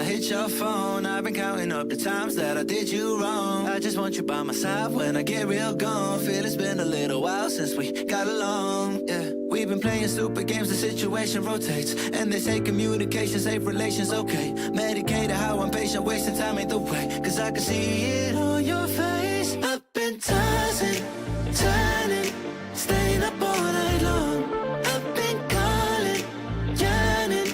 hit your phone. I've been counting up the times that I did you wrong. I just want you by my side when I get real gone. Feel it's been a little while since we got along. Yeah, we've been playing stupid games, the situation rotates. And they say communication, safe relations, okay. Medicated how I'm patient, wasting time ain't the way. Cause I can see it on your face. I've been tossing, turning, staying up all night long. I've been calling, yearning,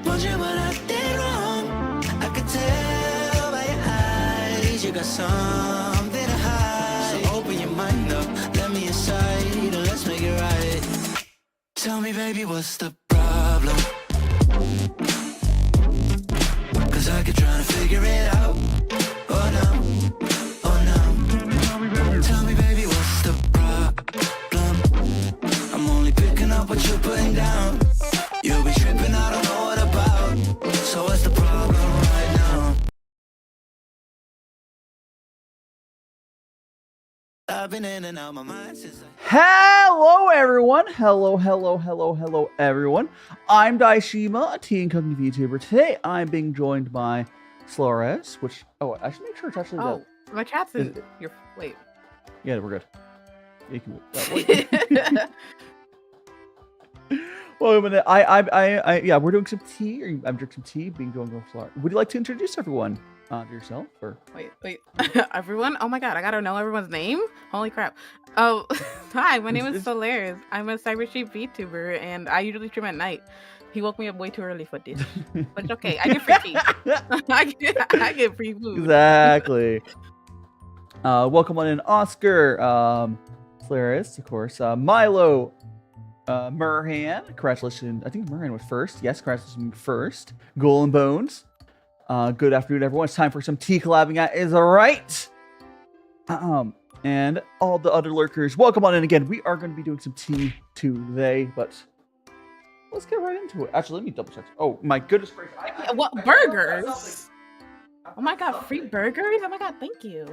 wondering what I did wrong. I could tell by your eyes you got something to hide. So open your mind up, let me inside, and let's make it right. Tell me, baby, what's the problem? Cause I keep trying to figure it out. Oh no, oh no. Tell me, baby, what's the problem? I'm only picking up what you're putting down. You'll be tripping, I don't know what about. So what's the problem right now? I've been in and out my mind since Hello everyone! Hello everyone. I'm DaiShimaVT and cooking VTuber. Today I'm being joined by Cilairess, which I should make sure it's actually my chat's in your wait. Yeah, we're good. You can well, yeah, we're doing some tea. I'm drinking some tea, being doing Cilairess. Would you like to introduce everyone to yourself or wait everyone? Oh my god, I gotta know everyone's name. Holy crap. Oh hi, my name is Cilairess. I'm a cyber sheep VTuber and I usually stream at night. He woke me up way too early for this, but it's okay. I get free tea. I get free food. Exactly. Welcome on in, Oscar, Cilairess, of course, Milo, Murhan. Congratulations. I think Murhan was first. Yes, congratulations first. Golden Bones. Good afternoon, everyone. It's time for some tea collabing at Is Right. And all the other lurkers, welcome on in again. We are going to be doing some tea today, but let's get right into it. Actually, let me double check. Oh my goodness gracious! What burgers? Oh my god, free burgers! Oh my god, thank you.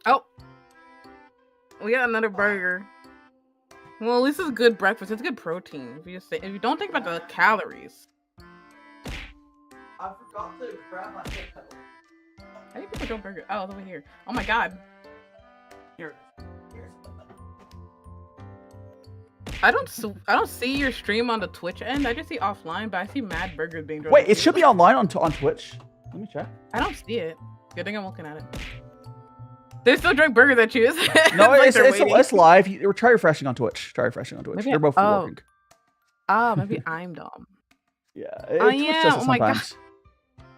Oh, we got another burger. Well, at least it's good breakfast. It's good protein. If you don't think about the calories. I forgot to grab my kettle. How do people don't burger? Oh, it's over here. Oh my god. Here's. I don't see your stream on the Twitch end. I just see offline, but I see mad burgers being dropped. Wait, it should be online on Twitch. Let me check. I don't see it. Good thing I'm looking at it. They still drink burgers at you. No, it's live. Try refreshing on Twitch. Maybe they're both working. Oh, maybe I'm dumb. Yeah. Yeah. Oh my god.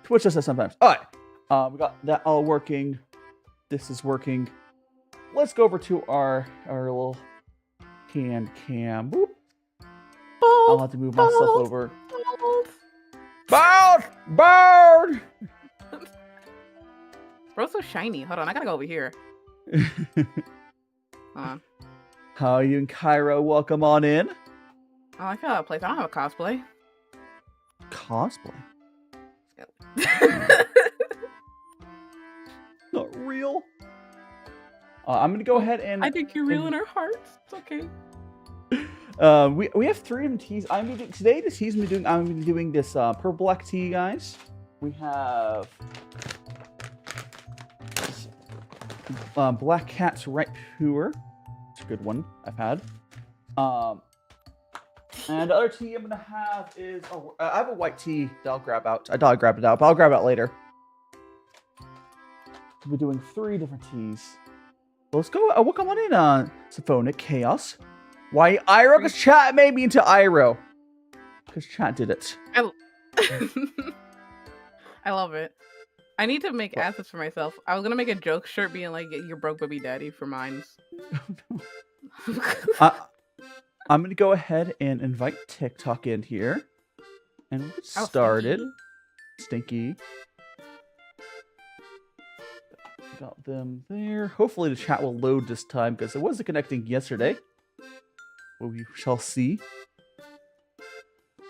Twitch does that sometimes. All right. We got that all working. This is working. Let's go over to our little cam. Boop. I'll have to move myself over. Bird! Bro's so shiny. Hold on, I gotta go over here. How are you and Cairo? Welcome on in. Oh, I feel out of place. I don't have a cosplay. Cosplay? Not real. I'm gonna go ahead and. I think you're real in our hearts. It's okay. We have 3 of them teas. Today. The teas I'm gonna be doing this purple black tea, guys. We have Black Cat's Right Pu'er. It's a good one I've had. And the other tea I'm gonna have is I have a white tea that I'll grab out. I thought I grabbed it out, but I'll grab it out later. We're doing 3 different teas. Let's go. We'll come on in on Symphonic Chaos. Why Iro? Because chat made me into Iro. Because chat did it. I love it. I need to make assets for myself. I was gonna make a joke shirt being like "You're broke, baby daddy" for mine. I'm gonna go ahead and invite TikTok in here, and we'll get started. Stinky. Got them there. Hopefully the chat will load this time because it wasn't connecting yesterday. Well, we shall see.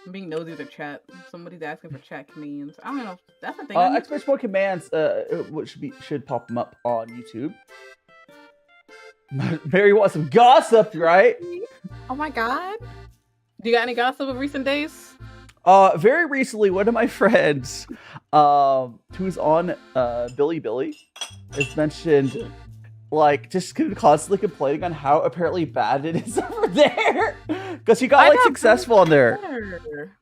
I'm being nosy to chat. Somebody's asking for chat commands. I don't know. That's the thing. Exclamation point commands should pop them up on YouTube. Mary wants some gossip, right? Oh my god. Do you got any gossip of recent days? Very recently, one of my friends, who's on Billy, has mentioned, like, just constantly complaining on how apparently bad it is over there. Because she got, like, successful on there. Better.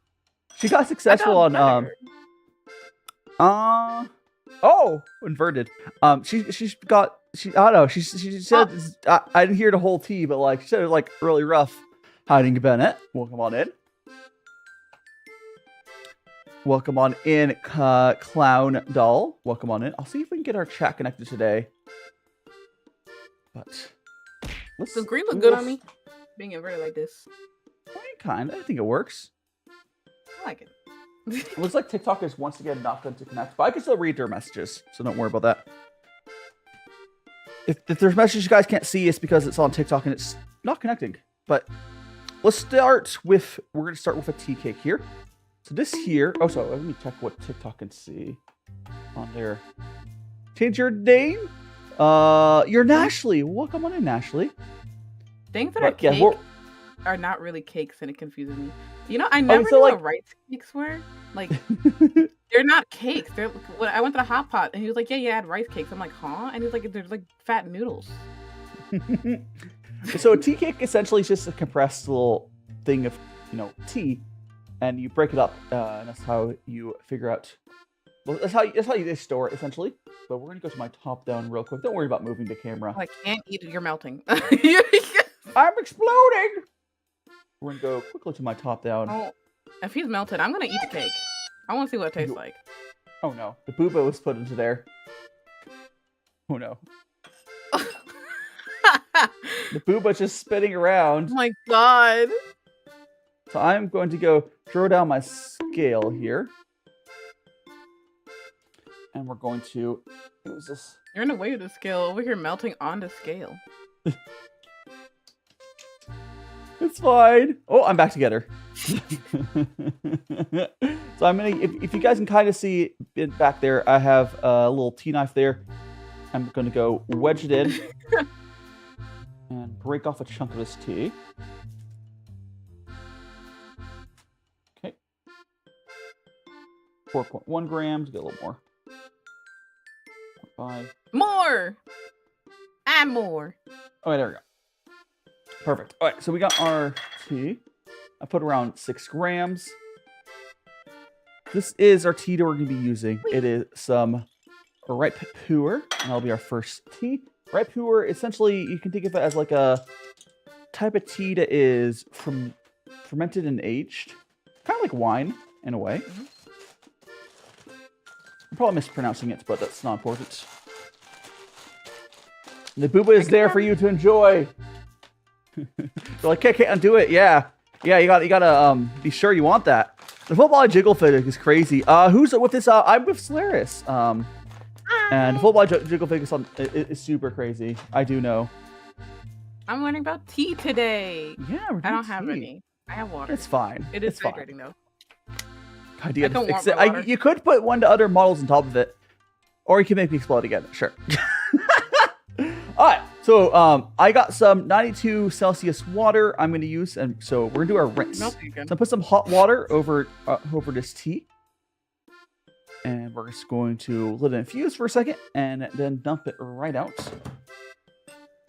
She got successful on, inverted. She I don't know, she said, I didn't hear the whole tea, but, like, she said it was, like, really rough. Hiding Bennett, welcome on in. Welcome on in, Clown Doll. Welcome on in. I'll see if we can get our chat connected today. But does green look good on me? Being inverted like this. Kind of. I think it works. I like it. It looks like TikTok is once again not going to connect, but I can still read their messages, so don't worry about that. If there's messages you guys can't see, it's because it's on TikTok and it's not connecting. But we're going to start with a tea cake here. So this here, so let me check what TikTok can see on there. Change your name? You're Nashley. Welcome on in, Nashley. Things that are cake are not really cakes, and it confuses me. You know, I never knew what rice cakes were. Like, they're not cakes. They're. When I went to the hot pot, and he was like, "Yeah, I had rice cakes." I'm like, "Huh?" And he's like, "They're like fat noodles." So a tea cake essentially is just a compressed little thing of, tea, and you break it up, and that's how you figure out. Well, that's how you store it essentially. But we're gonna go to my top down real quick. Don't worry about moving the camera. I can't eat it. You're melting. I'm exploding. We're gonna go quickly to my top down. Oh, if he's melted, I'm gonna eat the cake. I want to see what it tastes like. Oh no, the booba was put into there. Oh no. The booba's just spinning around. Oh my god. So I'm going to go throw down my scale here. And we're going to use this. You're in the way of the scale. Over here melting on the scale. It's fine. Oh, I'm back together. So I'm gonna, if you guys can kind of see it back there, I have a little tea knife there. I'm gonna go wedge it in and break off a chunk of this tea. Okay. 4.1 grams. Get a little more. 5. More. And more. Okay, there we go. Perfect. All right, so we got our tea. I put around 6 grams. This is our tea that we're going to be using. It is some ripe pu'er, and that'll be our first tea. Ripe pu'er, essentially, you can think of it as like a type of tea that is fermented and aged. Kind of like wine, in a way. I'm probably mispronouncing it, but that's not important. The booba is there for you to enjoy. They're like, okay, can't undo it. Yeah, you gotta be sure you want that. The football jiggle fig is crazy. Who's with this? I'm with Cilairess. And the football jiggle fig is super crazy. I do know. I'm learning about tea today. Yeah, I don't have any. I have water. It's fine. It is fine. hydrating though. God, you could put one to other models on top of it, or you can make me explode again. Sure. All right. So I got some 92 Celsius water I'm going to use, and so we're going to do our rinse. So I put some hot water over this tea, and we're just going to let it infuse for a second, and then dump it right out.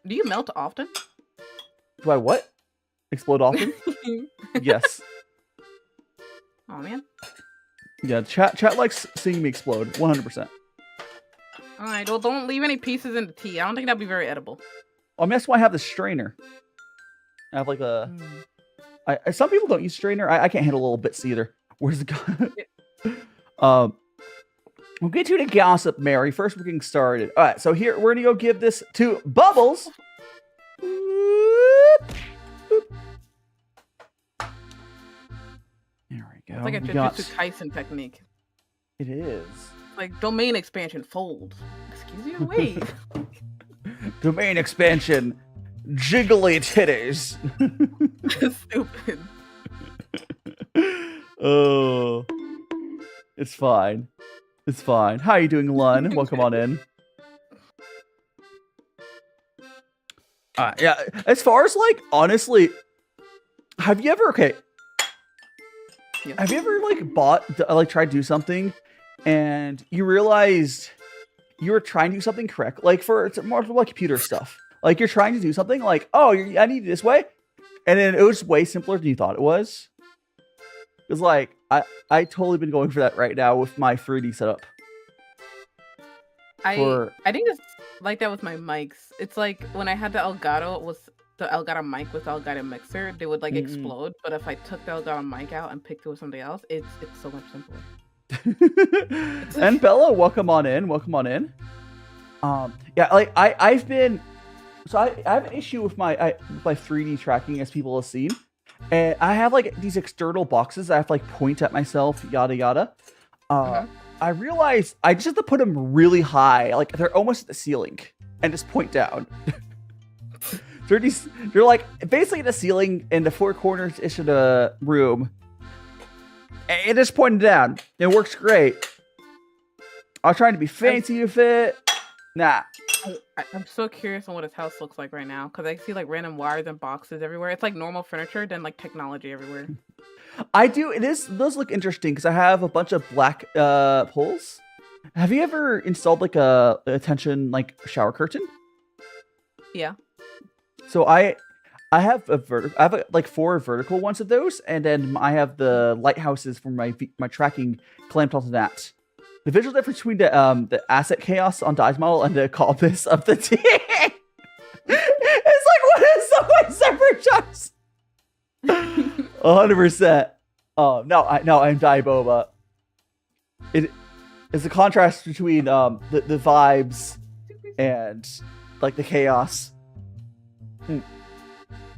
Do you melt often? Do I what? Explode often? Yes. Oh man. Yeah, chat likes seeing me explode, 100%. Alright, well don't leave any pieces in the tea. I don't think that'd be very edible. I mean, that's why I have the strainer. I have like a... some people don't use strainer. I can't handle little bits either. Where's the gun? We'll get to the gossip, Mary. First, we're getting started. All right, so here, we're going to go give this to Bubbles. There we go. It's like a Jujutsu Kaisen technique. It is. Like domain expansion, fold. Excuse you, wait. Domain expansion, jiggly titties. Stupid. Oh, it's fine. It's fine. How are you doing, Lun? Welcome on in. Yeah. As far as like, honestly, have you ever Yeah. have you ever like tried to do something and you realized you were trying to do something correct? Like it's more like computer stuff. Like you're trying to do something like, oh, I need it this way. And then it was way simpler than you thought it was. It's like, I totally been going for that right now with my 3D setup. I think it's like that with my mics. It's like when I had the Elgato mic with the Elgato mixer, they would like explode. But if I took the Elgato mic out and picked it with something else, it's so much simpler. And Bella, welcome on in. Welcome on in. Yeah, like I've been, so I have an issue with my 3D tracking, as people have seen, and I have like these external boxes I have to like point at myself, yada yada. I realized I just have to put them really high, like they're almost at the ceiling, and just point down. They're like basically the ceiling in the four corners ish of the room, and just pointing down. It works great. I was trying to be fancy with it. Nah. I'm so curious on what his house looks like right now, because I see like random wires and boxes everywhere. It's like normal furniture, then like technology everywhere. I do. It does look interesting because I have a bunch of black poles. Have you ever installed like a attention like shower curtain? Yeah. So I have like 4 vertical ones of those, and then I have the lighthouses for my tracking clamped onto that. The visual difference between the asset chaos on Dai's model and the compass of the T. It's like, what is so many separate shots? 100%. No, I'm Dai Boba. It is a contrast between the vibes and like the chaos.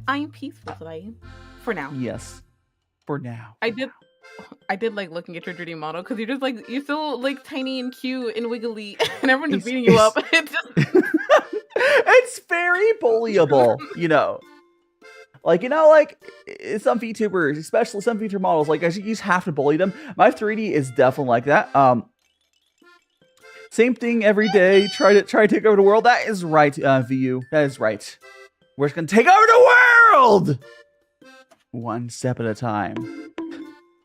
I'm peaceful today, for now. Yes, for now. I did like looking at your 3D model because you're so like tiny and cute and wiggly, and everyone's just beating you up. It's very bullyable, you know. Like, you know, like some VTubers, especially some VTuber models, like you just have to bully them. My 3D is definitely like that. Same thing every day. Try to take over the world. That is right, VU. That is right. We're just gonna take over the world, one step at a time.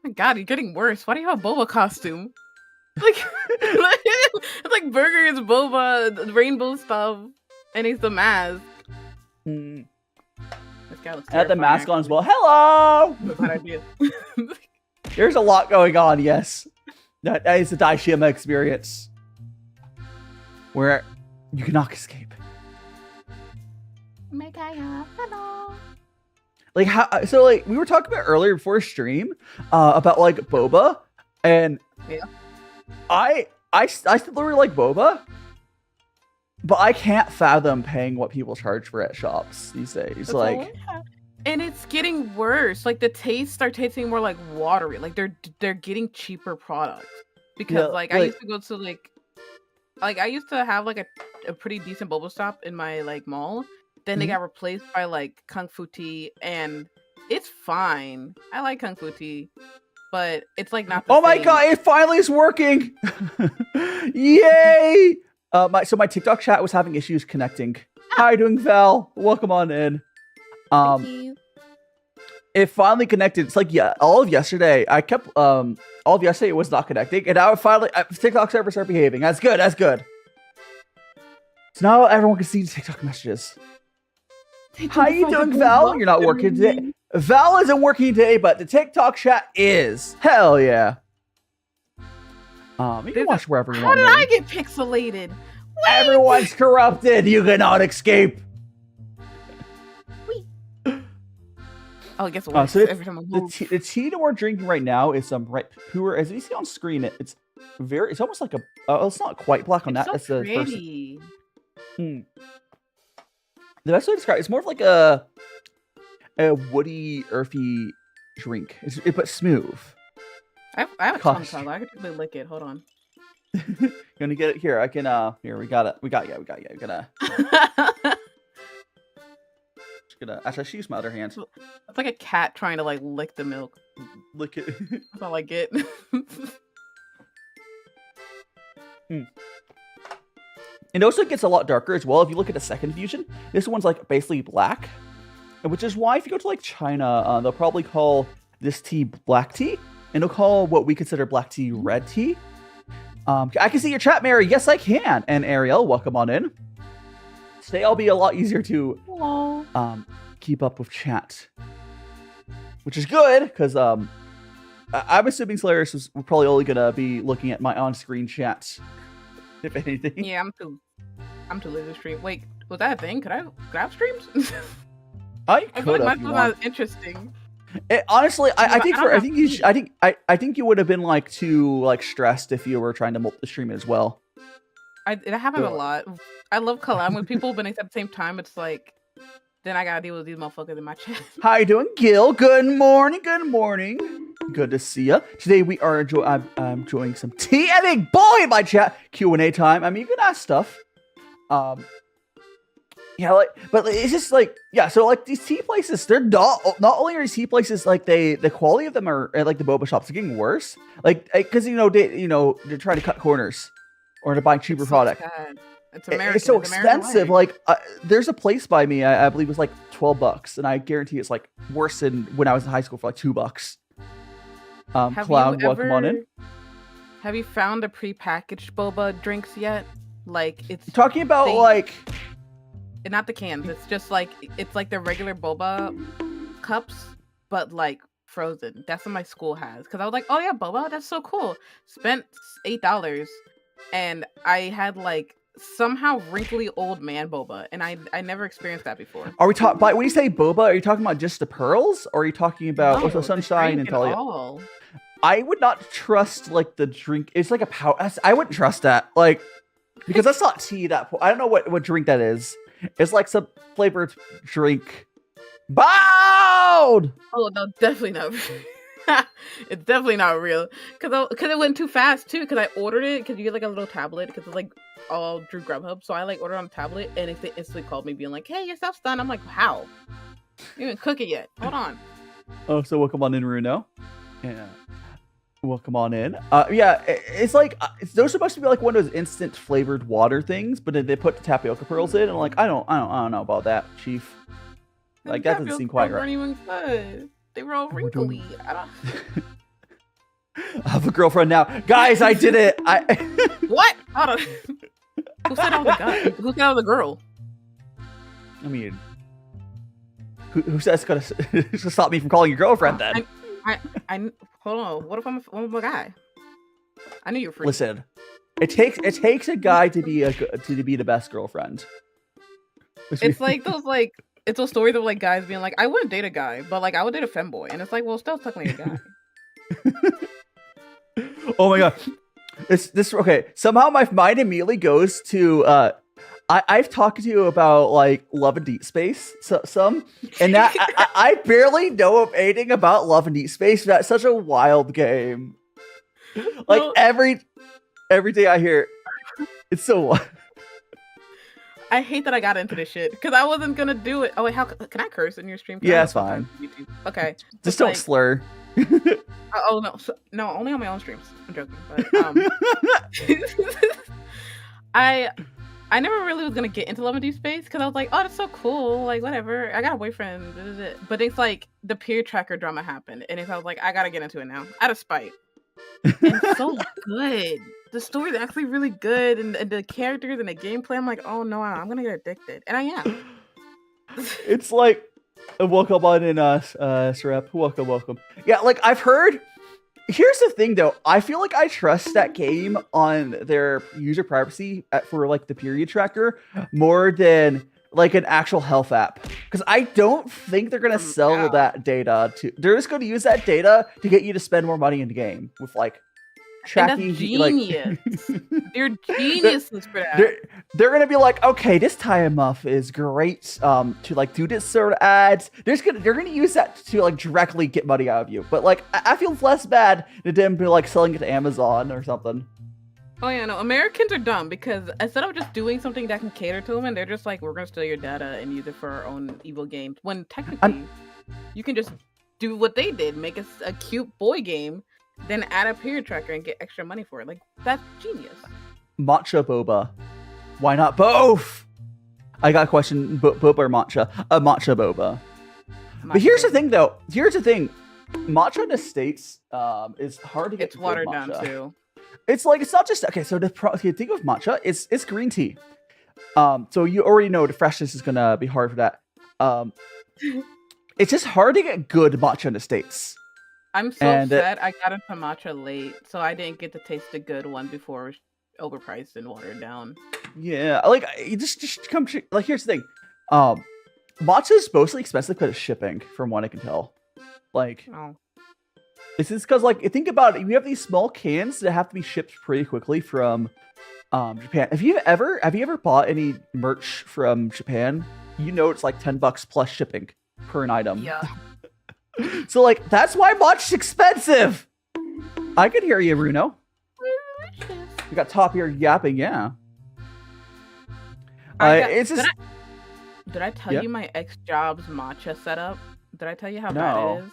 My God, you're getting worse. Why do you have a boba costume? Like, it's like Burger is boba, the rainbow stuff, and he's the mask. This guy looks at the mask on as well. Hello. Bad idea. There's a lot going on. Yes, that is the DaiShima experience, where you cannot escape. Like how? So like we were talking about earlier before stream, about like boba, and yeah, I still really like boba, but I can't fathom paying what people charge for at shops these days. That's like, and it's getting worse. Like the tastes start tasting more like watery. Like they're getting cheaper products because like I used to go to like I used to have like a pretty decent boba shop in my like mall. Then they got replaced by like GongfuTea, and it's fine. I like GongfuTea, but it's like not the same. Oh my God, it finally is working. Yay. My TikTok chat was having issues connecting. How are you doing, Val? Welcome on in. Thank you. It finally connected. It's like, yeah, all of yesterday I kept all of yesterday it was not connecting, and now it finally TikTok server started behaving. That's good. So now everyone can see the TikTok messages. How you doing, Val? You're not working today. Val isn't working today, but the TikTok chat is. Hell yeah. You can watch wherever you want. How did I get pixelated? Wait. Everyone's corrupted. You cannot escape. Oh, guess what? So the tea that we're drinking right now is some Pu'er. As you see on screen, it's almost like a. It's not quite black on that. It's so pretty. The best way to describe it's more of like a woody, earthy drink. But smooth. I have a tongue towel. I could really lick it. Hold on. You gonna get it here? I can. Here we got it. We got you. We're gonna. Actually, she used my other hand. It's like a cat trying to like lick the milk. Lick it. That's all I get. It also gets a lot darker as well. If you look at the second fusion, this one's like basically black, which is why if you go to like China, they'll probably call this tea black tea, and they'll call what we consider black tea red tea. I can see your chat, Mary. Yes, I can. And Ariel, welcome on in. Today I'll be a lot easier to keep up with chat, which is good because I'm assuming Cilairess is probably only gonna be looking at my on-screen chat, if anything. Yeah, I'm too lazy to stream. Wait, was that a thing? Could I grab streams? I feel like could. mine was not interesting. Honestly, I think you would have been like too like stressed if you were trying to multi-stream it as well. It happens a lot. I love collabing with people, but at the same time, it's like then I gotta deal with these motherfuckers in my chat. How you doing, Gil? Good morning. Good morning. Good to see you. Today we are I'm enjoying some tea. And big boy in my chat Q&A time. I mean, you can ask stuff. Yeah, like, but it's just like, yeah. So like these tea places, they're not only are these tea places like the quality of them are like the boba shops are getting worse. Like, because they're trying to cut corners or to buy cheaper product. It's American. It's so expensive. Like, there's a place by me. I believe it was like $12, and I guarantee it's like worse than when I was in high school for like $2. Cloud, welcome on in. Have you found the prepackaged boba drinks yet? Like, it's talking about like. Not the cans. It's just like it's like the regular boba cups, but like frozen. That's what my school has. Because I was like, oh yeah, boba, that's so cool. Spent $8, and I had like somehow wrinkly old man boba, and I never experienced that before. Are we talking? When you say boba, are you talking about just the pearls, or are you talking about also sunshine and Taliensis? I would not trust like the drink. It's like a powder. I wouldn't trust that, like, because that's not tea. I don't know what drink that is. It's like some flavored drink. Bound! Oh no, definitely not. It's definitely not real. Cause it went too fast too. Cause I ordered it. Cause you get like a little tablet. Cause it's like all through Grubhub. So I like ordered on a tablet, and they instantly called me being like, "Hey, your stuff's done." I'm like, "How? You didn't cook it yet? Hold on." Oh, so welcome on in, Runo. Yeah. Welcome on in. Yeah, it's like those supposed to be like one of those instant flavored water things, but then they put the tapioca pearls in, and I'm like, I don't know about that, Chief. Like that doesn't seem quite right. Weren't even good. They were all wrinkly. I don't. I have a girlfriend now, guys. I did it. What? Hold on. Who said I was a guy? Who said I was a girl? I mean, who says it's gonna stop me from calling your girlfriend then? I hold on. What if I'm a guy? I knew you were free. Listen, it takes a guy to be the best girlfriend. It's like those stories of like guys being like, I wouldn't date a guy, but like I would date a femboy, and it's like, well, still technically a guy. Oh my god, this okay. Somehow my mind immediately goes to I've talked to you about like Love and Deep Space some, and that I barely know of anything about Love and Deep Space. That's such a wild game. Like every day I hear it, it's so wild. I hate that I got into this shit because I wasn't gonna do it. Oh wait, how can I curse in your stream? Yeah, it's fine. Okay, just don't slur. Oh no, only on my own streams. I'm joking, but I never really was gonna get into Love and Deep Space because I was like, oh, that's so cool, like whatever. I got a boyfriend, but it's like the peer tracker drama happened, and I was like, I gotta get into it now out of spite. And it's so good. The story is actually really good, and the characters and the gameplay. I'm like, oh no, I'm gonna get addicted, and I am. It's like, welcome on in, Srep. Welcome. Yeah, like I've heard. Here's the thing, though. I feel like I trust that game on their user privacy for like the period tracker more than like an actual health app, because I don't think they're gonna sell that data to. They're just going to use that data to get you to spend more money in the game with like tracking. Genius. They're geniuses for that. They're gonna be like, okay, this tie muff is great to like do this sort of ads. They're gonna use that to like directly get money out of you. But like I feel less bad than them be like selling it to Amazon or something. Oh yeah, no, Americans are dumb because instead of just doing something that can cater to them, and they're just like, we're gonna steal your data and use it for our own evil games. When technically, you can just do what they did, make a cute boy game, then add a period tracker and get extra money for it. Like, that's genius. Matcha boba. Why not both? I got a question. Boba or matcha? Matcha boba. But here's the thing, though. Here's the thing. Matcha in the States is hard to get. It's watered down too. It's like it's not just okay. So the thing with matcha, it's green tea. So you already know the freshness is gonna be hard for that. It's just hard to get good matcha in the States. I'm so upset I got into matcha late, so I didn't get to taste the good one before it was overpriced and watered down. Yeah, like you just come like here's the thing. Matcha is mostly expensive because of shipping, from what I can tell. Like, this is because like think about it. You have these small cans that have to be shipped pretty quickly from Japan. Have you ever bought any merch from Japan? You know it's like $10 plus shipping per an item. Yeah. So like that's why matcha's expensive. I could hear you, Bruno. You got top ear yapping, yeah. It's just. Did I tell you my ex-job's matcha setup? Did I tell you how bad it is?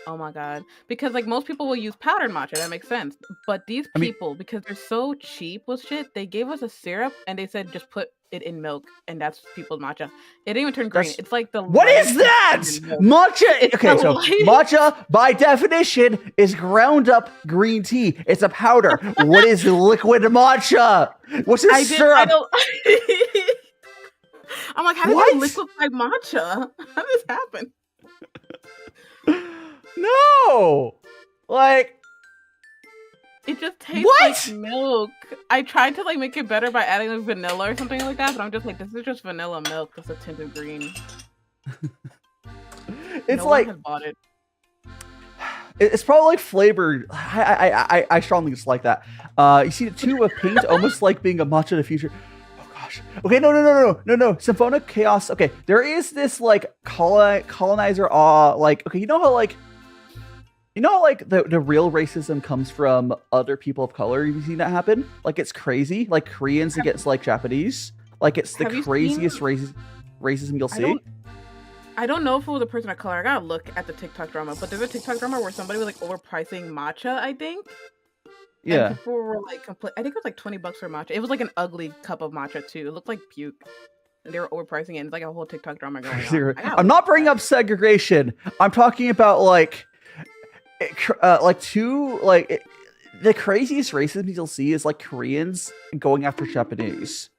Oh my god. Because like most people will use powdered matcha, that makes sense. But these people, because they're so cheap with shit, they gave us a syrup and they said just put it in milk and that's people's matcha. It didn't even turn green. It's like the What is that? Matcha. Okay, so matcha by definition is ground up green tea. It's a powder. What is liquid matcha? What's this syrup? I'm like, how did you liquefy matcha? How did this happen? No! Like... It just tastes like milk. I tried to like make it better by adding like vanilla or something like that, but I'm just like, this is just vanilla milk that's a tint of green. It's no like... one has bought it. It's probably like flavored. I strongly dislike that. You see the tube of paint almost like being a matcha in the future. Okay, no. Symphonic chaos. Okay, there is this like colonizer like okay, you know how like the real racism comes from other people of color. You've seen that happen? Like it's crazy. Like Koreans against like Japanese. Like it's the craziest racism you'll see. I don't know if it was a person of color. I gotta look at the TikTok drama, but there's a TikTok drama where somebody was like overpricing matcha, I think. Yeah. And people were like, I think it was like $20 for matcha. It was like an ugly cup of matcha too. It looked like puke. And they were overpricing it. And it's like a whole TikTok drama going on. I'm not bringing up segregation. I'm talking about like the craziest racism you'll see is like Koreans going after Japanese.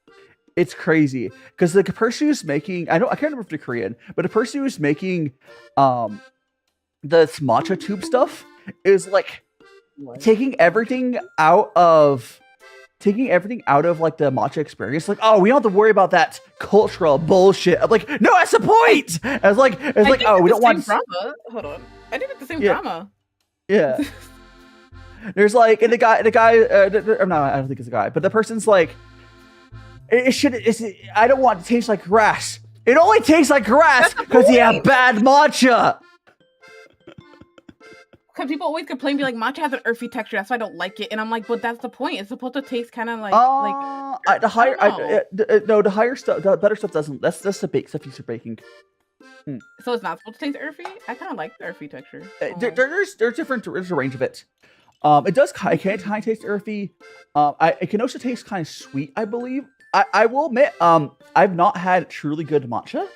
It's crazy because the person who's making I can't remember if they're Korean, but the person who's making the matcha tube stuff is like. Taking everything out of like the matcha experience, like, oh, we don't have to worry about that cultural bullshit. I'm like, no, that's the point. It's like, oh, we don't want drama. Hold on, I think it's the same drama. Yeah. There's like, and the guy. No, I don't think it's a guy, but the person's like, I don't want it to taste like grass. It only tastes like grass because you have bad matcha. Because people always complain, be like, matcha has an earthy texture, that's why I don't like it. And I'm like, but that's the point. It's supposed to taste kind of like the higher stuff, the better stuff doesn't. That's the bake stuff you're baking. So it's not supposed to taste earthy. I kind of like the earthy texture. There's a range of it. It does. It can kind of taste earthy. It can also taste kind of sweet, I believe. I will admit, I've not had truly good matcha.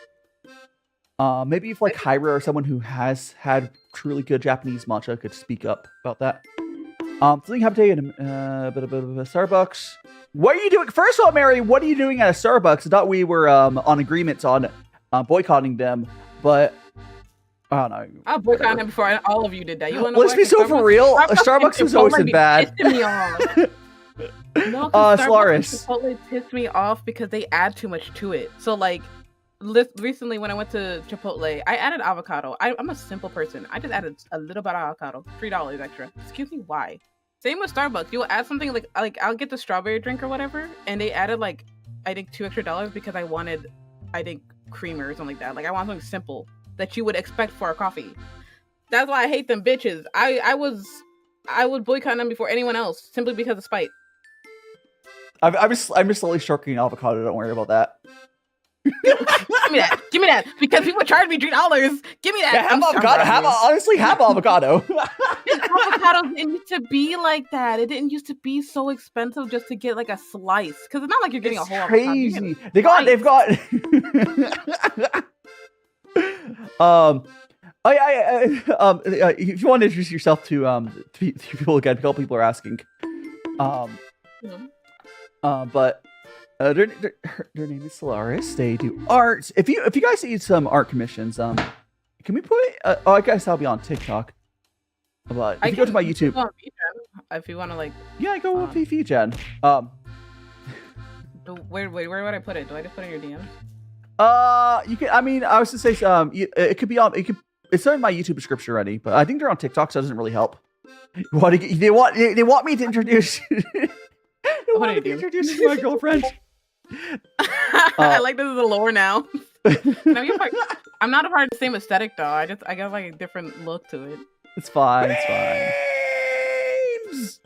Maybe if like Hyra or someone who has had truly good Japanese matcha could speak up about that. Something happened today in a bit of a Starbucks. What are you doing? First of all, Mary, what are you doing at a Starbucks? I thought we were on agreements on boycotting them, but I don't know. I boycotted them before all of you did that. You want to Let's be so for real. Starbucks has always been bad. Me off. No, Cilairess. Chipotle pissed me off because they add too much to it. So like. Recently, when I went to Chipotle, I added avocado. I'm a simple person. I just added a little bit of avocado, $3 extra. Excuse me, why? Same with Starbucks. You'll add something like I'll get the strawberry drink or whatever, and they added like I think $2 extra because I wanted creamer or something like that. Like I want something simple that you would expect for a coffee. That's why I hate them bitches. I was boycotting them before anyone else simply because of spite. I'm just slowly stroking avocado. Don't worry about that. Give me that. Give me that. Because people charge me $3. Give me that. Yeah, have avocado. Honestly, have avocado. Avocados didn't used to be like that. It didn't used to be so expensive just to get like a slice. Because it's not like you're getting a whole crazy. Avocado. They've got. If you want to introduce yourself to people again, a couple people are asking. But their name is Cilairess. They do art. If you guys need some art commissions, can we put? I guess I'll be on TikTok. But if you go to my YouTube, if you want to like, yeah, go with VGen. Where would I put it? Do I just put it in your DM? You can. I mean, I was to say, it could be on. It's in my YouTube description already, but I think they're on TikTok, so it doesn't really help. They want me to introduce. They want me to introduce my girlfriend. I like this as a lore now. I'm not a part of the same aesthetic though. I got like a different look to it. It's fine. Beans!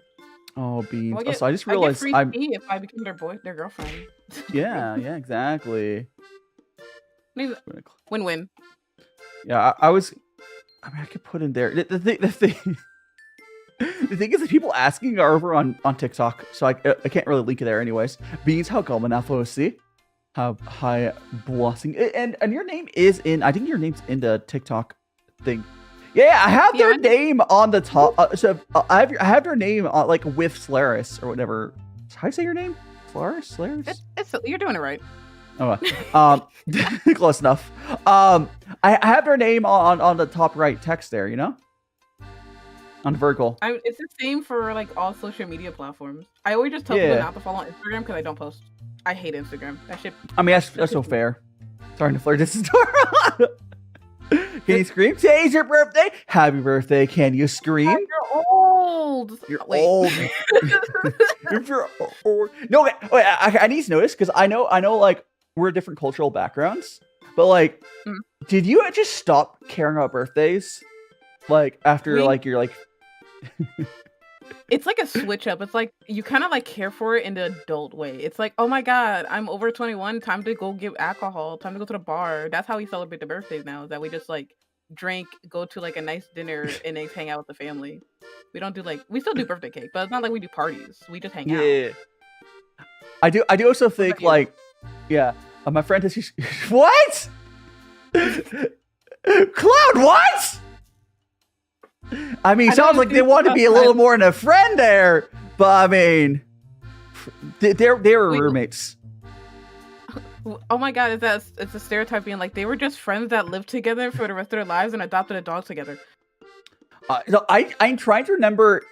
Oh, beans. Well, so I just realized I get free if I become their girlfriend. Yeah, exactly. Win-win. Yeah, I could put in there. The thing is that people asking are over on TikTok, so I can't really link it there anyways. Beans, how come Alpha OC? How high blessing. And your name is in, I think your name's in the TikTok thing. Yeah, I have their name on the top. I have their name on, like, with Cilairess or whatever. How do you say your name? Cilairess? You're doing it right. Oh, close enough. I have their name on the top right text there, you know? On vertical. It's the same for, like, all social media platforms. I always just tell people not to follow on Instagram because I don't post. I hate Instagram. That shit. I mean, that's so fair. Starting to flirt this door. Can you scream? Today's your birthday. Happy birthday. Can you scream? You're old. You're old. If you're old. No, wait, I need to know this because I know, like, we're different cultural backgrounds, but, like, did you just stop caring about birthdays? Like, after, like, you're like. It's like a switch up. It's like you kind of like care for it in the adult way. It's like, oh my god, I'm over 21. Time to go get alcohol. Time to go to the bar. That's how we celebrate the birthdays now. Is that we just like drink, go to like a nice dinner, and then hang out with the family. We don't do like we still do birthday cake, but it's not like we do parties. We just hang out. Yeah. I do also think like, yeah. My friend has what? Cloud, what? I mean, sounds like they want to be a little more than a friend there, but I mean, they were roommates. Oh my god, it's a stereotype being like they were just friends that lived together for the rest of their lives and adopted a dog together. So I'm trying to remember.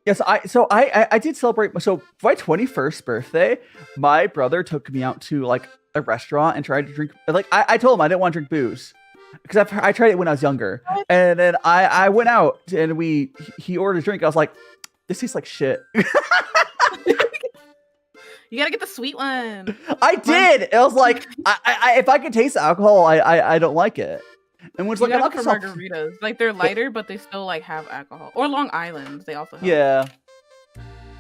Yes, I did celebrate. So for my 21st birthday, my brother took me out to like a restaurant and tried to drink. Like I told him I didn't want to drink booze. Because I tried it when I was younger, and then I went out and he ordered a drink. I was like, "This tastes like shit." You gotta get the sweet one. I did. It was like, if I could taste alcohol, I don't like it. And was like, I'm not for margaritas. Like they're lighter, but they still like have alcohol. Or Long Island's, they also have. Yeah.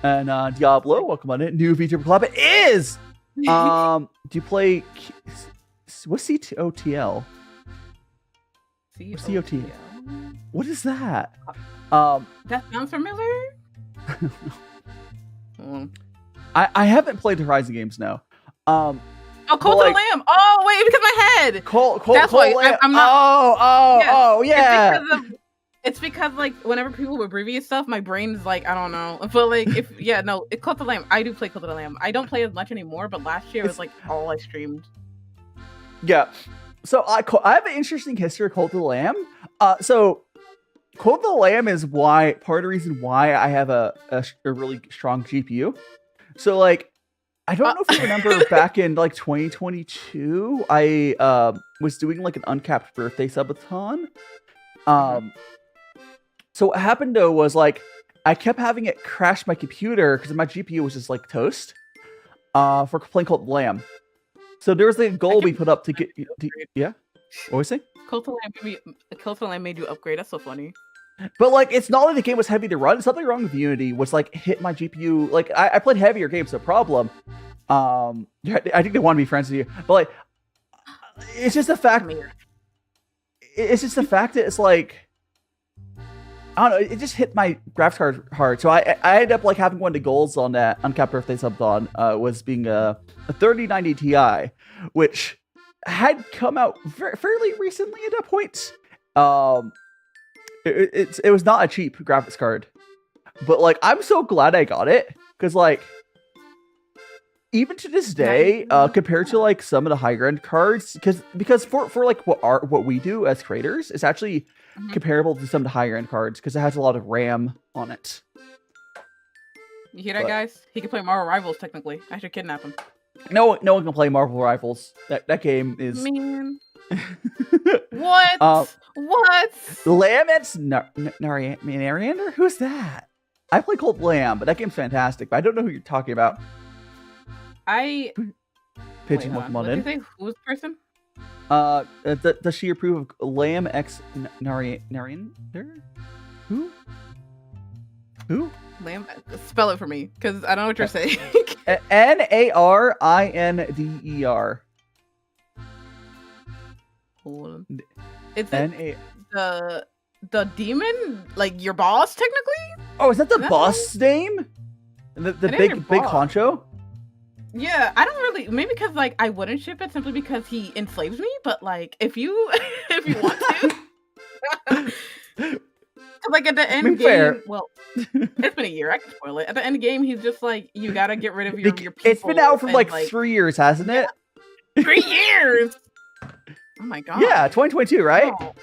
And Diablo, welcome on it. New VTuber collab. It is. Do you play? What's COTL? COT. What is that? That sounds familiar. I haven't played the Horizon games now. Oh, Cult of the Lamb. Oh wait, because my head. Cult Lamb. I'm not. Yeah. It's because like whenever people abbreviate stuff, my brain's like I don't know. But like it's Cult of the Lamb. I do play Cult of the Lamb. I don't play as much anymore, but last year it was like all I streamed. Yeah. So I have an interesting history of Cult of the Lamb. So Cult of the Lamb is part of the reason why I have a really strong GPU. So like, I don't know if you remember back in like 2022, I was doing like an uncapped birthday subathon. So what happened though was like, I kept having it crash my computer because my GPU was just like toast. For playing Cult of the Lamb. So there was a goal we put up to get. Yeah, what was I saying? Cult of the Lamb made you upgrade. That's so funny. But like, it's not like the game was heavy to run. Something wrong with Unity was like hit my GPU. Like I played heavier games, no problem. I think they want to be friends with you, but like, it's just the fact. It's just the fact that it's like, I don't know. It just hit my graphics card hard. So I ended up like having one of the goals on that uncapped birthday subathon was being a 3090 Ti, which had come out fairly recently at that point. It was not a cheap graphics card, but like I'm so glad I got it because like. Even to this day, compared to like some of the higher end cards, because for like what we do as creators, it's actually comparable to some of the higher end cards because it has a lot of RAM on it. You hear that, guys? He can play Marvel Rivals technically. I should kidnap him. No one can play Marvel Rivals. That game is. Man. What? What? Laments Nariander? Who's that? I play Cold Lamb, but that game's fantastic. But I don't know who you're talking about. Pitching Pokemon in. Did you say who's person? Does she approve of Lamb X Nariander? Who? Lamb. Spell it for me, because I don't know what you're saying. Narinder. Hold on. Is it the demon? Like your boss, technically? Oh, is that the boss name? The big honcho? Yeah, I don't really. Maybe because like I wouldn't ship it simply because he enslaves me. But like, if you want to, like at the end game, fair. well, it's been a year. I can spoil it. At the end game, he's just like, you gotta get rid of your people. It's been out for like 3 years, hasn't it? 3 years. Oh my god. Yeah, 2022, right? Oh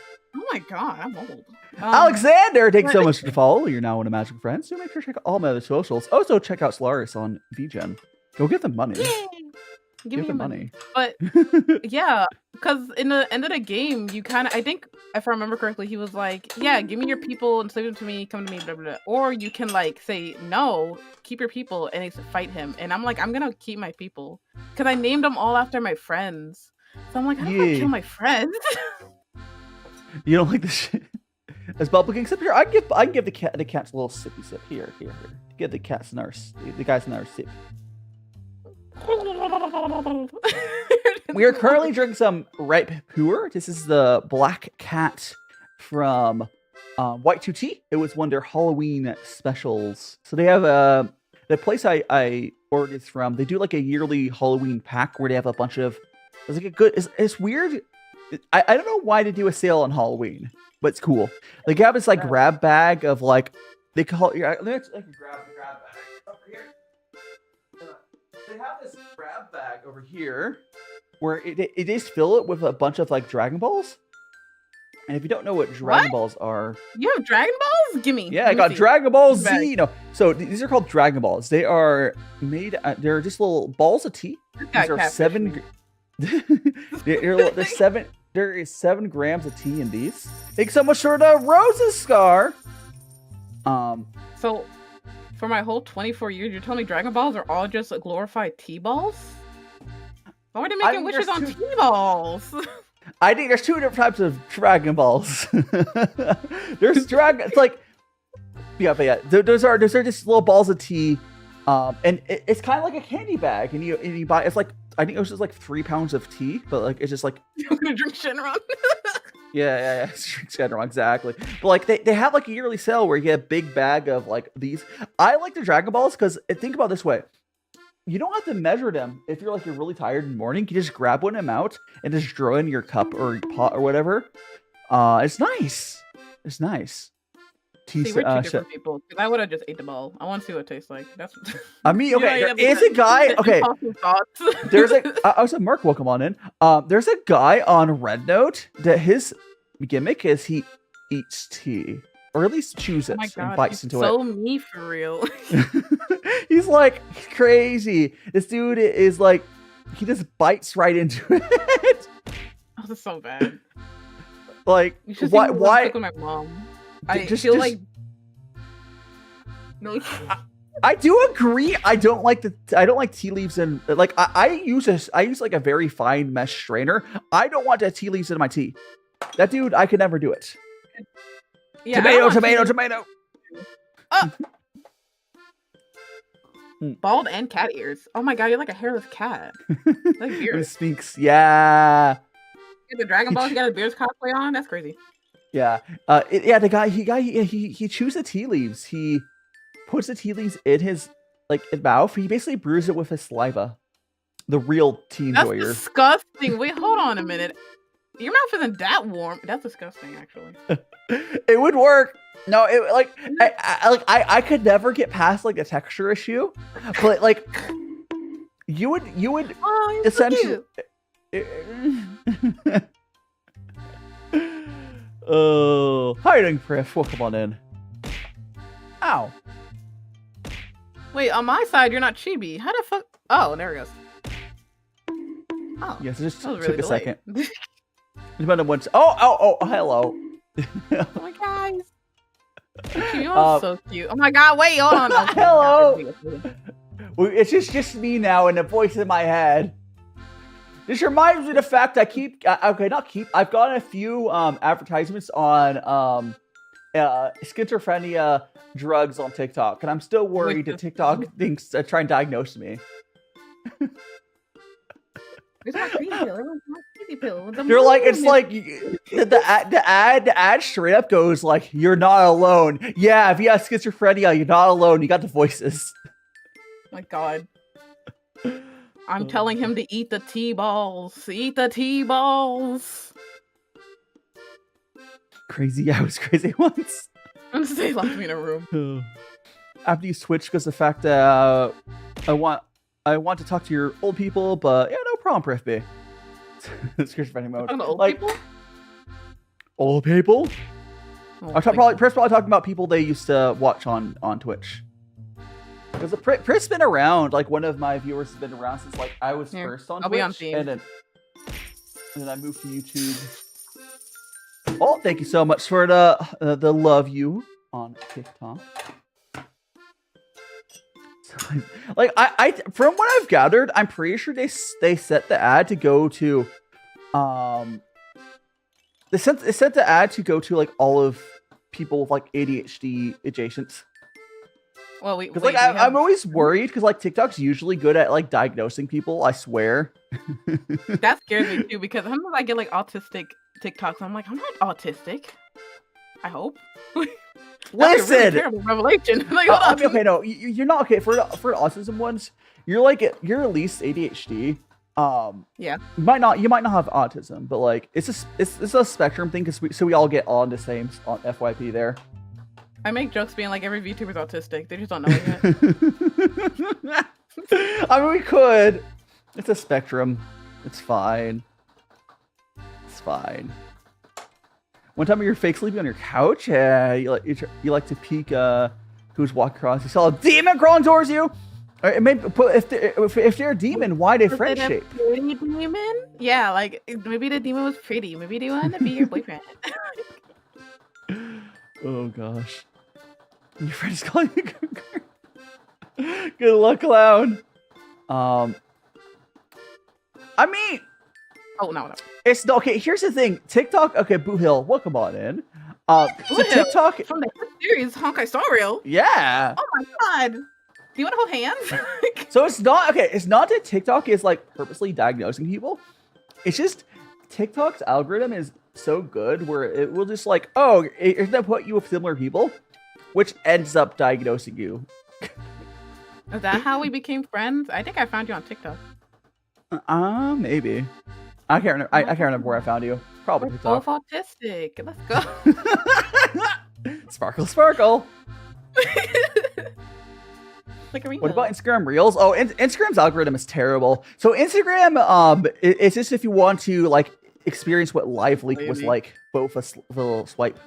my god, I'm old. Alexander, thanks so much for the follow. You're now one of Magic Friends. So make sure to check out all my other socials. Also, check out Cilairess on VGen. Go give them money. Yay! Give me money. But money. yeah, because in the end of the game, you kind of, I think, if I remember correctly, he was like, yeah, give me your people and slave them to me, come to me, blah, blah, blah. Or you can like say, no, keep your people and fight him. And I'm like, I'm going to keep my people. Because I named them all after my friends. So I'm like, how do I kill my friends? You don't like this shit? As Bubbleging, except here, I can give the cats a little sippy sip. Here. Give the cats an the guys an sip. We are currently drinking some ripe Pu'er. This is the black cat from White2T. It was one of their Halloween specials. So they have the place I ordered this from. They do like a yearly Halloween pack where they have a bunch of. It's like a good. It's weird. I don't know why they do a sale on Halloween, but it's cool. They have this like grab bag of like they call it. Let me grab the grab bag over here. They have this grab bag over here where it is fill it with a bunch of like Dragon Balls. And if you don't know what Dragon Balls are, you have Dragon Balls? Gimme. Yeah, I got Dragon Ball Z. No, so these are called Dragon Balls. They are made. They're just little balls of tea. These are 7. There's 7. There is 7 grams of tea in these. Thanks so much for the roses, Scar. So. For my whole 24 years, you're telling me Dragon Balls are all just glorified T-balls? Why are they making wishes on T-balls? I think there's 2 different types of Dragon Balls. There's Dragon, it's like, yeah. Those are just little balls of tea, and it's kind of like a candy bag, and you buy. It's like I think it was just like 3 pounds of tea, but like it's just like you're gonna drink Shenron. Yeah. Exactly. But like they have like a yearly sale where you get a big bag of like these. I like the Dragon Balls because think about it this way. You don't have to measure them if you're really tired in the morning. You just grab one of them out and just throw in your cup or pot or whatever. It's nice. It's nice. See, we're 2 different people. Because I would have just ate them all. I want to see what it tastes like. That's. I mean, okay, there is a guy. Okay, there's I was a Mark. Welcome on in. There's a guy on Red Note that his gimmick is he eats tea, or at least chews it and bites into it. So me for real. He's like crazy. This dude is like he just bites right into it. Oh, that's so bad. Like why? With my mom. I feel like no. I do agree. I don't like tea leaves in like I use like a very fine mesh strainer. I don't want the tea leaves in my tea. That dude, I could never do it. Yeah, tomato. Bald and cat ears. Oh my god, you're like a hairless cat. Like It beard. speaks. Yeah. The Dragon Ball, he got a Beerus cosplay on. That's crazy. Yeah. Yeah. The guy. He chews the tea leaves. He puts the tea leaves in his mouth. He basically brews it with his saliva. The real tea That's enjoyer. disgusting. Wait, hold on a minute. Your mouth isn't that warm. That's disgusting, actually. It would work. No, I could never get past like the texture issue, but like you would Oh, essentially. Oh, how are you doing, Priff? Welcome on in. Ow. Wait, on my side, you're not chibi. How the fuck? Oh, there it goes. Oh, Yes, it just that was took really a second. delayed. Depending on what. Oh, hello. Oh my god. You're so cute. Oh my god, wait, hold on. Okay, Hello. Well, it's just me now and the voice in my head. This reminds me of the fact I keep I've gotten a few advertisements on schizophrenia drugs on TikTok, and I'm still worried that TikTok thinks try and diagnose me. It's not crazy pill. It's not crazy pill. You're like, it's like the ad straight up goes like, "You're not alone." Yeah, if you have schizophrenia, you're not alone. You got the voices. My god. I'm telling him to eat the tea balls. Eat the tea balls. Crazy. Yeah, I was crazy once. I'm stay locked me in a room. After you switch, because the fact that I want to talk to your old people, but yeah, no problem, Priff B. Schizophrenic mode. Old like, people? Old people? Oh, I'm Priff's probably talking about people they used to watch on Twitch. Because Priff's been around. Like, one of my viewers has been around since like I was first on I'll Twitch. be on theme. And then I moved to YouTube. Oh, thank you so much for the love you on TikTok. Like I from what I've gathered, I'm pretty sure they set the ad to go to they set the ad to go to like all of people with like ADHD adjacent. Well, because like I'm always worried because like TikTok's usually good at like diagnosing people. I swear. That scares me too because sometimes I get like autistic TikToks. I'm like, I'm not autistic. I hope. Listen, really terrible revelation. Like, hold on. I mean, okay, no, you're not okay for autism ones. You're at least ADHD. Yeah, you might not have autism, but like it's a spectrum thing because we all get on the same on FYP there. I make jokes being like every VTuber's autistic. They just don't know it yet. I mean, we could. It's a spectrum. It's fine. It's fine. One time you're fake sleeping on your couch, you like to peek who's walking across. You saw a demon crawling towards you. Or maybe if they're a demon, why they friend shape? Pretty demon? Yeah, like maybe the demon was pretty. Maybe they wanted to be your boyfriend. Oh gosh, your friend is calling you. Good luck, clown. I mean. Oh no. It's okay. Here's the thing. TikTok. Okay, Boo Hill, welcome on in. So TikTok from the series Honkai Star Rail. Yeah. Oh my god. Do you want to hold hands? So it's not okay. It's not that TikTok is like purposely diagnosing people. It's just TikTok's algorithm is so good where it will just like, oh, it's gonna put you with similar people, which ends up diagnosing you. Is that how we became friends? I think I found you on TikTok. Maybe. I can't remember. I can't remember where I found you. Probably We're TikTok. both autistic. Let's go. Sparkle, sparkle. Like a what about Instagram Reels? Oh, Instagram's algorithm is terrible. So Instagram, it's just if you want to like experience what Live Leak was like, but with a little swipe.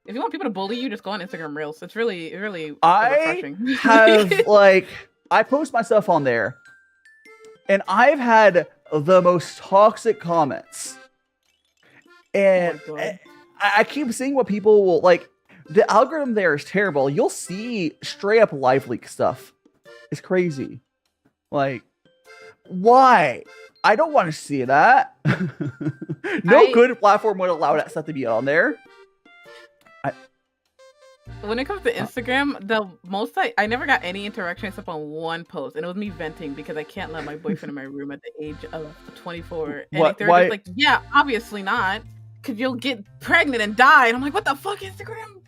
If you want people to bully you, just go on Instagram Reels. It's really I refreshing. have like I post myself on there, and I've had the most toxic comments, and I keep seeing what people will like. The algorithm there is terrible. You'll see straight up Live Leak stuff. It's crazy. Like, why? I don't want to see that. No good platform would allow that stuff to be on there. When it comes to Instagram, the most I never got any interaction except on one post, and it was me venting because I can't let my boyfriend in my room at the age of 24. And What? they're Why? just like, yeah, obviously not, because you'll get pregnant and die. And I'm like, what the fuck, Instagram?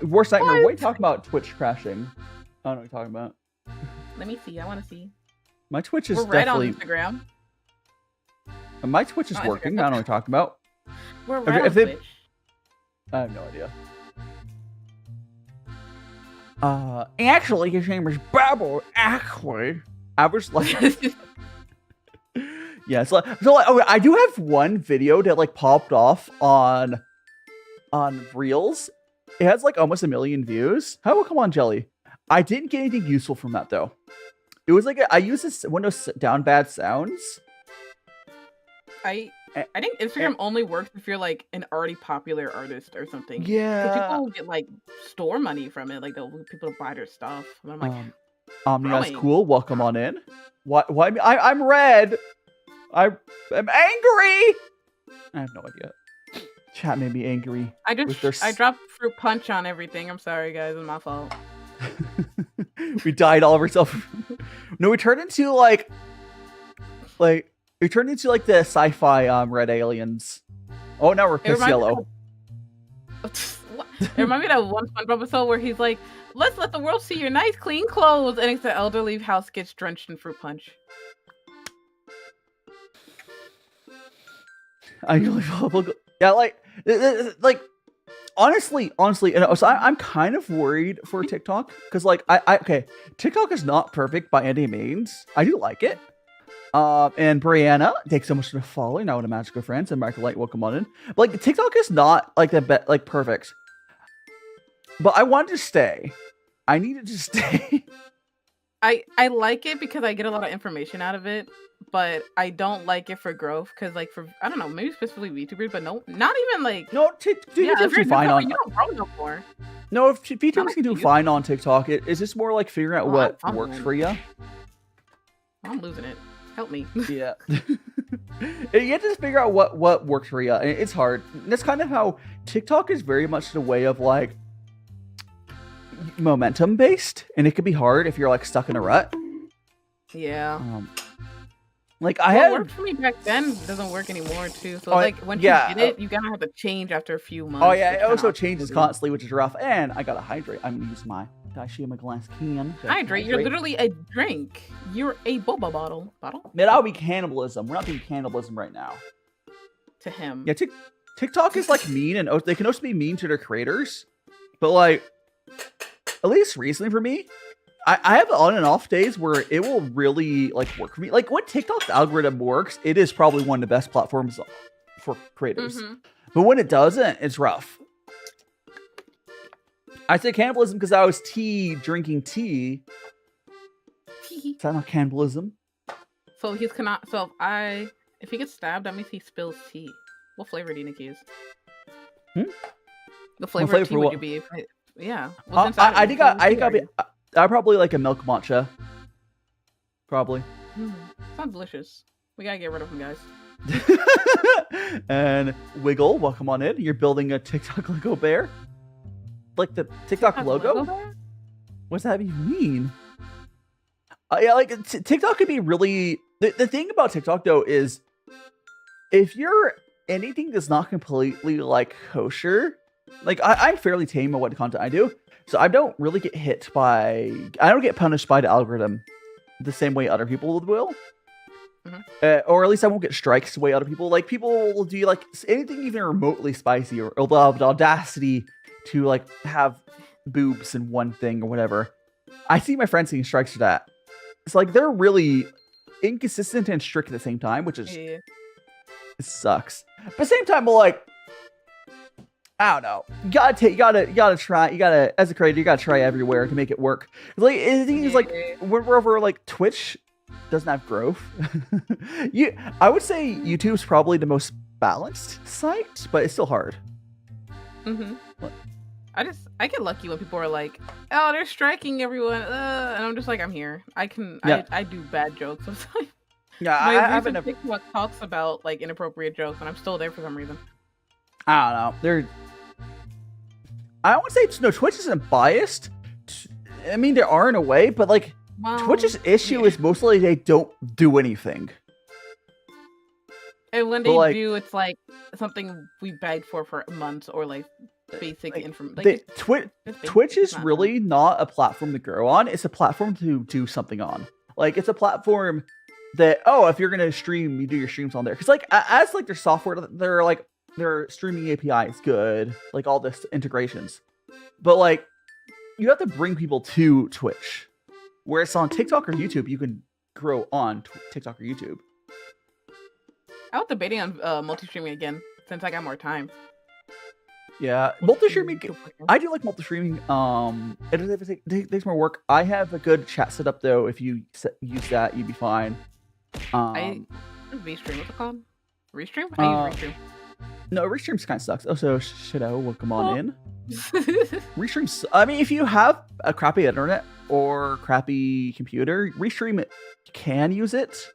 Worst nightmare. What? What are you talking about? Twitch crashing. I don't know what you're talking about. Let me see. I want to see. My Twitch is We're right definitely. on Instagram. My Twitch is On working. Instagram. I don't know what you're talking about. We're Okay, right on if they- Twitch. I have no idea. Actually, his name is Babble. Actually, I was like, yeah. So okay, I do have one video that like popped off on Reels. It has like almost 1 million views. How come on, Jelly? I didn't get anything useful from that though. It was like I used this Windows down bad sounds. I think Instagram only works if you're like an already popular artist or something. Yeah. Because people get like store money from it, like they'll get people to buy their stuff. And I'm like, You guys growing. cool? Welcome on in. Why? I'm red. I'm angry. I have no idea. Chat made me angry. I with their I dropped fruit punch on everything. I'm sorry, guys. It's my fault. We died all of ourselves. No, we turned into like the sci-fi red aliens. Oh, now we're piss yellow. It reminded me of that one SpongeBob episode where he's like, "Let's let the world see your nice, clean clothes," and it's the elderly house gets drenched in fruit punch. Yeah, like honestly, and so I'm kind of worried for TikTok because like okay, TikTok is not perfect by any means. I do like it. And Brianna, thanks so much for following. Now, one of Magical Friends and Michael Light, welcome on in. But like TikTok is not like like perfect. But I wanted to stay. I needed to stay. I like it because I get a lot of information out of it, but I don't like it for growth because like for I don't know, maybe specifically VTubers, but no, not even like No, if you're fine on. you don't grow no more. No, if VTubers like can do you. fine on TikTok, it's just more like figuring out what I'm works losing for you. I'm losing it. Help me. Yeah. You have to just figure out what works for you. And it's hard. And that's kind of how TikTok is very much the way of like momentum based, and it can be hard if you're like stuck in a rut. Yeah. Like What worked for me back then doesn't work anymore too. So like once you get it, you gotta have to change after a few months. Oh yeah, it also changes constantly, which is rough. And I gotta hydrate. I'm gonna use my DaiShima glass can. Hydrate. You're literally a drink. You're a boba bottle. That'll be cannibalism. We're not doing cannibalism right now. To him. Yeah, TikTok is like mean, and they can also be mean to their creators. But like, at least recently for me, I have on and off days where it will really like work for me. Like when TikTok's algorithm works, it is probably one of the best platforms for creators. Mm-hmm. But when it doesn't, it's rough. I say cannibalism because I was drinking tea. Is that not cannibalism? So he's cannot. So if he gets stabbed, that means he spills tea. What flavor do you think he is? The flavor of tea would you be? Yeah. I think I'd probably like a milk matcha. Probably. Sounds delicious. We gotta get rid of him, guys. And Wiggle, welcome on in. You're building a TikTok Lego bear? Like the TikTok logo? What does that even mean? Yeah, like TikTok could be really... The thing about TikTok, though, is if you're anything that's not completely, like, kosher, like, I'm fairly tame on what content I do, so I don't really get hit by... I don't get punished by the algorithm the same way other people will. Or at least I won't get strikes the way other people... Like, people will do, like, anything even remotely spicy, or they'll have the audacity to, like, have boobs in one thing or whatever. I see my friends seeing strikes for that. It's like, they're really inconsistent and strict at the same time, which is... Yeah. It sucks. But at the same time, we're like... I don't know. You gotta try. As a creator, you gotta try everywhere to make it work. Like, the thing is, like, wherever, like, Twitch doesn't have growth. I would say YouTube's probably the most balanced site, but it's still hard. I get lucky when people are like, "Oh, they're striking everyone," and I'm just like, "I'm here. I can." Yeah. I do bad jokes sometimes. Yeah, I haven't. TikTok talks about like inappropriate jokes, and I'm still there for some reason. I don't know. I won't say no. Twitch isn't biased. I mean, there are in a way, but like Twitch's issue is mostly they don't do anything. And when they do, it's like something we begged for months, or like basic information. Twitch is really not a platform to grow on. It's a platform to do something on. Like, it's a platform that, if you're gonna stream, you do your streams on there. Because like, as like their software, their streaming API is good. Like all this integrations, but like you have to bring people to Twitch. Whereas on TikTok or YouTube, you can grow on TikTok or YouTube. I was debating on multi-streaming again since I got more time. Yeah, multi-streaming. I do like multi-streaming. It takes more work. I have a good chat setup though. If you use that, you'd be fine. I V-stream. What's it called? Restream? I use Restream. No, Restream kind of sucks. Oh, so Shadow will come on in. Restream. I mean, if you have a crappy internet or crappy computer, Restream can use it.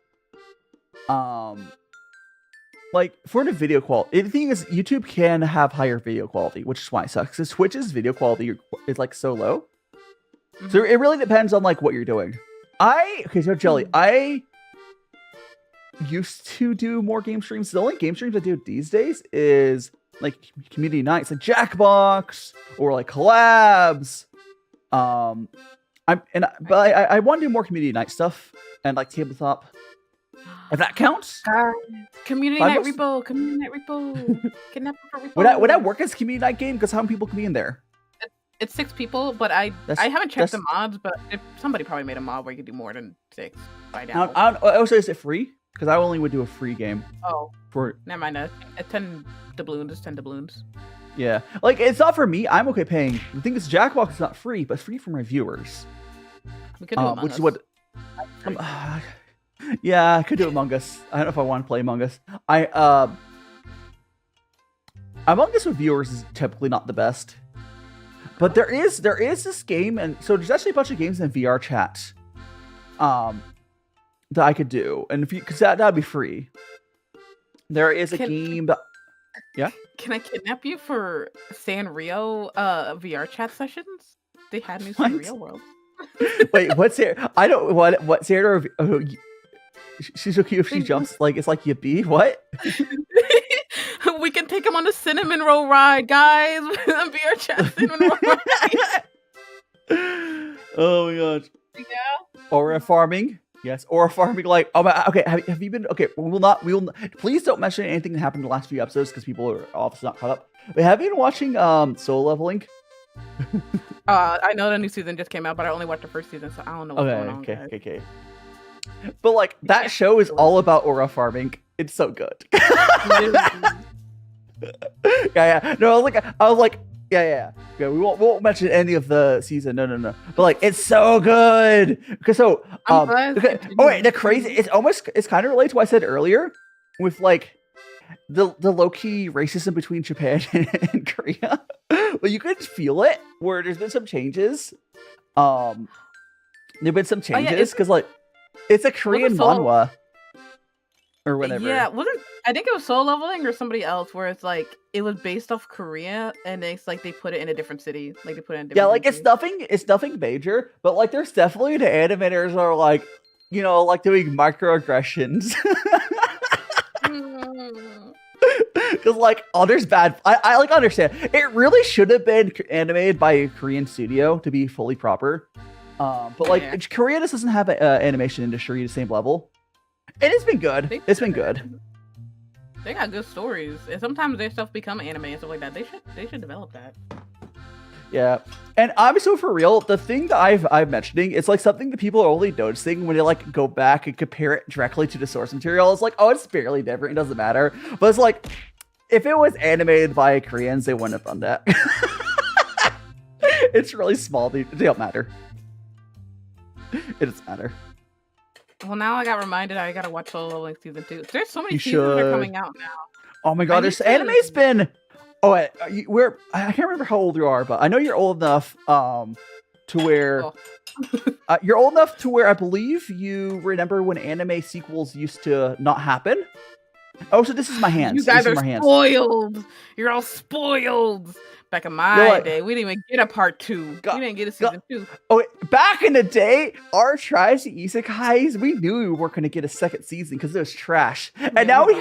Like, for the video quality, the thing is, YouTube can have higher video quality, which is why it sucks. Because Twitch's video quality is, like, so low. Mm-hmm. So it really depends on, like, what you're doing. So Jelly, I used to do more game streams. The only game streams I do these days is, like, community nights, like Jackbox, or, like, collabs. But I want to do more community night stuff, and, like, tabletop. If that counts. Community night repo. Kidnap for repo. Would that work as a community night game? Because how many people can be in there? It's 6 people, but I haven't checked the mods, but if somebody probably made a mod where you could do more than 6 by now. Also, is it free? Because I only would do a free game. Oh. Never mind. It's 10 doubloons. It's 10 doubloons. Yeah. Like, it's not for me. I'm okay paying. The thing is, Jackbox is not free, but it's free for my viewers. We could do Among which Us. is what... yeah, I could do Among Us. I don't know if I want to play Among Us. Among Us with viewers is typically not the best. But there is this game, and so there's actually a bunch of games in VR chat that I could do. And because that'd be free. There is a game that... Yeah? Can I kidnap you for Sanrio VR chat sessions? They had new Sanrio World. Wait, what's here? I don't... What Sanrio... She's so cute if she jumps, like, it's like Yippee. What? We can take him on the cinnamon roll ride, guys. VR chat cinnamon roll ride. Oh my gosh. Yeah. Aura farming. Yes, aura farming. Like, oh my. Okay, have you been? Okay, we will not. Please don't mention anything that happened in the last few episodes because people are obviously not caught up. But have you been watching Soul Leveling? I know the new season just came out, but I only watched the first season, so I don't know what's going on. Okay. But like that show is all about aura farming. It's so good. Yeah. No, I was like, yeah. We won't mention any of the season. No. But like, it's so good. Okay, so the crazy. It's kind of related to what I said earlier, with like the low key racism between Japan and Korea. But you could feel it where there's been some changes. There've been some changes because like. It's a Korean manhwa. Or whatever. Yeah, I think it was Soul Leveling or somebody else where it's like it was based off Korea and it's like they put it in a different city. Like they put it in a different country. it's nothing major, but like there's definitely the animators are like, you know, like doing microaggressions. Because like there's bad I like understand. It really should have been animated by a Korean studio to be fully proper. But like Korea just doesn't have an animation industry at the same level. And it's been good. It's been good. They got good stories, and sometimes their stuff become anime and stuff like that. They should develop that. Yeah, and I'm so for real. The thing that I'm mentioning, it's like something that people are only noticing when they like go back and compare it directly to the source material. It's like, oh, it's barely different. It doesn't matter. But it's like, if it was animated by Koreans, they wouldn't have done that. It's really small. They don't matter. It doesn't matter. Well, now I got reminded I gotta watch Soul Leveling season 2. There's so many seasons that are coming out now. Oh my god, this anime's been... Oh, I can't remember how old you are, but I know you're old enough to where... you're old enough to where I believe you remember when anime sequels used to not happen. Oh, so this is my hands. You guys These are my hands. spoiled. You're all spoiled. Back in my day, we didn't even get a part 2. We didn't get a season 2. Oh, back in the day, our tries to isekais, we knew we weren't going to get a second season because it was trash. And now we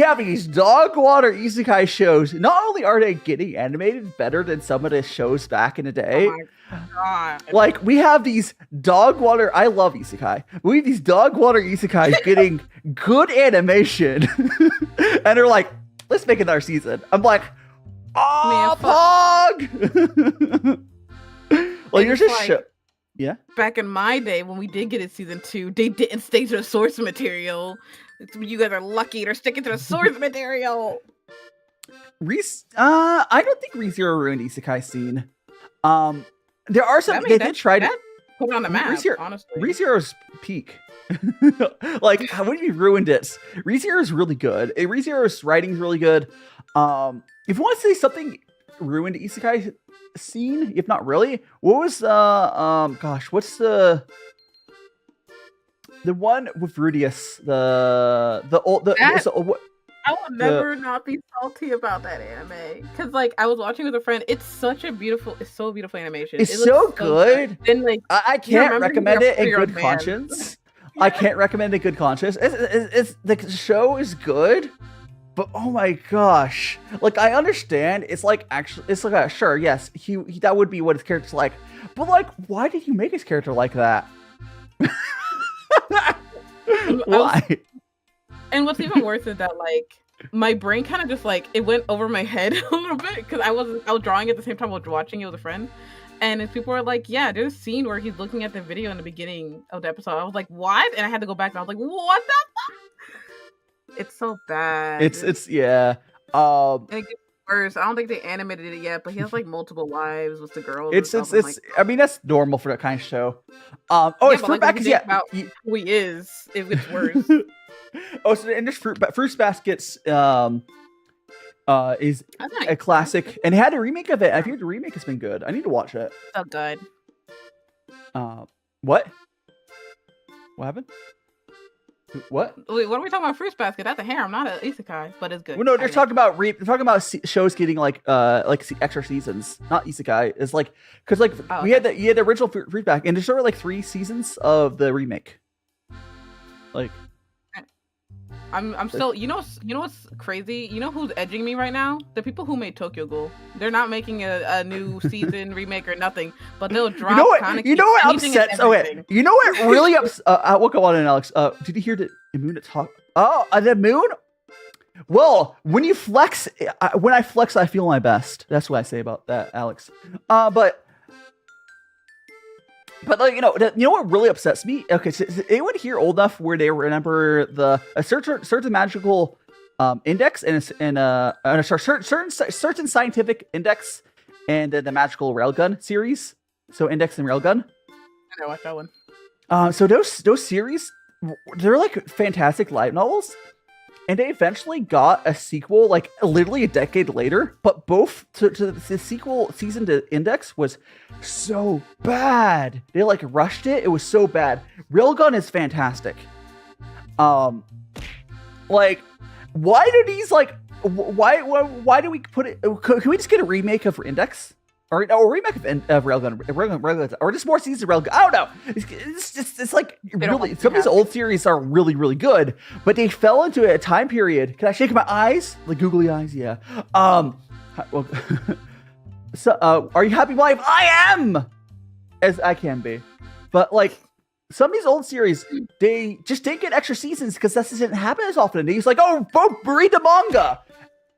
have these dog water isekai shows. Not only are they getting animated better than some of the shows back in the day, oh my God. like we have these dog water. I love isekai. We have these dog water isekais getting good animation, and they're like, let's make another season. I'm like, oh, Pog! Like, you're just yeah. Back in my day, when we did get it season 2, they didn't stick to the source material. You guys are lucky; they're sticking to the source material. I don't think ReZero ruined isekai scene. There are some they did try to put it on the map. Honestly, ReZero's peak. Like, how would you ruined it? ReZero is really good. ReZero's writing is really good. If you want to say something ruined isekai scene, if not really, what was gosh, what's the one with Rudius? I will never not be salty about that anime because, like, I was watching with a friend. It's so beautiful animation. It's so good. Then, like, I can't recommend it in good conscience. I can't recommend it in good conscience. It's the show is good. But oh my gosh, like I understand, it's like actually, it's like sure, yes, he that would be what his character's like, but like, why did you make his character like that? Why? And what's even worse is that like my brain kind of just like it went over my head a little bit because I was drawing at the same time I was watching it with a friend, and if people were like, yeah, there's a scene where he's looking at the video in the beginning of the episode. I was like, what? And I had to go back and I was like, what the fuck? It's so bad. It's yeah. And it gets worse. I don't think they animated it yet, but he has like multiple wives with the girls. It's like, I mean, that's normal for that kind of show. It's fruit baskets. Yeah, about who he is. It gets worse. So and this fruit baskets is a classic, and it had a remake of it. I heard the remake has been good. I need to watch it. So good. What happened? What? Wait, what are we talking about? Fruits basket. That's a harem, not an isekai, but it's good. Well, no, they're talking about shows getting like extra seasons, not isekai. It's like because like we had the original Fruit Basket, and there's sort of like 3 seasons of the remake. Like, I'm still. You know what's crazy? You know who's edging me right now? The people who made Tokyo Ghoul. They're not making a new season remake or nothing, but they'll drop. You know what upsets? Okay, you know what really upsets? We'll go on, and Alex. Did you hear the moon talk? Oh, the moon. Well, when you flex, when I flex, I feel my best. That's what I say about that, Alex. But like, you know what really upsets me? Okay, so is anyone here old enough where they remember a certain magical index and certain scientific index and the magical railgun series? So index and railgun. I know, watch that one. So those series, they're like fantastic light novels. And they eventually got a sequel, like literally a decade later. But both to the sequel season to Index was so bad. They like rushed it. It was so bad. Railgun is fantastic. Like, why do these like? Why do we put it? Can we just get a remake of Index? Or a remake of Railgun, or just more seasons of Railgun. I don't know. It's like really, some of these old series are really, really good, but they fell into a time period. Can I shake my eyes? Like googly eyes? Yeah. Well, so, are you happy, wife? I am, as I can be. But like, some of these old series, they just didn't get extra seasons because that didn't happen as often. They just like, read the manga,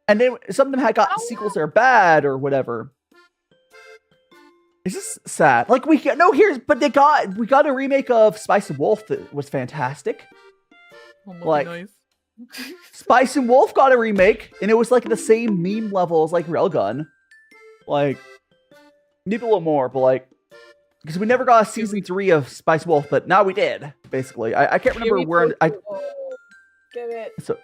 and then some of them had got sequels that are bad or whatever. It's just sad. Like we got a remake of Spice and Wolf that was fantastic. Like nice. Spice and Wolf got a remake, and it was like the same meme level as like Railgun. Like need a little more, but like because we never got a season 3 of Spice and Wolf, but now we did. Basically, I can't remember where I give it. So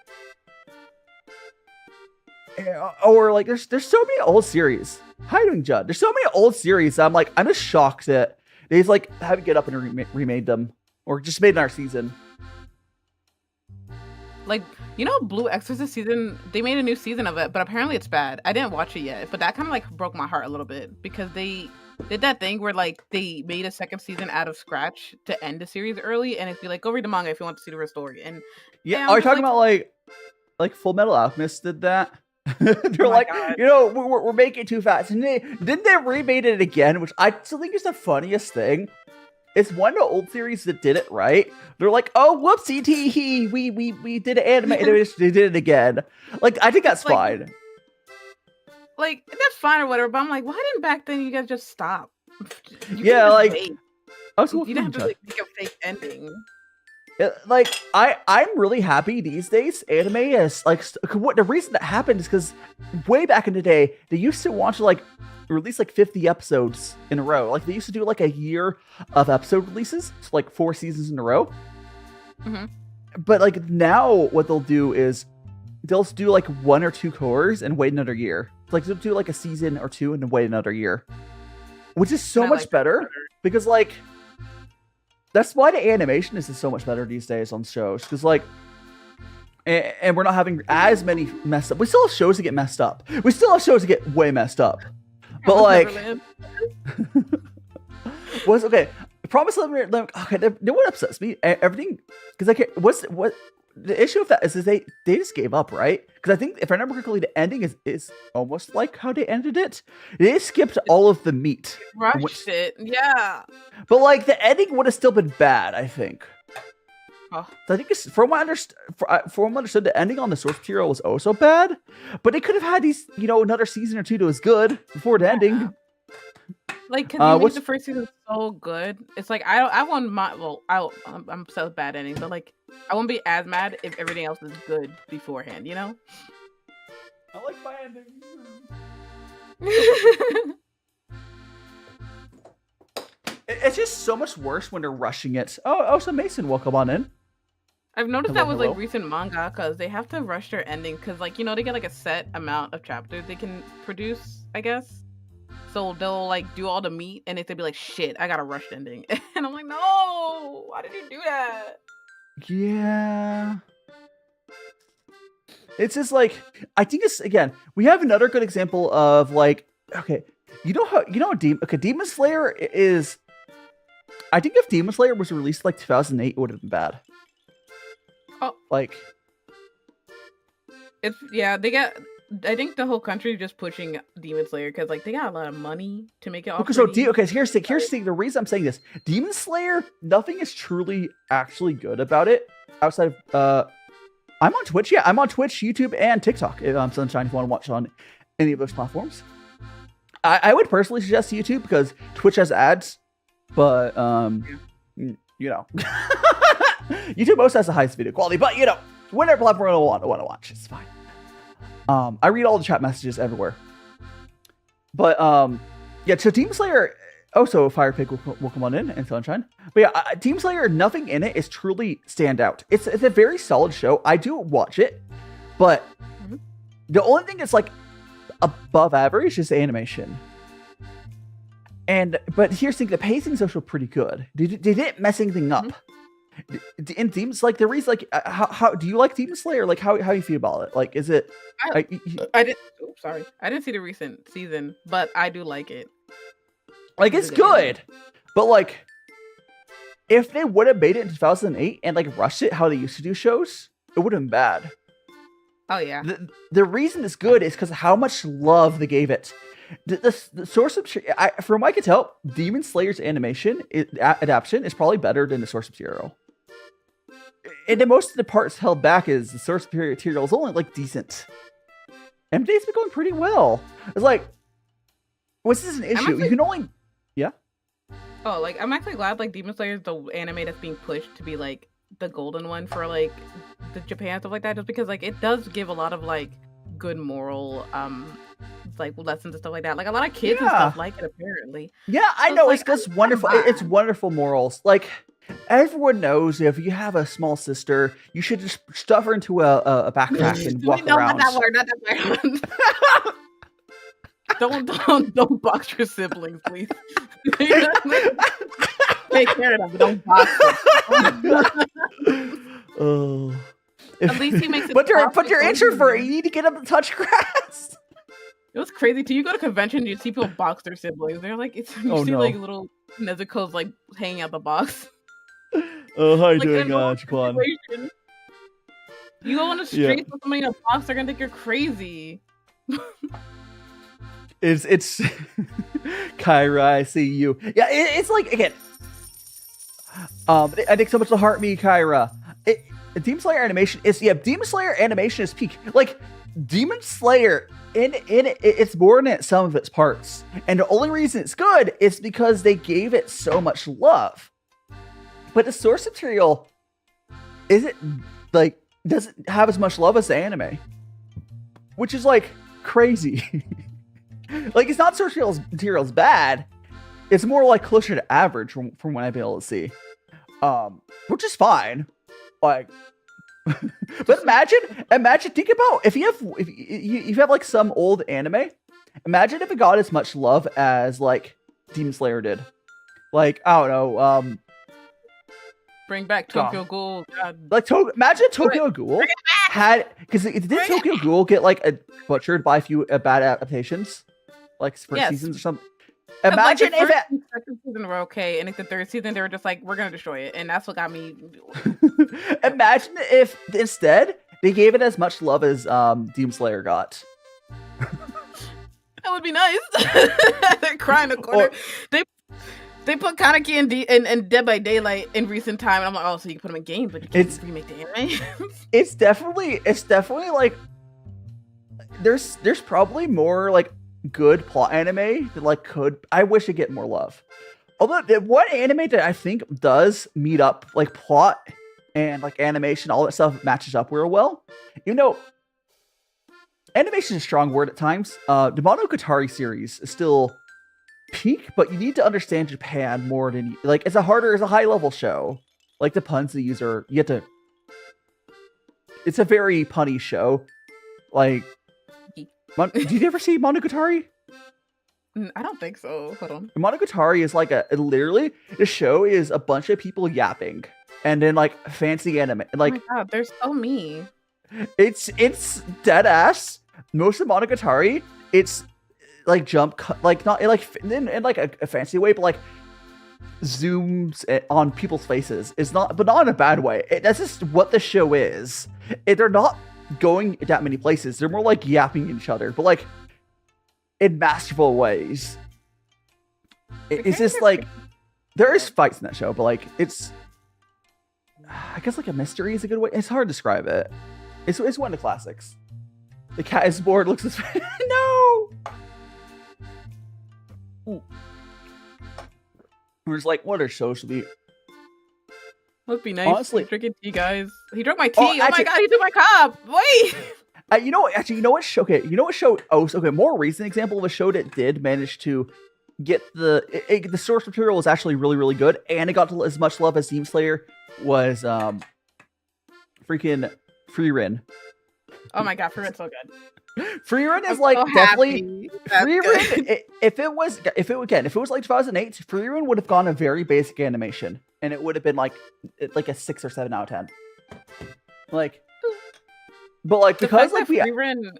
or like there's so many old series. How are you doing, Judd? There's so many old series. I'm just shocked that they've like haven't get up and remade them or just made another season. Like, you know, Blue Exorcist season, they made a new season of it, but apparently it's bad. I didn't watch it yet, but that kind of like broke my heart a little bit because they did that thing where like they made a second season out of scratch to end the series early, and it's be like, go read the manga if you want to see the real story. And yeah, are you talking about like Full Metal Alchemist did that? They're like, God. you know, we're making it too fast, and didn't they remade it again, which I still think is the funniest thing. It's one of the old series that did it right. They're like, oh, whoopsie tee, we did an anime, and they did it again. Like, I think that's fine. Like, that's fine or whatever, but I'm like, why didn't back then you guys just stop? Yeah, like, I was you didn't have to like, make a fake ending. Like, I'm really happy these days. Anime is like, what the reason that happened is because way back in the day, they used to want to like release like 50 episodes in a row. Like, they used to do like a year of episode releases, so like 4 seasons in a row. Mm-hmm. But like now, what they'll do is they'll do like 1 or 2 cores and wait another year. Like, they'll do like a season or 2 and then wait another year, which is so much better because like. That's why the animation is so much better these days on shows. Because, like, and we're not having as many messed up. We still have shows that get messed up. We still have shows that get way messed up. But, like, was okay. Promise Neverland. Okay, no one upsets me. Everything, because I can't. What the issue with that is they just gave up, right? Because I think if I remember correctly, the ending is almost like how they ended it. They skipped all of the meat, rushed it, yeah. But like the ending would have still been bad, I think. Oh. So I think from what I understood, the ending on the source material was also bad. But they could have had these, you know, another season or 2 that was good before the ending. Like, cause you made the first season so good. It's like I won't I'm so bad ending, but like I won't be as mad if everything else is good beforehand, you know? I like my ending. It's just so much worse when they're rushing it. Oh, so Mason, welcome on in. I've noticed that with like recent manga, because they have to rush their ending, because like, you know, they get like a set amount of chapters they can produce, I guess. So they'll like do all the meat, and they'll be like, "Shit, I got a rushed ending," and I'm like, "No, why did you do that?" Yeah, it's just like I think it's again. We have another good example of like, okay, Demon Slayer is. I think if Demon Slayer was released like 2008, it would have been bad. Oh, like it's they get. I think the whole country is just pushing Demon Slayer because like they got a lot of money to make it. Okay, so here's the thing. The reason I'm saying this, Demon Slayer, nothing is truly actually good about it outside of I'm on Twitch. Yeah, I'm on Twitch, YouTube, and TikTok. Sunshine, if you want to watch on any of those platforms. I would personally suggest YouTube because Twitch has ads, but you know, YouTube most has the highest video quality. But you know, whatever platform I want to watch, it's fine. I read all the chat messages everywhere. But, yeah, so Demon Slayer, also Firepig will come on in and Sunshine. But yeah, Demon Slayer, nothing in it is truly stand out. It's a very solid show. I do watch it, but the only thing that's like above average is the animation. But here's the thing, the pacing's also pretty good. They didn't mess anything up. In Demons, like the reason, like how do you like Demon Slayer? Like how you feel about it? Like, is it? I didn't. Oops, sorry, I didn't see the recent season, but I do like it. Like it's good, but like if they would have made it in 2008 and like rushed it how they used to do shows, it would have been bad. Oh yeah. The reason it's good is because of how much love they gave it. The source of from what I can tell, Demon Slayer's animation adaptation is probably better than the source material. And then most of the parts held back is the source material is only like decent. MJ's been going pretty well. It's like, what's this an issue? You can only, yeah. Oh, like I'm actually glad like Demon Slayer is the anime that's being pushed to be like the golden one for like the Japan stuff like that, just because like it does give a lot of like good moral like lessons and stuff like that. Like a lot of kids and stuff like it apparently. Yeah, I know it's just wonderful. It's wonderful morals. Like everyone knows if you have a small sister, you should just stuff her into a backpack and walk around. Not that word. Don't box your siblings, please. Take care of them, but don't box them. Oh. At least he makes it. But you're introvert. You need to get him to touch grass. It was crazy too. You go to convention, you see people box their siblings. They're like, like little Nezuko's like hanging out the box. Oh, how you doing, Jaquan? You go on the street with somebody in a box, they're gonna think you're crazy. It's Kyra, I see you. Yeah, it's like, again, I think so much the heart me, Kyra. Demon Slayer animation is Demon Slayer animation is peak. Like Demon Slayer it's more than some of its parts, and the only reason it's good is because they gave it so much love. But the source material doesn't have as much love as the anime, which is like crazy. Like, it's not source material's bad. It's more like closer to average from what I've been able to see. Which is fine. Like, but imagine, think about if you have like some old anime, imagine if it got as much love as like Demon Slayer did. Like, I don't know, bring back Tokyo Ghoul. Like, imagine Tokyo Ghoul because did Tokyo Ghoul get like butchered by a few bad adaptations, like first seasons or something? Imagine like, if second season were okay, and like the third season they were just like, we're gonna destroy it, and that's what got me. Imagine if instead they gave it as much love as Demon Slayer got. That would be nice. They're crying a corner. They put Kaneki and Dead by Daylight in recent time, and I'm like, oh, so you can put them in games, but you can't remake the anime. It's definitely like there's probably more like good plot anime that like I wish it'd get more love. Although one anime that I think does meet up like plot and like animation, all that stuff matches up real well. You know, animation is a strong word at times. The Monogatari series is still peak, but you need to understand Japan more than like it's a high level show. Like the puns they use it's a very punny show. Like, did you ever see Monogatari? I don't think so. Hold on. Monogatari is like literally the show is a bunch of people yapping and then like fancy anime. Like, oh my god, they're so mean. It's dead ass. Most of Monogatari, it's like like not like in like a fancy way, but like zooms on people's faces. It's not, but not in a bad way. That's just what the show is. They're not going that many places. They're more like yapping at each other, but like in masterful ways. It's just like there is fights in that show, but like it's, I guess like a mystery is a good way. It's hard to describe it. It's one of the classics. The cat is bored. Looks this way. No. We're just like, what are shows to be? Must be nice. Honestly, drinking tea, guys. He drank my tea. Oh my god, he took my cup. Wait. You know what show? Okay, you know what show? Oh, okay. More recent example of a show that did manage to get the source material was actually really, really good, and it got as much love as Demon Slayer was freaking Frieren. Oh my god, Frieren's so good. Frieren is like so definitely Frieren. If it was like 2008, Frieren would have gone a very basic animation, and it would have been like a 6 or 7 out of 10. Like, but like because like Frieren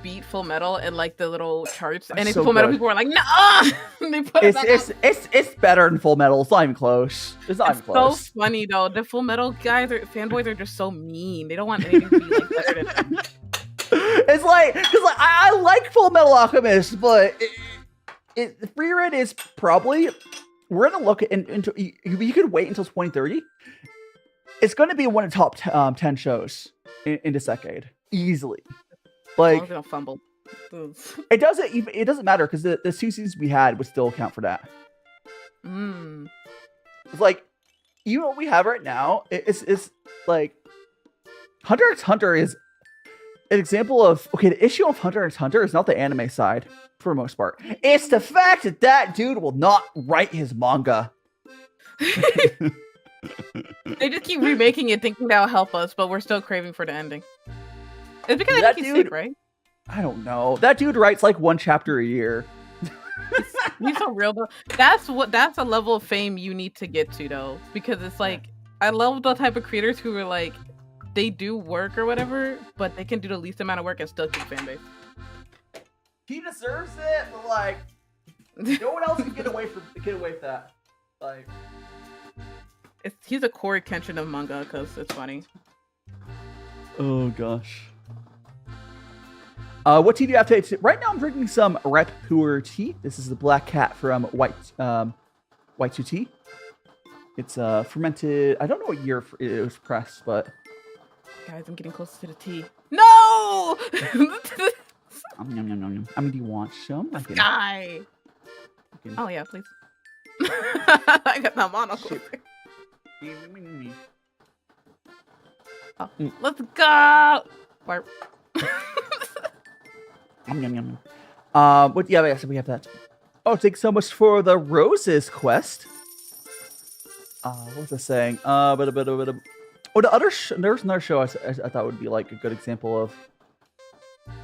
beat Full Metal and like the little charts, and so Full Metal people were like, nah. They put it's better than Full Metal. It's not even close. It's not even close. So funny though. The Full Metal guys, fanboys are just so mean. They don't want anything to be like better than them. It's like, because like I like Full Metal Alchemist, but Frieren is probably, we're gonna look into. You could wait until 2030. It's going to be one of the top 10 shows in this decade, easily. Like, gonna fumble. It doesn't matter because the 2 seasons we had would still count for that. It's like, even what we have right now, it's like Hunter x Hunter is an example of, okay, the issue of Hunter x Hunter is not the anime side for the most part. It's the fact that dude will not write his manga. They just keep remaking it thinking that'll help us, but we're still craving for the ending. It's because I think he's sick, right? I don't know. That dude writes like 1 chapter a year. He's so real though. That's a level of fame you need to get to though. Because it's like, I love the type of creators who are like, they do work or whatever, but they can do the least amount of work and still keep fan base. He deserves it, but like, no one else can get away with that. Like, he's a Corey Kenshin of manga because it's funny. Oh gosh. What tea do you have today? Right now, I'm drinking some red pu'er tea. This is the black cat from Vtuber. It's fermented. I don't know what year it was pressed, but guys, I'm getting close to the tea. No! Do you want some? Sky. Oh yeah, please. I got that monocle. Oh, let's go. Warp. What? Yeah, so we have that. Oh, thanks so much for the roses quest. What was I saying? Oh, the other there's another show I thought would be like a good example of.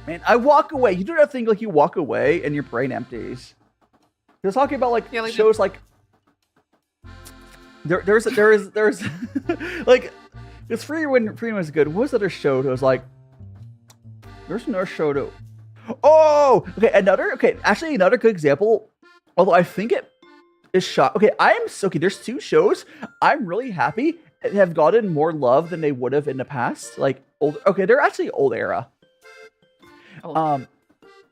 Man, I walk away. You do that thing like you walk away and your brain empties. He was talking about like shows like there's like it's free when Freedom was good. What was the other show that was like there's another show to actually another good example, although I think it is shot. There's two shows I'm really happy have gotten more love than they would have in the past. Like they're actually old era.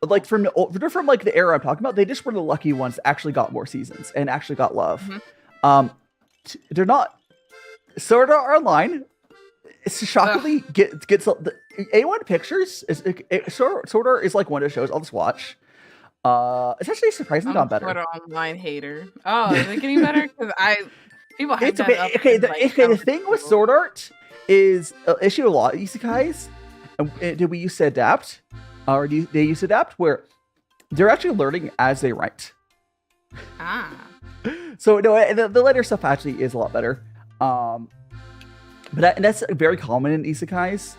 Like they're from like the era I'm talking about. They just were the lucky ones that actually got more seasons and actually got love. Mm-hmm. They're not Sword Art Online. It's shockingly gets A1 Pictures is Sword Art is like one of the shows I'll just watch. It's actually surprisingly gone better. Sword Art Online hater. Oh, is it getting better? Because people hype that up. The thing with Sword Art is issue a lot of isekais. Did we used to adapt? Or they used to adapt where they're actually learning as they write. So no, the later stuff actually is a lot better. But that's very common in isekais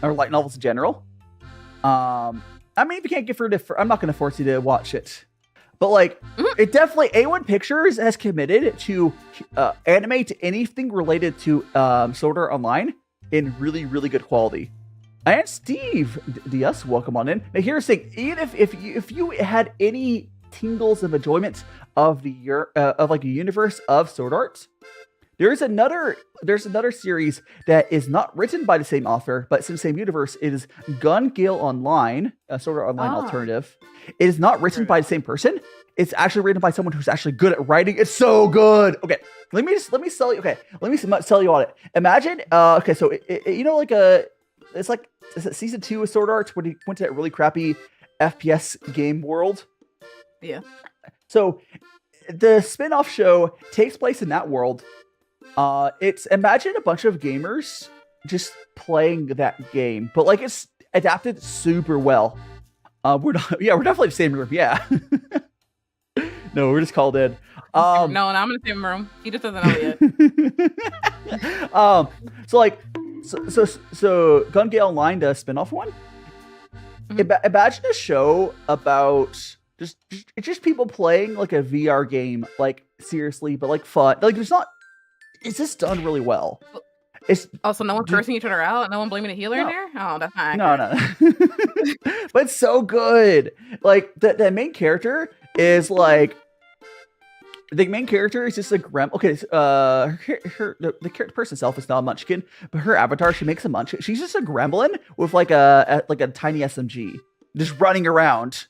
or light novels in general. I mean, if you can't get through it, I'm not going to force you to watch it. But like, it definitely A1 Pictures has committed to animate anything related to Sword Art Online in really, really good quality. And Steve DS, welcome on in. Now here's the thing: even if you had any tingles of enjoyment of the universe of Sword Art, there's another series that is not written by the same author, but it's in the same universe. It is Gun Gale Online, a Sword Art Online alternative. It is not written by the same person. It's actually written by someone who's actually good at writing. It's so good. Okay, let me sell you. Okay, let me sell you on it. Imagine, so it's like season 2 of Sword Art when he went to that really crappy FPS game world. Yeah. So the spin-off show takes place in that world. It's imagine a bunch of gamers just playing that game, but like it's adapted super well. We're definitely the same group. Yeah. No, we're just called in. No, I'm in the same room. He just doesn't know yet. So Gun Gale Online, the spin-off one. Mm-hmm. Imagine a show about just people playing like a VR game, like seriously, but like fun. Like it's just done really well. So no one cursing each other out? No one blaming the healer in there? Oh, that's not accurate. No. But it's so good. Like the main character is like the main character is just a gremlin. Okay, the person itself is not a munchkin, but her avatar, she makes a munchkin. She's just a gremlin with like a tiny SMG, just running around,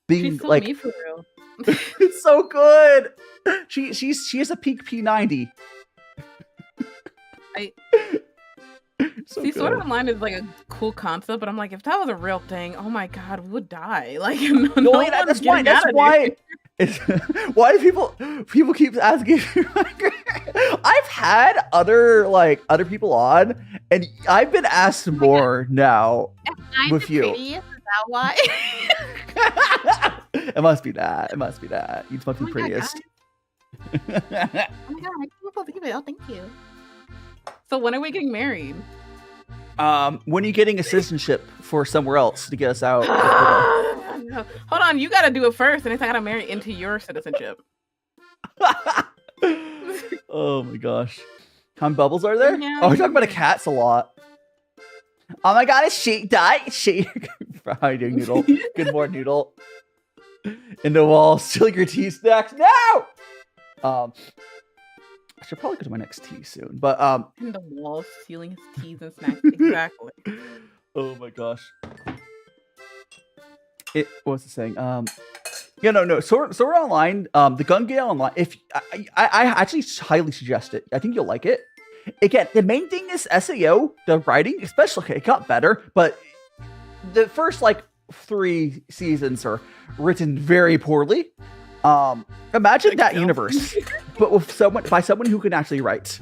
being she's so like me for real. It's so good. She has a peak P90. Sword Art Online is like a cool concept, but I'm like, if that was a real thing, oh my god, we would die. Like, that's why. Why do people keep asking? I've had other people on, and I've been asked more now with you. Is that why? It must be that. You must be the prettiest. Oh my god, I can't believe it. Oh, thank you. So when are we getting married? When are you getting a citizenship for somewhere else to get us out? Hold on, you gotta do it first, and I gotta marry into your citizenship. Oh my gosh. How many bubbles are there? Yeah. Oh, we're talking about a cats a lot. Oh my god, it's sheep die. Sheep. How are you doing, Noodle? Good morning, Noodle. In the wall, steal your tea snacks. No! I should probably go to my next tea soon. But In the wall, stealing his teas and snacks. Exactly. oh my gosh. What's it saying? Yeah, no. So we're online. The Gun Gale online. If I actually highly suggest it. I think you'll like it. Again, the main thing is SAO. The writing, especially, it got better, but the first like 3 seasons are written very poorly. Imagine that universe, but with someone who can actually write.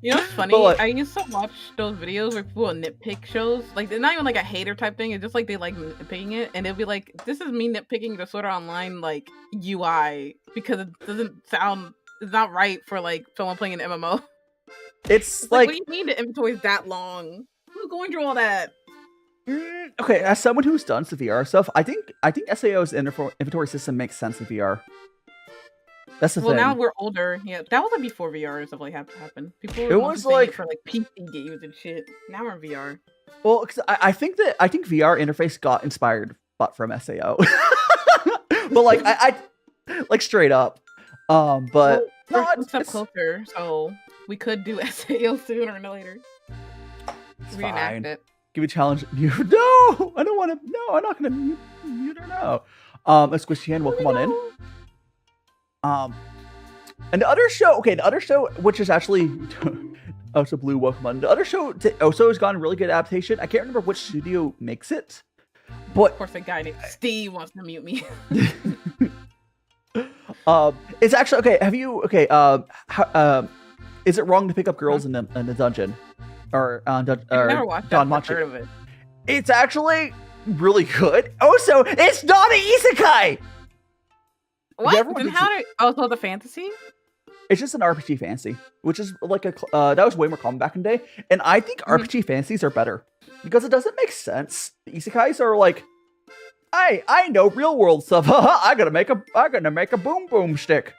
You know what's funny? I used to watch those videos where people nitpick shows. Like, it's not even like a hater type thing. It's just like they like nitpicking it, and they'll be like, "This is me nitpicking the Sword Art Online like UI because it doesn't sound. It's not right for like someone playing an MMO." It's like, what do you mean the inventory is that long? Who's going through all that? Okay, as someone who's done some VR stuff, I think SAO's inventory system makes sense in VR. That's the thing. Well, now we're older. Yeah, that was like before VR and stuff like happened. People were it for like PC games and shit. Now we're in VR. Well, because I think VR interface got inspired from SAO. But like I like straight up. But we're one step closer, so we could do SAO sooner or later. Reenact it. Give me a challenge. No, I don't want to. No, I'm not gonna mute her now. Let's squish hand. Welcome on in. And the other show, which is actually also Blue, welcome on. The other show also has gotten really good adaptation. I can't remember which studio makes it, but of course, a guy named Steve wants to mute me. It's actually okay. Have you is it wrong to pick up girls in the dungeon or never watched that, I've heard of it. It's actually really good. Also, it's not an isekai. What? Then how did? Oh, so the fantasy? It's just an RPG fantasy, which is like that was way more common back in the day, and I think RPG fantasies are better because it doesn't make sense. The isekais are like, I know real world stuff. I'm gonna make a boom boom stick.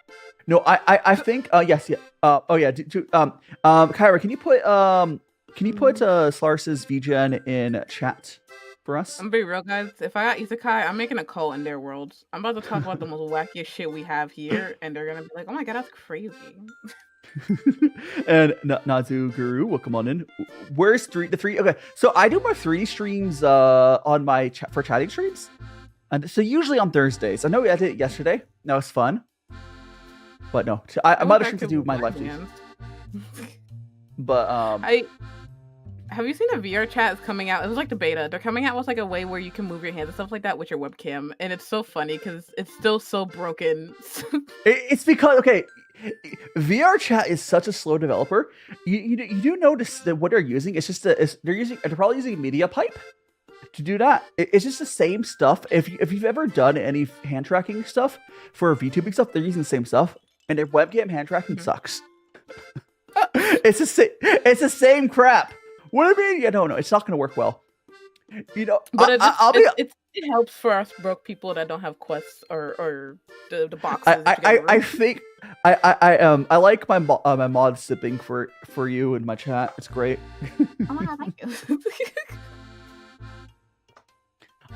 No, I think yes, yeah. Kyra, can you put Cilairess's VGen in chat for us? I'm gonna be real, guys. If I got isekai, I'm making a cult in their worlds. I'm about to talk about the most wackiest shit we have here, and they're gonna be like, "Oh my god, that's crazy." And Nazu Guru, welcome on in. Where's the 3? Okay, so I do my 3 streams on my for chatting streams, and so usually on Thursdays. I know I did it yesterday. That was fun, but no, I'm not ashamed to do my live streams. But have you seen the VR chat is coming out? It was like the beta. They're coming out with like a way where you can move your hands and stuff like that with your webcam, and it's so funny because it's still so broken. It's because VR chat is such a slow developer. You do notice that what they're using is just they're probably using media pipe to do that. It's just the same stuff. If you've ever done any hand tracking stuff for VTubing stuff, they're using the same stuff, and their webcam hand tracking sucks. It's the same crap. What do you mean? Yeah, no, it's not going to work well. You know, but it helps for us broke people that don't have quests or the boxes. I think I like my mod sipping for you in my chat. It's great. Oh my god, thank you.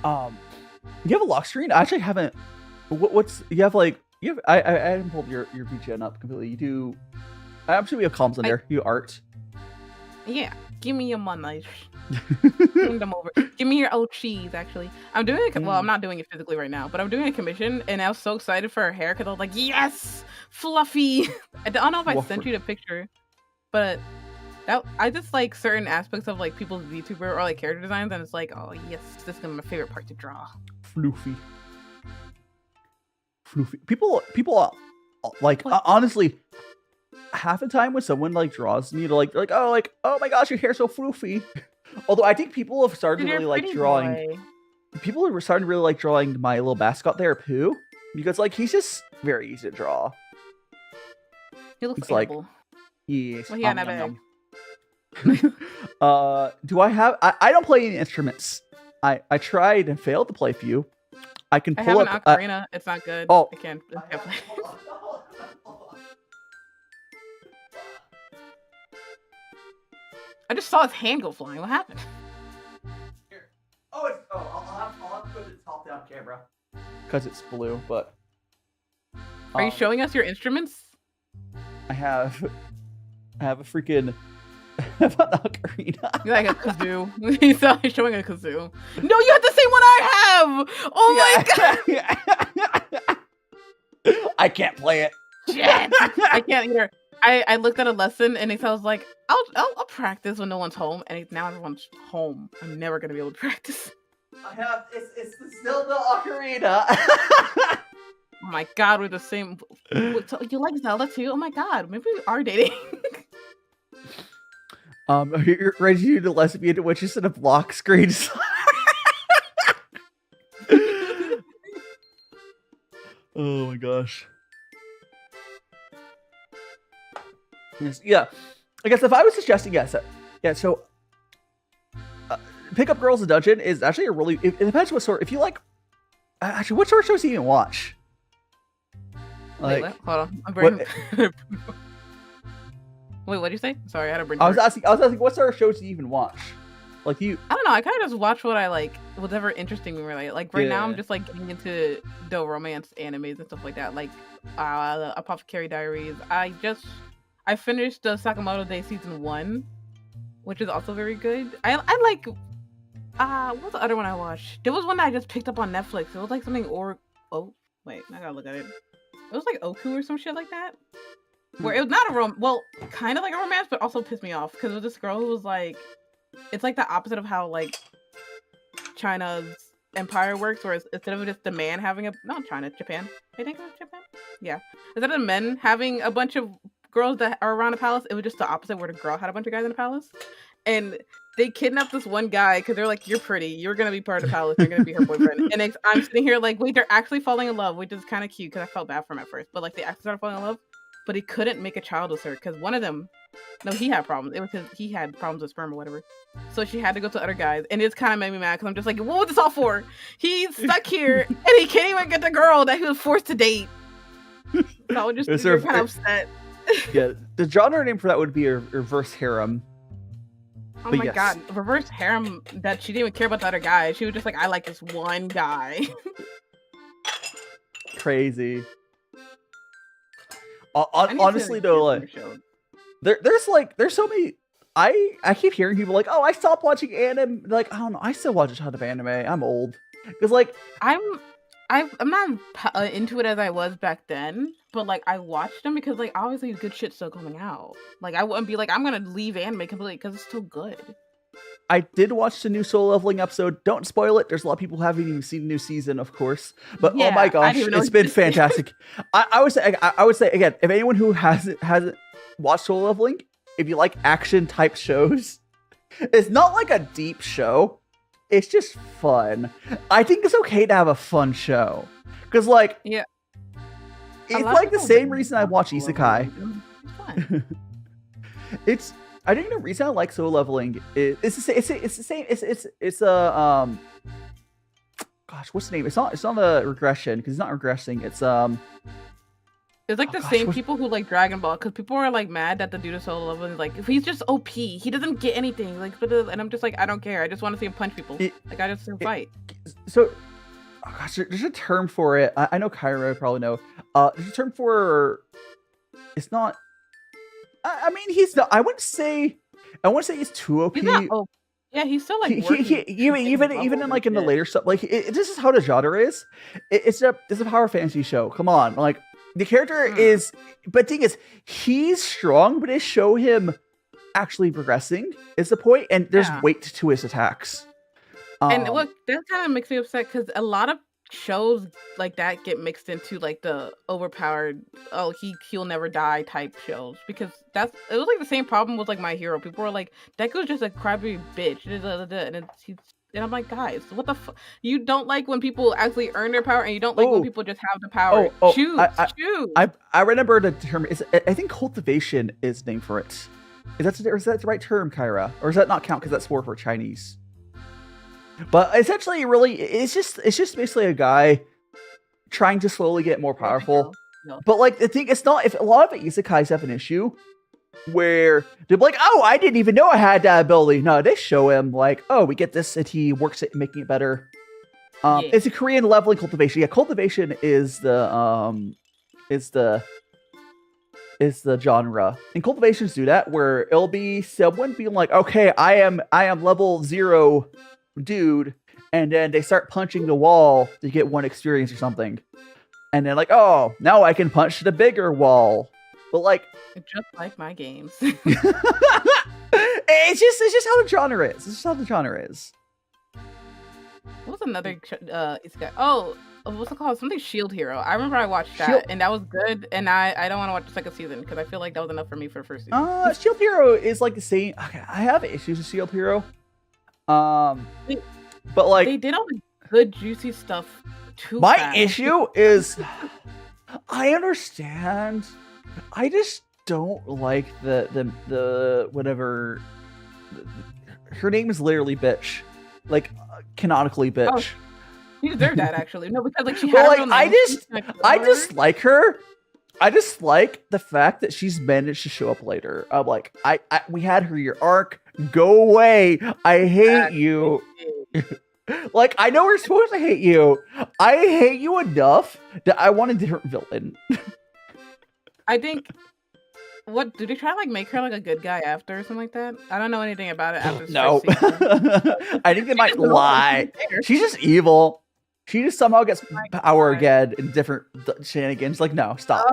You have a lock screen? I actually haven't. What's you have like you have? I haven't pulled your VGN up completely. You do. Actually, we have comms in there. You art. Yeah, give me your money. Bring them over. Give me your old cheese. Actually, I'm doing it. Well, I'm not doing it physically right now, but I'm doing a commission, and I was so excited for her hair because I was like, "Yes, fluffy." I don't know if I sent you the picture, but I just like certain aspects of like people's VTuber or like character designs, and it's like, oh yes, this is gonna be my favorite part to draw. Floofy. People like honestly. Half the time when someone like draws me to like oh my gosh, your hair's so floofy. Although I think people have started to really like drawing. Boy. People are starting to really like drawing my little mascot there, Pooh, because like he's just very easy to draw. He looks like yes. Well, yeah, do I have? I don't play any instruments. I tried and failed to play a few. I can pull up. I have an ocarina. It's not good. Oh, I can't play. I just saw his hand go flying. What happened? Here. Oh, I'll have to put the top down camera because it's blue. But Are you showing us your instruments? I have a freaking I have an ocarina. You're like a kazoo. He's showing a kazoo. No, you have the same one I have. Oh my god. I can't play it. Shit. I can't either. I looked at a lesson and I was like, I'll practice when no one's home. And now everyone's home. I'm never gonna be able to practice. I have it's the Zelda ocarina. Oh my god, we're the same. So you like Zelda too? Oh my god, maybe we are dating. You're ready to do the lesbian, which is in a block screen. Oh my gosh. Yes, yeah. I guess if I was suggesting, yes, yeah. So, Pick Up Girls in Dungeon is actually a really. It depends what sort. If you like, actually, what sort of shows do you even watch? Wait, what? Hold on. I'm bringing. Wait, what did you say? Sorry, I had a brain. I was asking, what sort of shows do you even watch? Like you? I don't know. I kind of just watch what I like, whatever interesting me. Really, like right now, I'm just like getting into the romance animes and stuff like that. Like, the Apothecary Diaries. I finished the Sakamoto Day season 1, which is also very good. I like. What's the other one I watched? There was one that I just picked up on Netflix. It was like something oh wait, I gotta look at it. It was like Oku or some shit like that. Where it was not well, kind of like a romance, but also pissed me off because it was this girl who was like, it's like the opposite of how like China's empire works, where instead of just the man having Japan. I think it was Japan. Yeah, instead of the men having a bunch of girls that are around a palace, it was just the opposite, where the girl had a bunch of guys in the palace, and they kidnapped this one guy because they're like, "You're pretty. You're gonna be part of the palace. You're gonna be her boyfriend." And I'm sitting here like, wait, they're actually falling in love, which is kind of cute because I felt bad for him at first, but like they actually started falling in love. But he couldn't make a child with her because one of them, he had problems. It was because he had problems with sperm or whatever. So she had to go to other guys, and it's kind of made me mad because I'm just like, what was this all for? He's stuck here, and he can't even get the girl that he was forced to date. So I was just kind of upset. Yeah, the genre name for that would be a reverse harem. Oh my god, reverse harem that she didn't even care about the other guy. She was just like, I like this one guy. Crazy. Honestly though, like there's so many. I keep hearing people like, oh, I stopped watching anime. Like, I don't know, I still watch a ton of anime. I'm old because like I'm not into it as I was back then, but like I watched them because like obviously good shit's still coming out. Like I wouldn't be like, I'm gonna leave anime completely because it's still good. I did watch the new Soul Leveling episode. Don't spoil it. There's a lot of people who haven't even seen the new season, of course. But yeah, oh my gosh, it's been fantastic. I would say again, if anyone who hasn't watched Soul Leveling, if you like action type shows, it's not like a deep show. It's just fun. I think it's okay to have a fun show because like it's like the same reason I watch Isekai. I think the reason I like Soul Leveling is it's the same. It's a gosh, what's the name? It's not a regression because it's not regressing. It's like the same people who like Dragon Ball, because people are like mad that the dude is Soul Leveling is like, if he's just OP, he doesn't get anything. Like, and I'm just like, I don't care. I just want to see him punch people. Like I just fight. So, oh gosh, there's a term for it. I know Kyra probably know. There's a term for. It's not. I mean, he's not. I wouldn't say he's too OP. He's not OP. Yeah, he's still like even in like in the later stuff. Like this is how the genre is. It's a power fantasy show. Come on, like the character is. But the thing is, he's strong, but they show him actually progressing. Is the point, and there's weight to his attacks. And look, that kind of makes me upset because a lot of shows like that get mixed into like the overpowered, he'll never die type shows, because it was like the same problem with like My Hero. People were like, Deku's just a crybaby bitch, and I'm like, guys, what the fuck? You don't like when people actually earn their power, and you don't like when people just have the power. Choose. I remember the term. I think cultivation is named for it. Is that the right term, Kyra, or does that not count because that's more for Chinese? But essentially, really, it's just basically a guy trying to slowly get more powerful. No. But like the thing, it's not. If a lot of isekais have an issue, where they're like, oh, I didn't even know I had that ability. No, they show him like, oh, we get this, and he works at making it better. It's a Korean leveling cultivation. Yeah, cultivation is the genre, and cultivations do that where it'll be someone being like, okay, I am level 0 dude, and then they start punching the wall to get 1 experience or something, and then like, oh, now I can punch the bigger wall. But like, just like my games. it's just how the genre is. It's just how the genre is. What was another what's it called? Something Shield Hero. I remember I watched that, and that was good. And I don't want to watch the second season because I feel like that was enough for me for the first season. Shield Hero is like the same. Okay, I have issues with Shield Hero. But like they did all the good juicy stuff too. My fast. issue is, I understand. I just don't like the whatever. Her name is literally bitch, like canonically bitch. Oh, you deserve that actually. No, because like she But had. like, her own I name. just like her. I just like the fact that she's managed to show up later. I'm like, we had her your arc. Go away. I hate you. Like, I know we're supposed to hate you. I hate you enough that I want a different villain. I think. What do they try to like make her like a good guy after or something like that? I don't know anything about it after. No, I think they might lie. She's just evil. She just somehow gets power again in different shenanigans. Like, no, stop.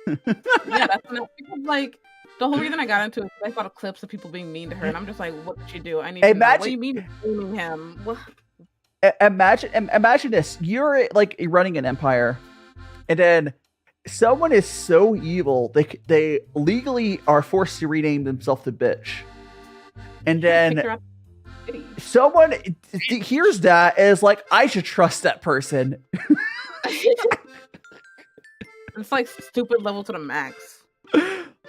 Yeah, that's enough. Because like the whole reason I got into it, I saw the clips of people being mean to her, and I'm just like, what did she do? I need to know. What do you mean blaming him? What? Imagine this: you're like running an empire, and then someone is so evil they legally are forced to rename themselves to bitch, and then someone hears that and is like, I should trust that person. It's like stupid level to the max.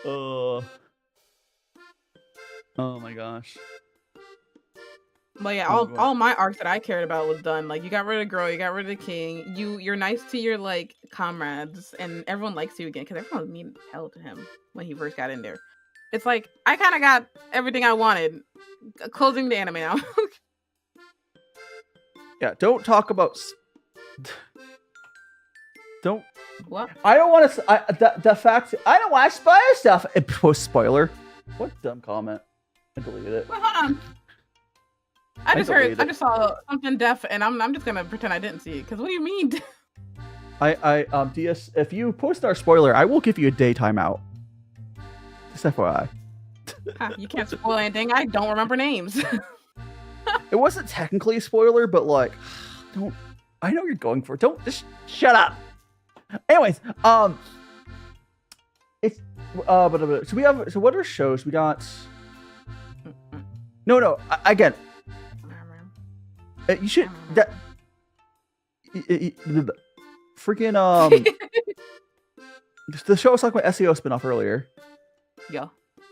Oh my gosh. But yeah, all my arcs that I cared about was done. Like, you got rid of girl, you got rid of the king. You're nice to your like comrades, and everyone likes you again because everyone was mean as hell to him when he first got in there. It's like I kind of got everything I wanted. Closing the anime now. Yeah, don't talk about. Don't. What? I don't want to. The fact I don't want to spoil stuff. Post spoiler. What dumb comment? I deleted it. Wait, hold on. I just saw something deaf, and I'm just gonna pretend I didn't see it. Because what do you mean? DS, if you post our spoiler, I will give you a day timeout. Just FYI. You can't spoil anything. I don't remember names. It wasn't technically a spoiler, but like, don't. I know you're going for it. Don't just shut up. Anyways, it's so we have. So what are shows we got? No. Again. You should that freaking the show was talking about SEO spinoff earlier. Yo,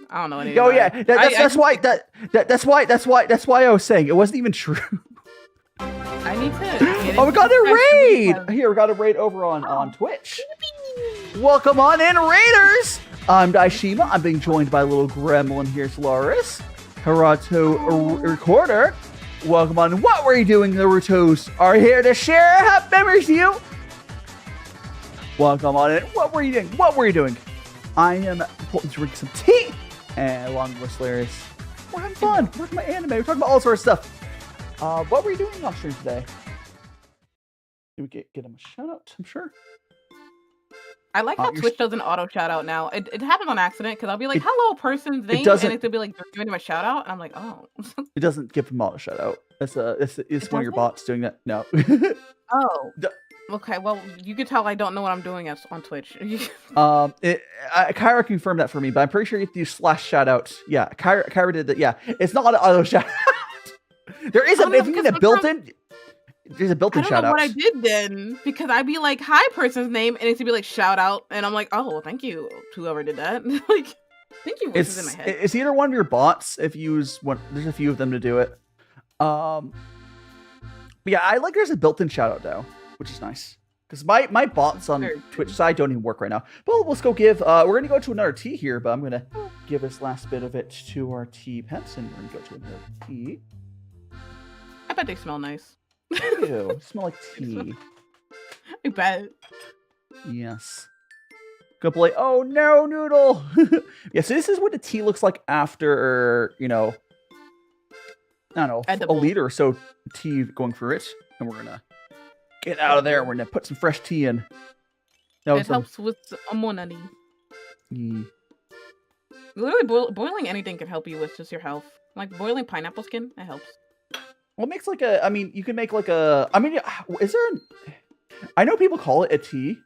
I don't know anything. Oh yeah, that's why I was saying it wasn't even true. I need to. Oh, we got a raid here. We got a raid over on Twitch. Welcome on in, raiders. I'm DaiShima. I'm being joined by a little gremlin here, Cilairess, Harato Recorder. Welcome on. What were you doing? The Rutos are here to share happy memories to you. Welcome on in. What were you doing? I am drinking some tea, and along with Cilairess, we're having fun. We're talking about anime. We're talking about all sorts of stuff. What were you doing on stream today? Did we get him a shout out? I'm sure. I like how Twitch does an auto shout out now. It happens on accident because I'll be like, hello, person's name, and it'll be like, giving him a shout out, and I'm like, oh. It doesn't give him auto shout out. It's one of your bots doing that. No. Oh. Okay, well, you can tell I don't know what I'm doing on Twitch. Kyra confirmed that for me, but I'm pretty sure you have to use /shout out. Yeah, Kyra did that. Yeah, it's not an auto shout out. There is a built-in. There's a built-in shout out. I don't know what I did then, because I'd be like, hi, person's name, and it's to be like, shout out, and I'm like, oh, well, thank you, whoever did that. Like, thank you. It's in my head. It's either one of your bots, if you use one. There's a few of them to do it. But yeah, I like there's a built-in shout out though, which is nice, Because my bots on Twitch side don't even work right now. But let's go give. We're gonna go to another tea here, but I'm gonna give this last bit of it to our tea pets, and we're gonna go to another tea. I bet they smell nice. Ew, smell like tea. I bet. Yes. Go play. Oh no, Noodle. Yeah, so this is what the tea looks like after, you know, I don't know, Edible. a liter or so tea going through it, and we're gonna get out of there. We're gonna put some fresh tea in. It helps with immunity. Literally, boiling anything can help you with just your health. Like boiling pineapple skin, it helps. Well, it makes like a. I mean, you can make like a. I mean, is there? I know people call it a tea.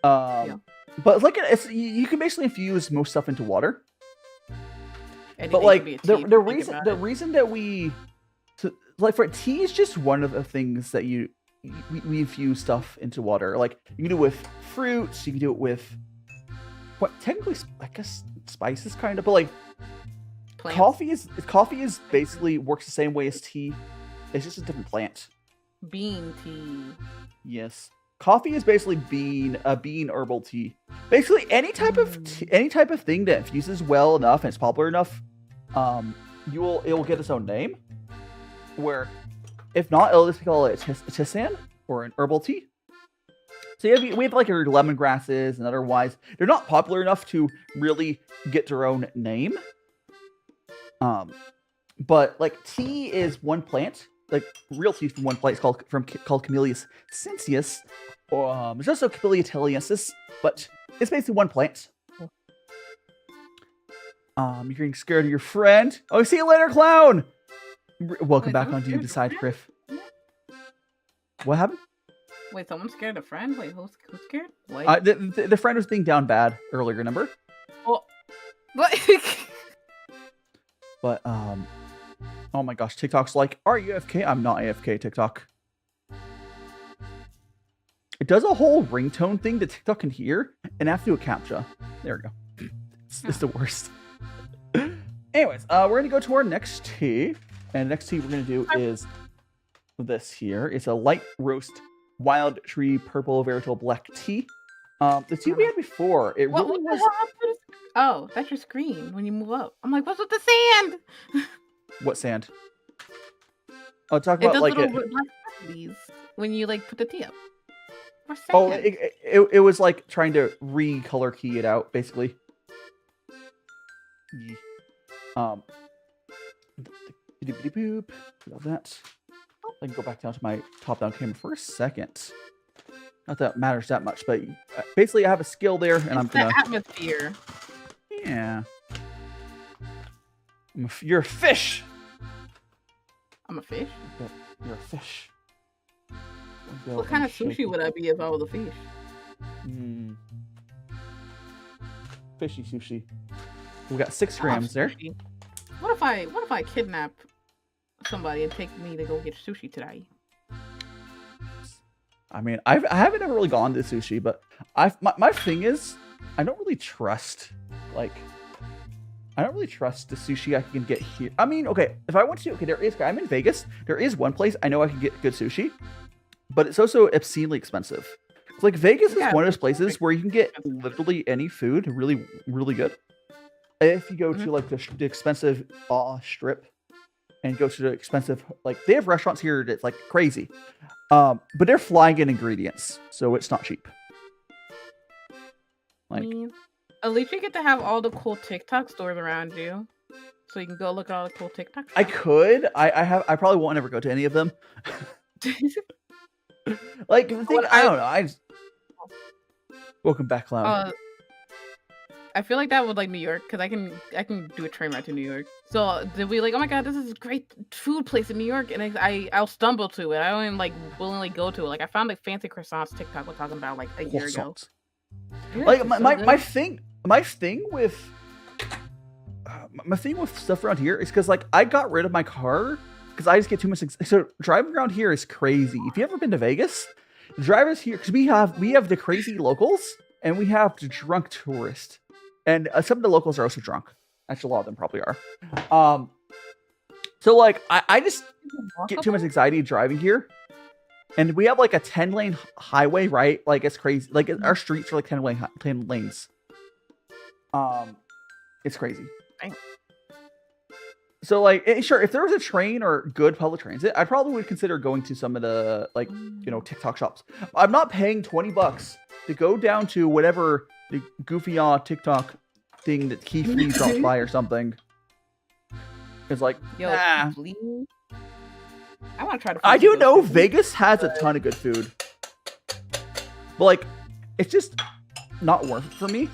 Yeah. But like you can basically infuse most stuff into water. Anything But like can be a tea the if you think reason about the it. reason that like for tea is just one of the things that we infuse stuff into water. Like you can do it with fruits, you can do it with what technically I guess spices kind of, but like Plants. coffee is basically works the same way as tea. It's just a different plant. Bean tea. Yes. Coffee is basically bean herbal tea. Basically any type of thing that infuses well enough and it's popular enough, it will get its own name. Where if not, it'll just be called a tisane or an herbal tea. So we have like our lemongrasses and otherwise they're not popular enough to really get their own name. But like tea is one plant. Like real tea from one plant is called Camellia sinensis. There's also Camellia Taliensis, but it's basically one plant. You're getting scared of your friend. Oh, see you later, clown. Welcome back on Dude Decide, Griff. What happened? Wait, someone scared a friend? Wait, who's scared? What? The friend was being down bad earlier, remember? Oh, what? But oh my gosh, TikTok's like, are you AFK? I'm not AFK, TikTok. It does a whole ringtone thing that TikTok can hear, and I have to do a CAPTCHA. There we go. It's the worst. Anyways, we're gonna go to our next tea, and the next tea we're gonna do is this here. It's a light roast wild tree purple Varietal black tea. The tea we had before, it What really the was. hell happened to the- Oh, that's your screen when you move up. I'm like, what's with the sand? What sand? Oh, talk It about does like little it. black these when you like put the tea up. Or Oh, sand. it was like trying to recolor key it out, basically. Boop. Love that. I can go back down to my top-down camera for a second. Not that it matters that much, but basically I have a skill there, and I'm It's gonna. the atmosphere. Yeah. You're a fish. I'm a fish. You're a fish. What kind of sushi would I be if I was a fish? Fishy sushi. We got 6 I love grams there. sushi. What if I kidnap somebody and take me to go get sushi today? I mean, I haven't ever really gone to sushi, but my thing is, I don't really trust the sushi I can get here. I mean, okay, if I went to, I'm in Vegas. There is one place I know I can get good sushi, but it's also obscenely expensive. It's like Vegas is one of those places where you can get literally any food really, really good. If you go to like the expensive strip and go to the expensive, like they have restaurants here that's like crazy, but they're flying in ingredients, so it's not cheap. Like, I mean, at least you get to have all the cool TikTok stores around you, so you can go look at all the cool TikTok. I could. I probably won't ever go to any of them. Like the thing, I don't know. Welcome back, clown. I feel like that with like New York, because I can do a train ride to New York. So they'll be like, oh my god, this is a great food place in New York, and I'll stumble to it. I don't even like willingly go to it. Like I found like fancy croissants TikTok was talking about like a year ago. Yeah, Like it's so my good. thing with stuff around here is because like I got rid of my car because I just get too much. So driving around here is crazy. If you ever been to Vegas, drivers here, because we have the crazy locals and we have the drunk tourists, and some of the locals are also drunk. Actually, a lot of them probably are. So like I just get too much anxiety driving here. And we have like a 10-lane highway, right? Like it's crazy. Like our streets are like 10 lanes. It's crazy. Dang. So like, sure, if there was a train or good public transit, I probably would consider going to some of the like, TikTok shops. I'm not paying $20 to go down to whatever the goofy TikTok thing that Keith Lee drops by or something. It's like, Yo, nah. please. I want to try to. I do know Vegas has a ton of good food, but like, it's just not worth it for me.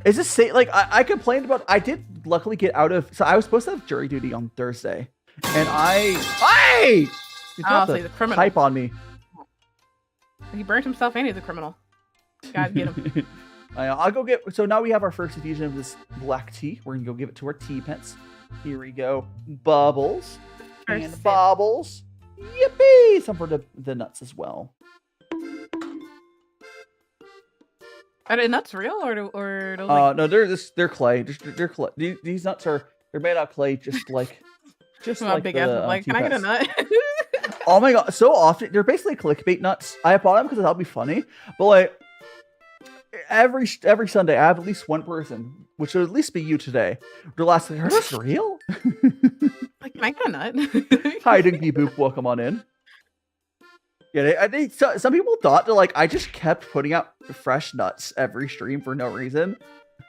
It's just like I complained about. I did luckily get out of. So I was supposed to have jury duty on Thursday, and hey, you dropped so he's a criminal. Hype on me. He burnt himself and he's a criminal. Gotta get him. I'll go get. So now we have our first infusion of this black tea. We're gonna go give it to our tea pets. Here we go. Bubbles First and sip. bobbles. Yippee! Some for the nuts as well. Are the nuts real or those like... No, they're clay. They're clay. These nuts they're made out of clay, just like big ass. Like, can I get a nut? Oh my god! So often they're basically clickbait nuts. I bought them because that'll be funny, but like every Sunday, I have at least one person, which would at least be you today. They're last like, are those real? Like, can I get a nut? Hi, Dinky Boop. Welcome on in. Yeah, some people thought that like I just kept putting out fresh nuts every stream for no reason.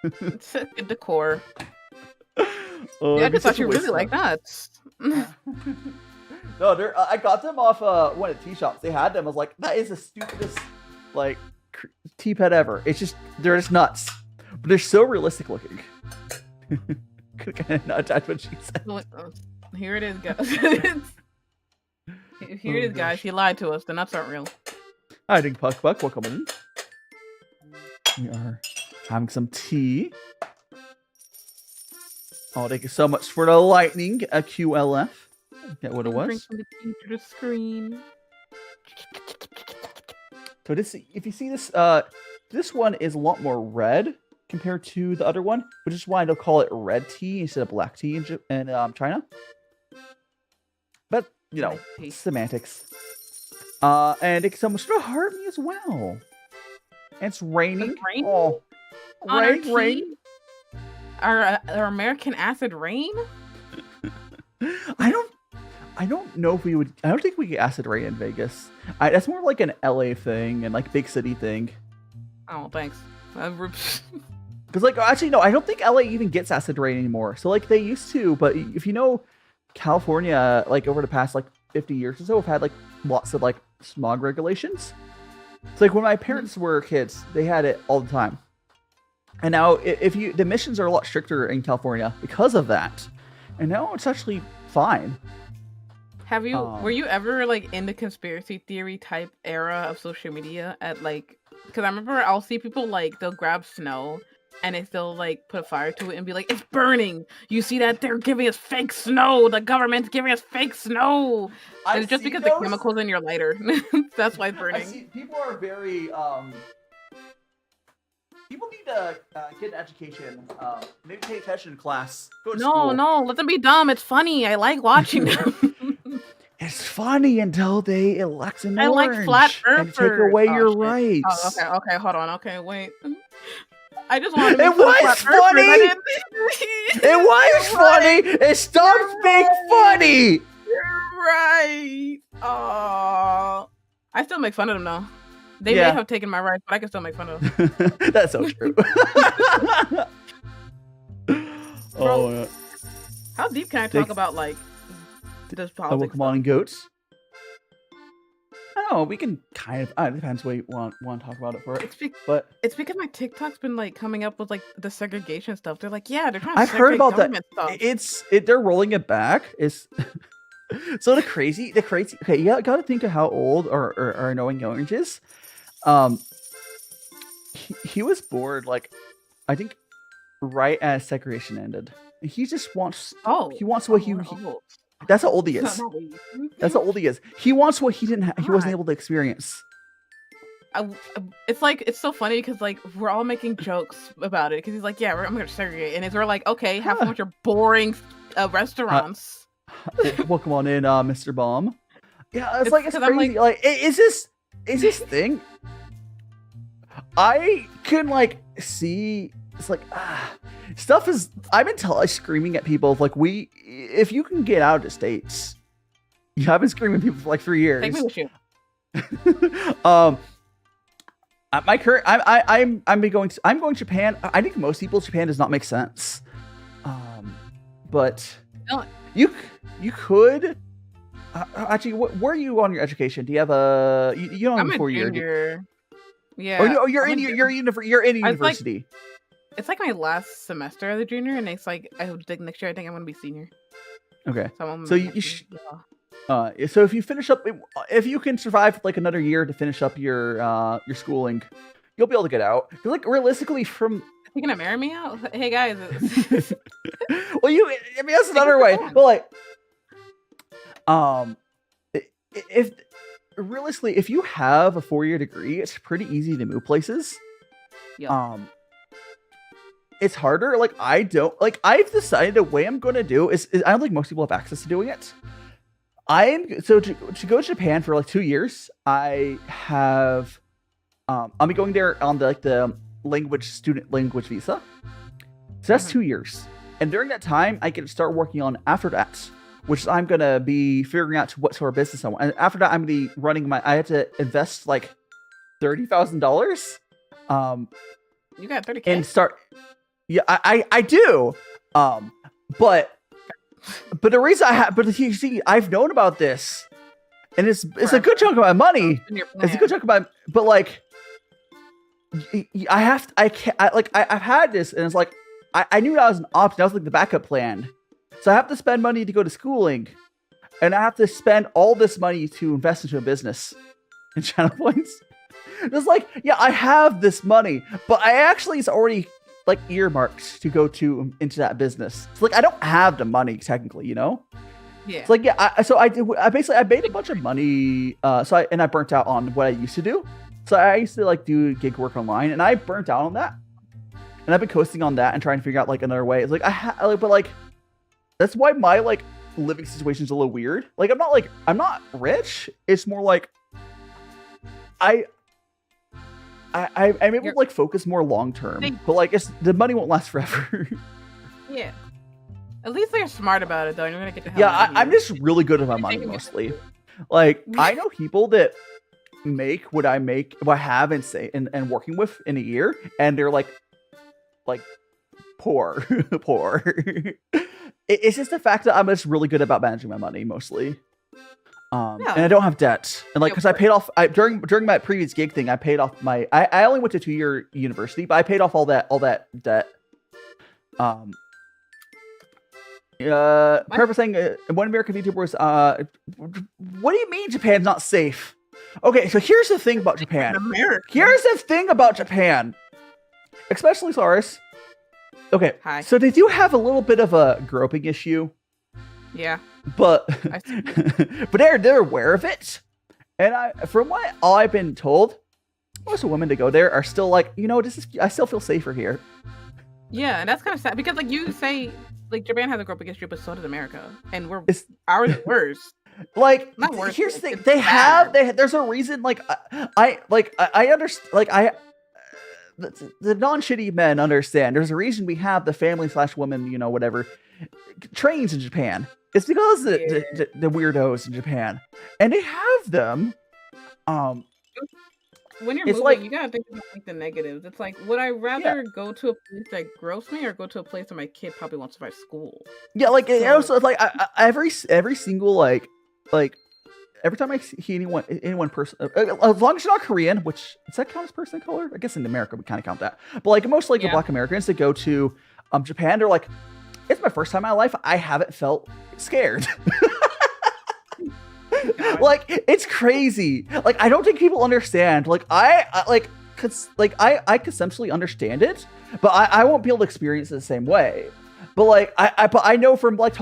It's a good decor. Oh, Yeah, I just thought you really like nuts. No, I got them off one of the tea shops. They had them. I was like, that is the stupidest like tea pet ever. It's just they're just nuts, but they're so realistic looking. That's what she said. Here it is, guys. Here it is, guys. He lied to us. The nuts aren't real. Hi, Ding Puck. Welcome in. We are having some tea. Oh, thank you so much for the lightning, QLF. Get what it was. Bring some of the tea to the screen. So this, if you see this, this one is a lot more red compared to the other one, which is why they'll call it red tea instead of black tea in China. But you know, semantics. And thank you so much for the heart me as well. And it's raining. Rain? Oh, rain. Our American acid rain? I don't know if we would. I don't think we get acid rain in Vegas. That's more like an LA thing and like big city thing. Oh, thanks. Because like actually no, I don't think LA even gets acid rain anymore. So like they used to, but if you know, California like over the past like 50 years or so have had like lots of like smog regulations. It's like when my parents were kids, they had it all the time. And now the emissions are a lot stricter in California because of that. And now it's actually fine. Have you were you ever like in the conspiracy theory type era of social media at like, because I remember I'll see people like they'll grab snow and they'll like put a fire to it and be like, it's burning. You see that? They're giving us fake snow. The government's giving us fake snow. And it's just because the chemicals in your lighter. That's why it's burning. I see people are very people need to get an education. Maybe pay attention in class. Go to school. No, let them be dumb. It's funny. I like watching them. It's funny until they elect an orange like flat and take away your rights. Oh, okay, hold on. Okay, wait. I just wanted to It was funny! It was funny! It stopped being funny! You're right. Oh, I still make fun of them though. They may have taken my rights, but I can still make fun of them. That's so true. Bro, how deep can I talk about like this politics? Come on, goats. Oh, we can kind of. It depends what you want to talk about it for. But it's because my TikTok's been like coming up with like the segregation stuff. They're like, yeah, they're trying to. I've heard about that. Stuff. They're rolling it back. So the crazy. Okay, you gotta think of how old or annoying Orange is. He was bored. Like, I think right as segregation ended. He just wants. He wants what he. That's how old he is. That's how old he is. He wants what he didn't. He wasn't able to experience. It's like it's so funny because like we're all making jokes about it because he's like, yeah, I'm gonna segregate, and we're like, okay, have fun with your boring restaurants. Welcome on in, Mr. Bomb. Yeah, it's crazy. Like, is this thing? I can like see. It's like stuff is. I've been screaming at people like if you can get out of the States, I've been screaming at people for like 3 years. Take me with you. My current, I'm going to Japan. I think most people Japan does not make sense. But No. you could actually. Where are you on your education? Do you have a you don't have I'm a a 4 year? junior. Yeah. You're in university. It's like my last semester as a junior, and it's like I think next year I think I'm gonna be senior. Okay. So, So so if you finish up, if you can survive like another year to finish up your schooling, you'll be able to get out. 'Cause, like realistically, from you gonna marry me out? Hey guys. well, I mean that's another way. But like, if realistically, if you have a 4 year degree, it's pretty easy to move places. Yeah. It's harder. Like I've decided the way I'm going to do is I don't think most people have access to doing it. To go to Japan for like 2 years. I have I'll be going there on the student language visa. So that's 2 years, and during that time I can start working on after that, which I'm gonna be figuring out what sort of business I want. And after that, I'm gonna be running I have to invest like $30,000. You got 30K and start. Yeah, I do. But the reason you see, I've known about this, and it's a good chunk of my money. It's a good chunk of my, but like, I've had this, and it's like, I knew that was an option. That was like the backup plan. So I have to spend money to go to schooling, and I have to spend all this money to invest into a business in channel points. It's like, yeah, I have this money, but it's already like earmarked to go into that business. It's like I don't have the money technically, you know. Yeah. It's like I made a bunch of money. I burnt out on what I used to do. So I used to like do gig work online, and I burnt out on that. And I've been coasting on that and trying to figure out like another way. It's like but like that's why my like living situation is a little weird. Like I'm not rich. It's more like I'm able to like focus more long term, but like the money won't last forever. Yeah. At least they're smart about it though. And you're gonna get the hell Yeah, out of here. I'm just really good with my money mostly. Like I know people that make what I have and working with in a year, and they're like poor. It's just the fact that I'm just really good about managing my money mostly. And I don't have debt, and like because I paid off during my previous gig thing, I paid off my I only went to 2 year university, but I paid off all that debt. Purpose saying one American VTubers. What do you mean Japan's not safe? Okay, so here's the thing about Japan. Here's the thing about Japan, especially Cilairess. Okay, Hi. So they do have a little bit of a groping issue. Yeah. But they're aware of it, and from all I've been told, most women to go there are still like, I still feel safer here. Yeah, and that's kind of sad because like you say, like Japan has a groping issue, but so does America, and ours is worse. Like, not worse. Here's the thing: there's a reason. Like, I understand. Like, the non-shitty men understand. There's a reason we have the family/women, whatever, trains in Japan. It's because the weirdos in Japan, and they have them. When you're moving, you gotta think about like the negatives. It's like, would I rather go to a place that grows me, or go to a place where my kid probably wants to try school? Yeah, like also like every single like every time I see anyone person, as long as you're not Korean, which does that count as person of color? I guess in America we kind of count that. But like most the Black Americans that go to Japan, they're like, it's my first time in my life. I haven't felt scared. Like it's crazy. Like I don't think people understand. Like I conceptually understand it, but I won't be able to experience it the same way. But like I know from like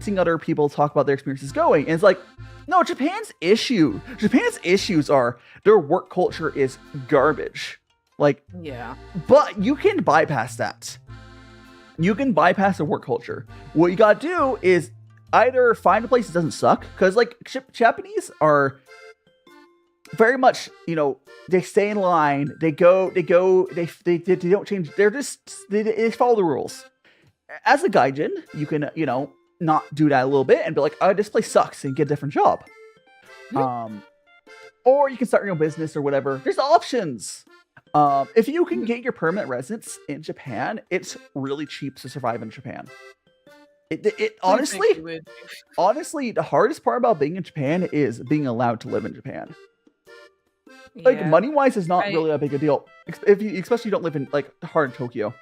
seeing other people talk about their experiences going, and it's like, no, Japan's issues are their work culture is garbage. Like but you can bypass that. You can bypass the work culture. What you gotta do is either find a place that doesn't suck, because like Japanese are very much, you know, they stay in line, they don't change, they follow the rules. As a gaijin, you can, you know, not do that a little bit and be like, oh, this place sucks, and get a different job. Or you can start your own business or whatever. There's options. If you can get your permanent residence in Japan, it's really cheap to survive in Japan. It honestly, the hardest part about being in Japan is being allowed to live in Japan. Like, money-wise is not really a big a deal. Especially you don't live in, like, hard in Tokyo.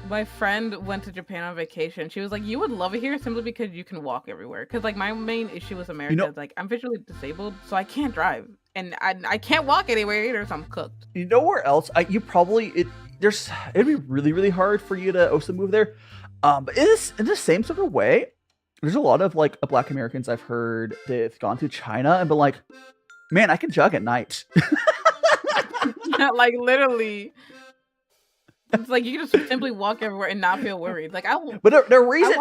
My friend went to Japan on vacation. She was like, you would love it here simply because you can walk everywhere. Because, like, my main issue with America is, like, I'm visually disabled, so I can't drive. And I can't walk anywhere either, so I'm cooked. You know where else? It'd be really, really hard for you to also move there. But in the same sort of way, there's a lot of, like, Black Americans I've heard that've gone to China and been like, man, I can jog at night. Like, literally. It's like you can just simply walk everywhere and not feel worried. Like but the reason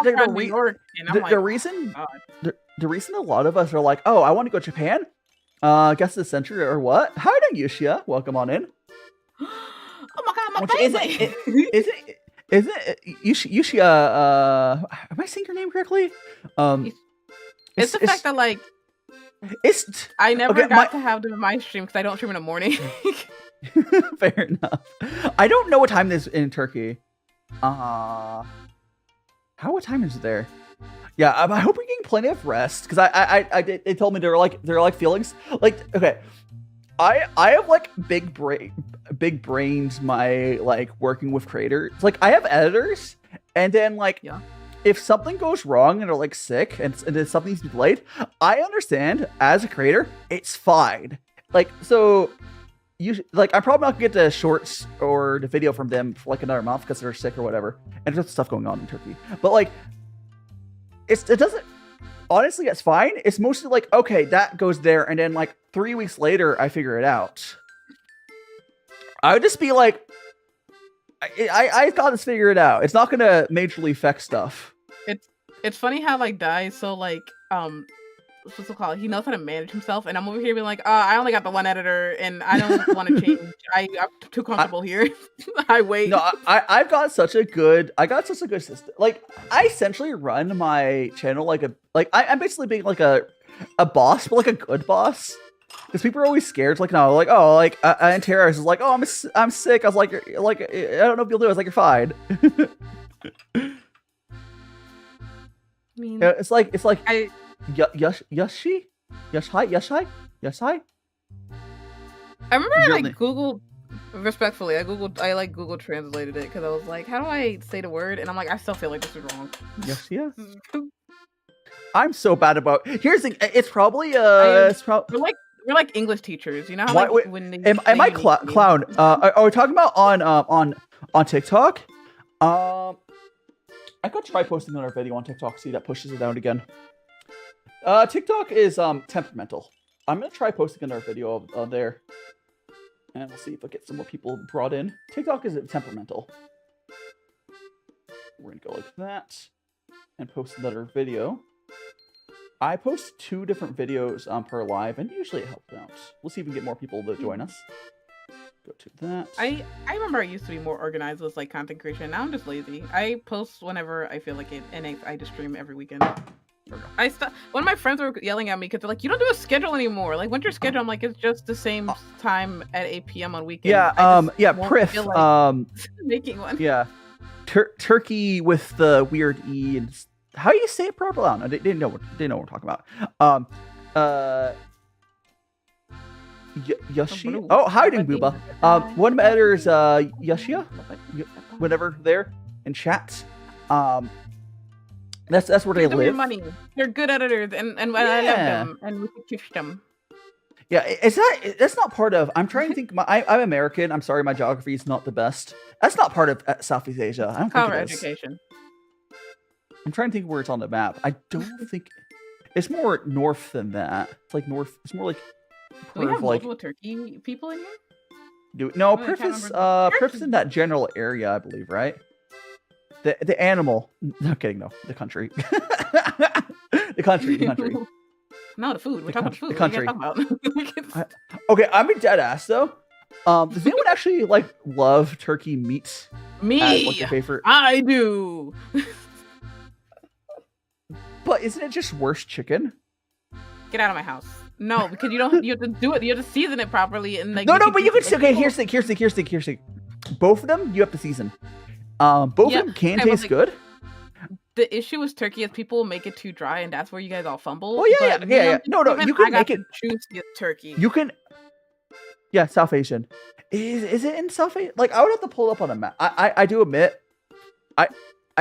a lot of us are like, oh, I want to go to Japan, guess of the century or what? How are you, Yushia? Welcome on in. Oh my god, my face! Is it Yushia? Am I saying your name correctly? It's the fact that, like, I never got to have them in my stream because I don't stream in the morning. Fair enough. I don't know what time it is in Turkey. What time is it there? Yeah, I hope you're getting plenty of rest, because they told me they're like feelings. Like, okay, I have like big brains. My, like, working with creators. Like, I have editors, and then, like, if something goes wrong and they're, like, sick and then something needs to be delayed, I understand as a creator, it's fine. Like, so. I'm probably not gonna get the shorts or the video from them for like another month because they're sick or whatever, and there's stuff going on in Turkey. But like, it doesn't. Honestly, it's fine. It's mostly like, okay, that goes there, and then like 3 weeks later, I figure it out. I would just be like, I got this figured out. It's not gonna majorly affect stuff. It's funny how, like, Dai is so, like, what's it called? He knows how to manage himself, and I'm over here being like, I only got the one editor, and I don't want to change. I'm too comfortable here. I wait. No, I got such a good system. Like, I essentially run my channel I'm basically being like a boss, but like a good boss. Because people are always scared, like, no, like, oh, like, and Terrace is like, oh, I'm sick. I was like, I don't know if you'll do it. I was like, you're fine. I mean, it's like Yashi? Yashai? I remember I Googled, respectfully, I Google translated it because I was like, how do I say the word? And I'm like, I still feel like this is wrong. Yashia? I'm so bad about. Here's the thing. It's probably we're like English teachers, you know how when they am I clown? Are we talking about on TikTok? I could try posting another video on TikTok, see that pushes it down again. TikTok is temperamental. I'm gonna try posting another video of there, and we'll see if I get some more people brought in. TikTok is temperamental. We're gonna go like that, and post another video. I post 2 different videos per live, and usually it helps out. We'll see if we can get more people to join us. Go to that. I remember I used to be more organized with, like, content creation. Now I'm just lazy. I post whenever I feel like it, and I just stream every weekend. One of my friends were yelling at me because they're like, you don't do a schedule anymore. Like, when's your schedule? I'm like, it's just the same time at 8 p.m. on weekends. Priff. Like making one. Yeah. Turkey with the weird E, and how do you say it properly? I didn't know what we're talking about. Yoshi. Oh, hi, Booba. One of my editors, Yoshia. Whenever they're in chat. That's where they live. Your money. They're good editors, and I love them, and we can teach them. Yeah, that's not part of. I'm trying to think. I'm American. I'm sorry, my geography is not the best. That's not part of Southeast Asia. I don't think it is. Education. I'm trying to think where it's on the map. I don't think it's more north than that. It's like north. It's more like. Do we have multiple Turkey people in here? No, Priff is in that general area, I believe, right? the animal. No kidding, no, the country. the country. No, the food. We're talking about the food. The country. What are you talking about? Okay, I'm a dead ass though. Does anyone actually like love turkey meat? Me. As, like, your favorite? I do. But isn't it just worse chicken? Get out of my house. No, because you don't. You have to do it. You have to season it properly and like. No, but you can. Okay, here's the thing. Both of them you have to season. Both of them can taste good. The issue with turkey is people make it too dry, and that's where you guys all fumble. Oh yeah. No, you can make it juiciest turkey. You can. Yeah, South Asian. Is it in South Asian? Like I would have to pull it up on a map. I do admit, I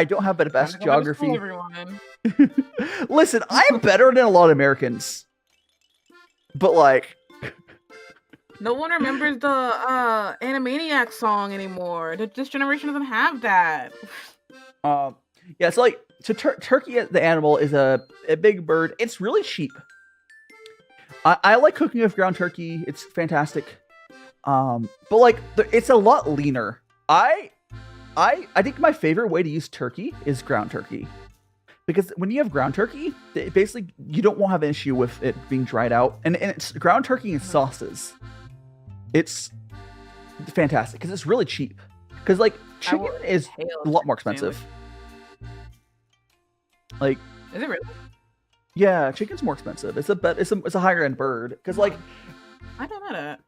don't have the best geography. Listen, I'm better than a lot of Americans. But like, no one remembers the Animaniac song anymore. This generation doesn't have that. Yeah, it's like turkey. The animal is a big bird. It's really cheap. I like cooking with ground turkey. It's fantastic. But like, it's a lot leaner. I think my favorite way to use turkey is ground turkey. Because when you have ground turkey, basically you don't want to have an issue with it being dried out. And it's ground turkey and sauces. It's fantastic because it's really cheap. Because like chicken is a lot more expensive. Like, is it really? Yeah, chicken's more expensive. It's a higher end bird. Because like, I don't know that.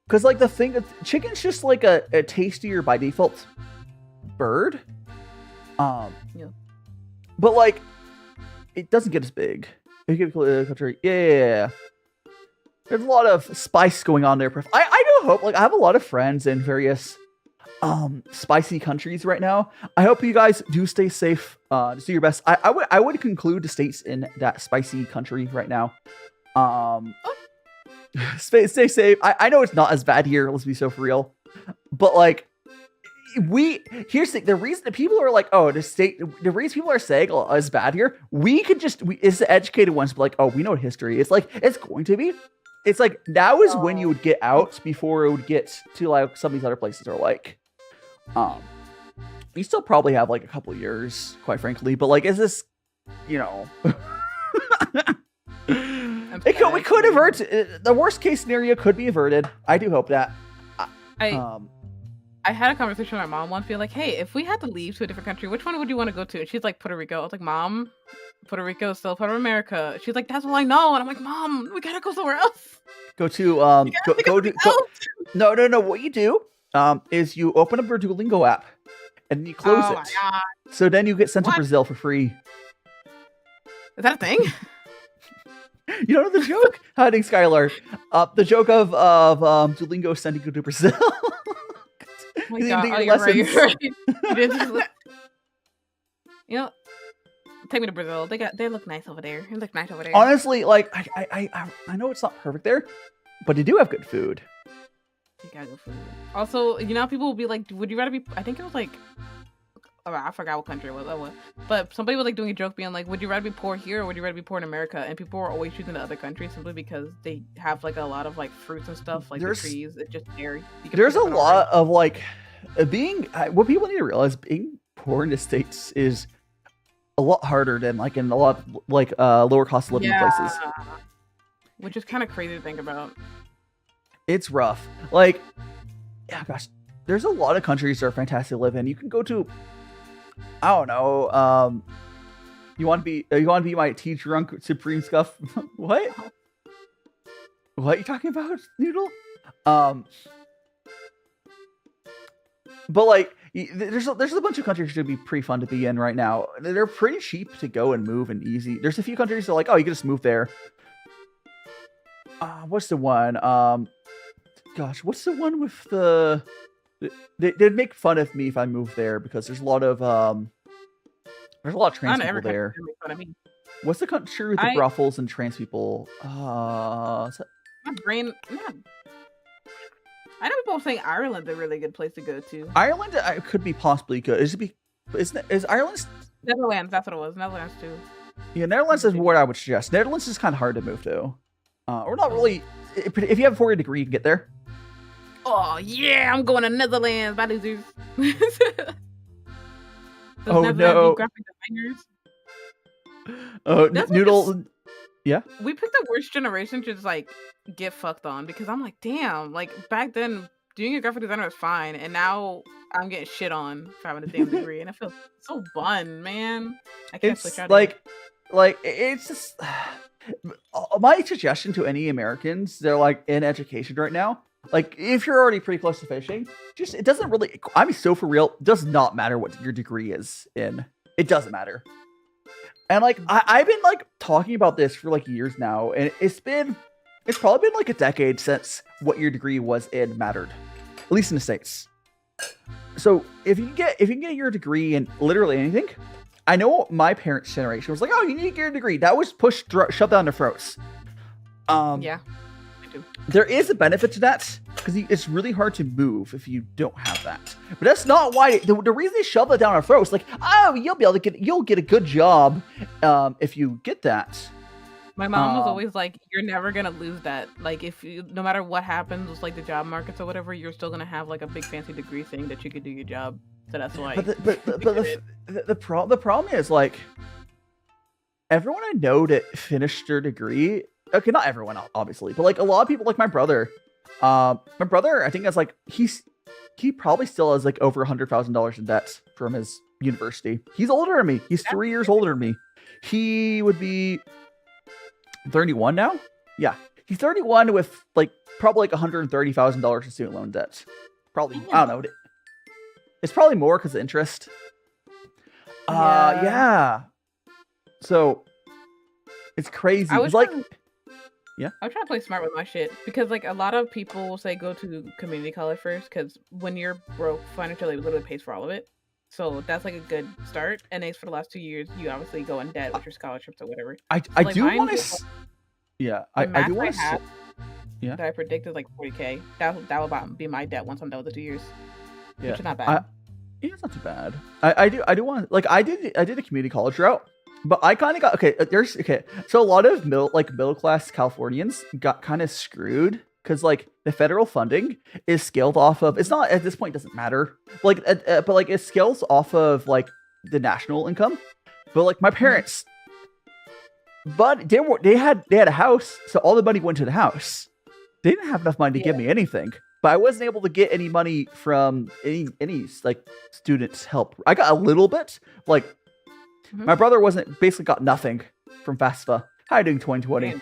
Because like the thing, chicken's just like a tastier by default bird. Yeah. But like, it doesn't get as big. Yeah. There's a lot of spice going on there. I do hope, like, I have a lot of friends in various spicy countries right now. I hope you guys do stay safe. Just do your best. I would conclude the states in that spicy country right now. Stay safe. I know it's not as bad here. Let's be so for real. But like, here's the reason that people are like, oh, the reason people are saying, oh, it's bad here, it's the educated ones, but like, oh, we know history. It's like, it's going to be. It's like, now is when you would get out before it would get to like some of these other places are like, you still probably have like a couple of years, quite frankly, but like, is this, we could avert, the worst case scenario could be averted. I do hope that. I had a conversation with my mom once, being like, hey, if we had to leave to a different country, which one would you want to go to? And she's like, Puerto Rico. I was like, Mom, Puerto Rico is still part of America. She's like, that's all I know. And I'm like, Mom, we gotta go somewhere else. No. What you do is you open up your Duolingo app and you close it. My God. So then you get sent to Brazil for free. Is that a thing? You don't know the joke? Hiding Skylar. The joke of Duolingo sending you to Brazil. Oh my God. Oh, you're right. Take me to Brazil. They look nice over there. Honestly, like I know it's not perfect there, but they do have good food. You got good food. Also, people will be like, would you rather be? I think it was like, I forgot what country it was. But somebody was like doing a joke, being like, would you rather be poor here or would you rather be poor in America? And people were always choosing the other country simply because they have like a lot of like fruits and stuff, like the trees. It's just dairy. There's a lot of like what people need to realize, being poor in the States is a lot harder than like in a lot of like lower cost of living places. Which is kind of crazy to think about. It's rough. Like, yeah, gosh, there's a lot of countries that are fantastic to live in. You can go to, I don't know, you want to be my tea drunk supreme scuff? What are you talking about, Noodle? But like, there's a bunch of countries that should be pretty fun to be in right now. They're pretty cheap to go and move and easy. There's a few countries that are like, oh, you can just move there. What's the one? Gosh, what's the one with the? They'd make fun of me if I moved there because there's a lot of trans people there. What's the country with the brothels and trans people? My brain. I know people saying Ireland's a really good place to go to. Ireland could be possibly good. Is Ireland? Netherlands, that's what it was. Netherlands too. Yeah, Netherlands is what I would suggest. Netherlands is kind of hard to move to. Or not really. If you have a 4-year degree, you can get there. Oh yeah, I'm going to Netherlands. Bye, losers. Oh, Netherlands no. graphic designers. Oh, That's like Noodle. Yeah. We picked the worst generation to just like get fucked on because I'm like, damn, like back then doing a graphic designer was fine, and now I'm getting shit on for having a damn degree, and I feel so bun, man. I can't switch It's out. like it's just my suggestion to any Americans they're like in education right now. Like if you're already pretty close to finishing, just it doesn't really. I'm so for real. Does not matter what your degree is in. It doesn't matter. And like I've been like talking about this for like years now, and it's probably been like a decade since what your degree was in mattered, at least in the States. So if you can get your degree in literally anything, I know my parents' generation was like, oh, you need to get your degree. That was shoved down their throats. Yeah, I do. There is a benefit to that because it's really hard to move if you don't have that. But that's not why the reason they shove it down our throats. Like, oh, you'll get a good job if you get that. My mom was always like, "You're never gonna lose that. Like, if you, no matter what happens with like the job markets or whatever, you're still gonna have like a big fancy degree saying that you could do your job." So that's why. The problem is like everyone I know that finished their degree. Okay, not everyone, obviously, but like a lot of people, like my brother. My brother, I think that's like he probably still has like over $100,000 in debt from his university. He's older than me. He's 3 years older than me. He would be 31 now. Yeah, he's 31 with like probably like $130,000 in student loan debt. Probably, I don't know. It's probably more because of interest. Yeah. So it's crazy. I was like, I'm trying to play smart with my shit because like a lot of people will say go to community college first because when you're broke financially, it literally pays for all of it. So that's like a good start. And for the last 2 years, you obviously go in debt with your scholarships or whatever. I do want to. Yeah, I do want to. Yeah. That I predicted like 40K. That will about be my debt once I'm done with the 2 years. Yeah, which is not bad. Yeah, it's not too bad. I do want like I did a community college route, but I kind of got okay. So a lot of middle class Californians got kind of screwed because like the federal funding is scaled off of. It's not at this point doesn't matter. Like but like it scales off of like the national income. But like my parents, but they had a house, so all the money went to the house. They didn't have enough money to give me anything. But I wasn't able to get any money from any like students' help. I got a little bit. Like my brother basically got nothing from FAFSA. How are you doing 2020?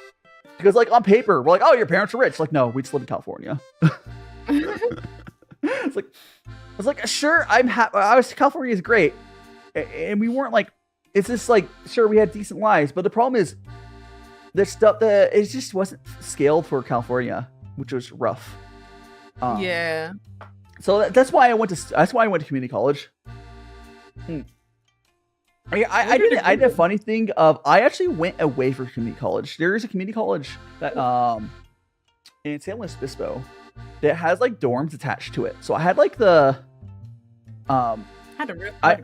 Because like on paper, we're like, oh, your parents are rich. Like, no, we just live in California. It's like I was like, sure, I'm happy. California is great, and we weren't like. It's just like, sure, we had decent lives, but the problem is, there's stuff that it just wasn't scaled for California, which was rough. Yeah. So that's why I went to community college. I did a funny thing of I actually went away from community college. There is a community college that in San Luis Obispo that has like dorms attached to it. So I had like the I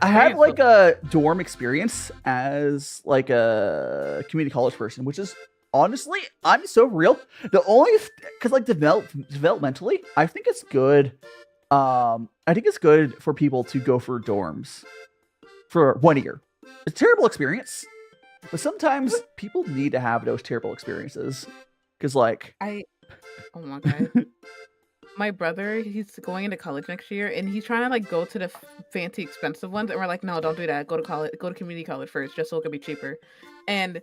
had like a dorm experience as like a community college person, which is honestly, I'm so real. The only because like developmentally, I think it's good. I think it's good for people to go for dorms for 1 year. It's a terrible experience, but sometimes people need to have those terrible experiences because, like, oh my god. My brother, he's going into college next year, and he's trying to like go to the fancy, expensive ones, and we're like, no, don't do that. Go to college, go to community college first, just so it can be cheaper. And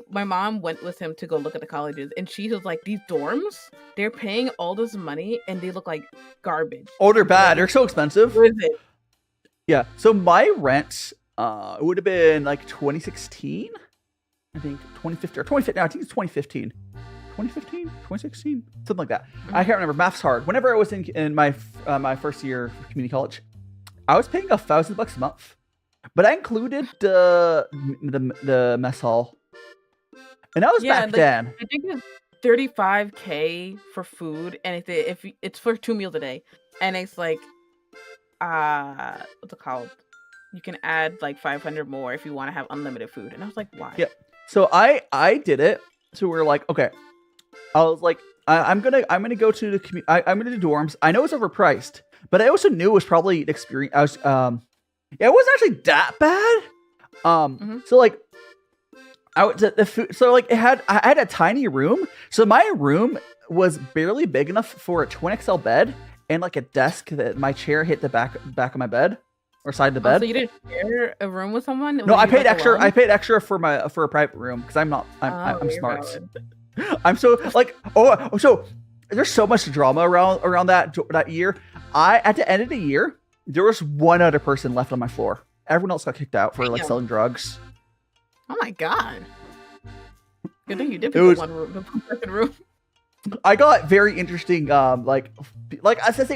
my mom went with him to go look at the colleges, and she was like, these dorms, they're paying all this money, and they look like garbage. Oh, they're bad. They're so expensive. Where is it? Yeah. So my rent, it would have been like 2016, I think 2015 or 2015. No, I think it's 2015. 2015, 2016, something like that. I can't remember. Math's hard. Whenever I was in my my first year of community college, I was paying $1,000 a month, but I included the mess hall, and that was back then. I think it's $35K for food, and if it's for 2 meals a day, and it's like what's it called? You can add like 500 more if you want to have unlimited food, and I was like, why? Yeah. So I did it. So we were like, okay. I was like, I'm gonna go to the I'm gonna do dorms. I know it's overpriced, but I also knew it was probably an experience. it wasn't actually that bad. So like, the food. So like, I had a tiny room. So my room was barely big enough for a twin XL bed and like a desk that my chair hit the back of my bed or side of the bed. So you didn't share a room with someone? No, I paid extra. I paid extra for a private room because I'm smart. Valid. I'm so like so there's so much drama around that year. At the end of the year, there was one other person left on my floor. Everyone else got kicked out for like selling drugs. Oh my god! Good thing you did pick the person room. I got very interesting. Like I said,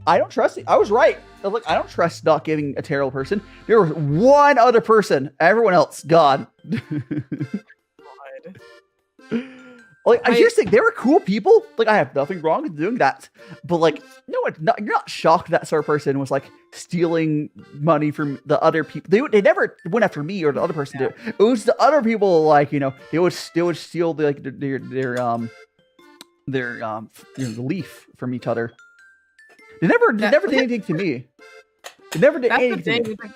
I don't trust it. I was right. I was like, I don't trust not giving a terrible person. There was one other person. Everyone else gone. Like I just think they were cool people. Like I have nothing wrong with doing that, but like no, you're not shocked that sort of person was like stealing money from the other people. They never went after me or the other person did. It was the other people. Like they would steal like their leaf from each other. They never did anything to me. They never did anything to me. Like,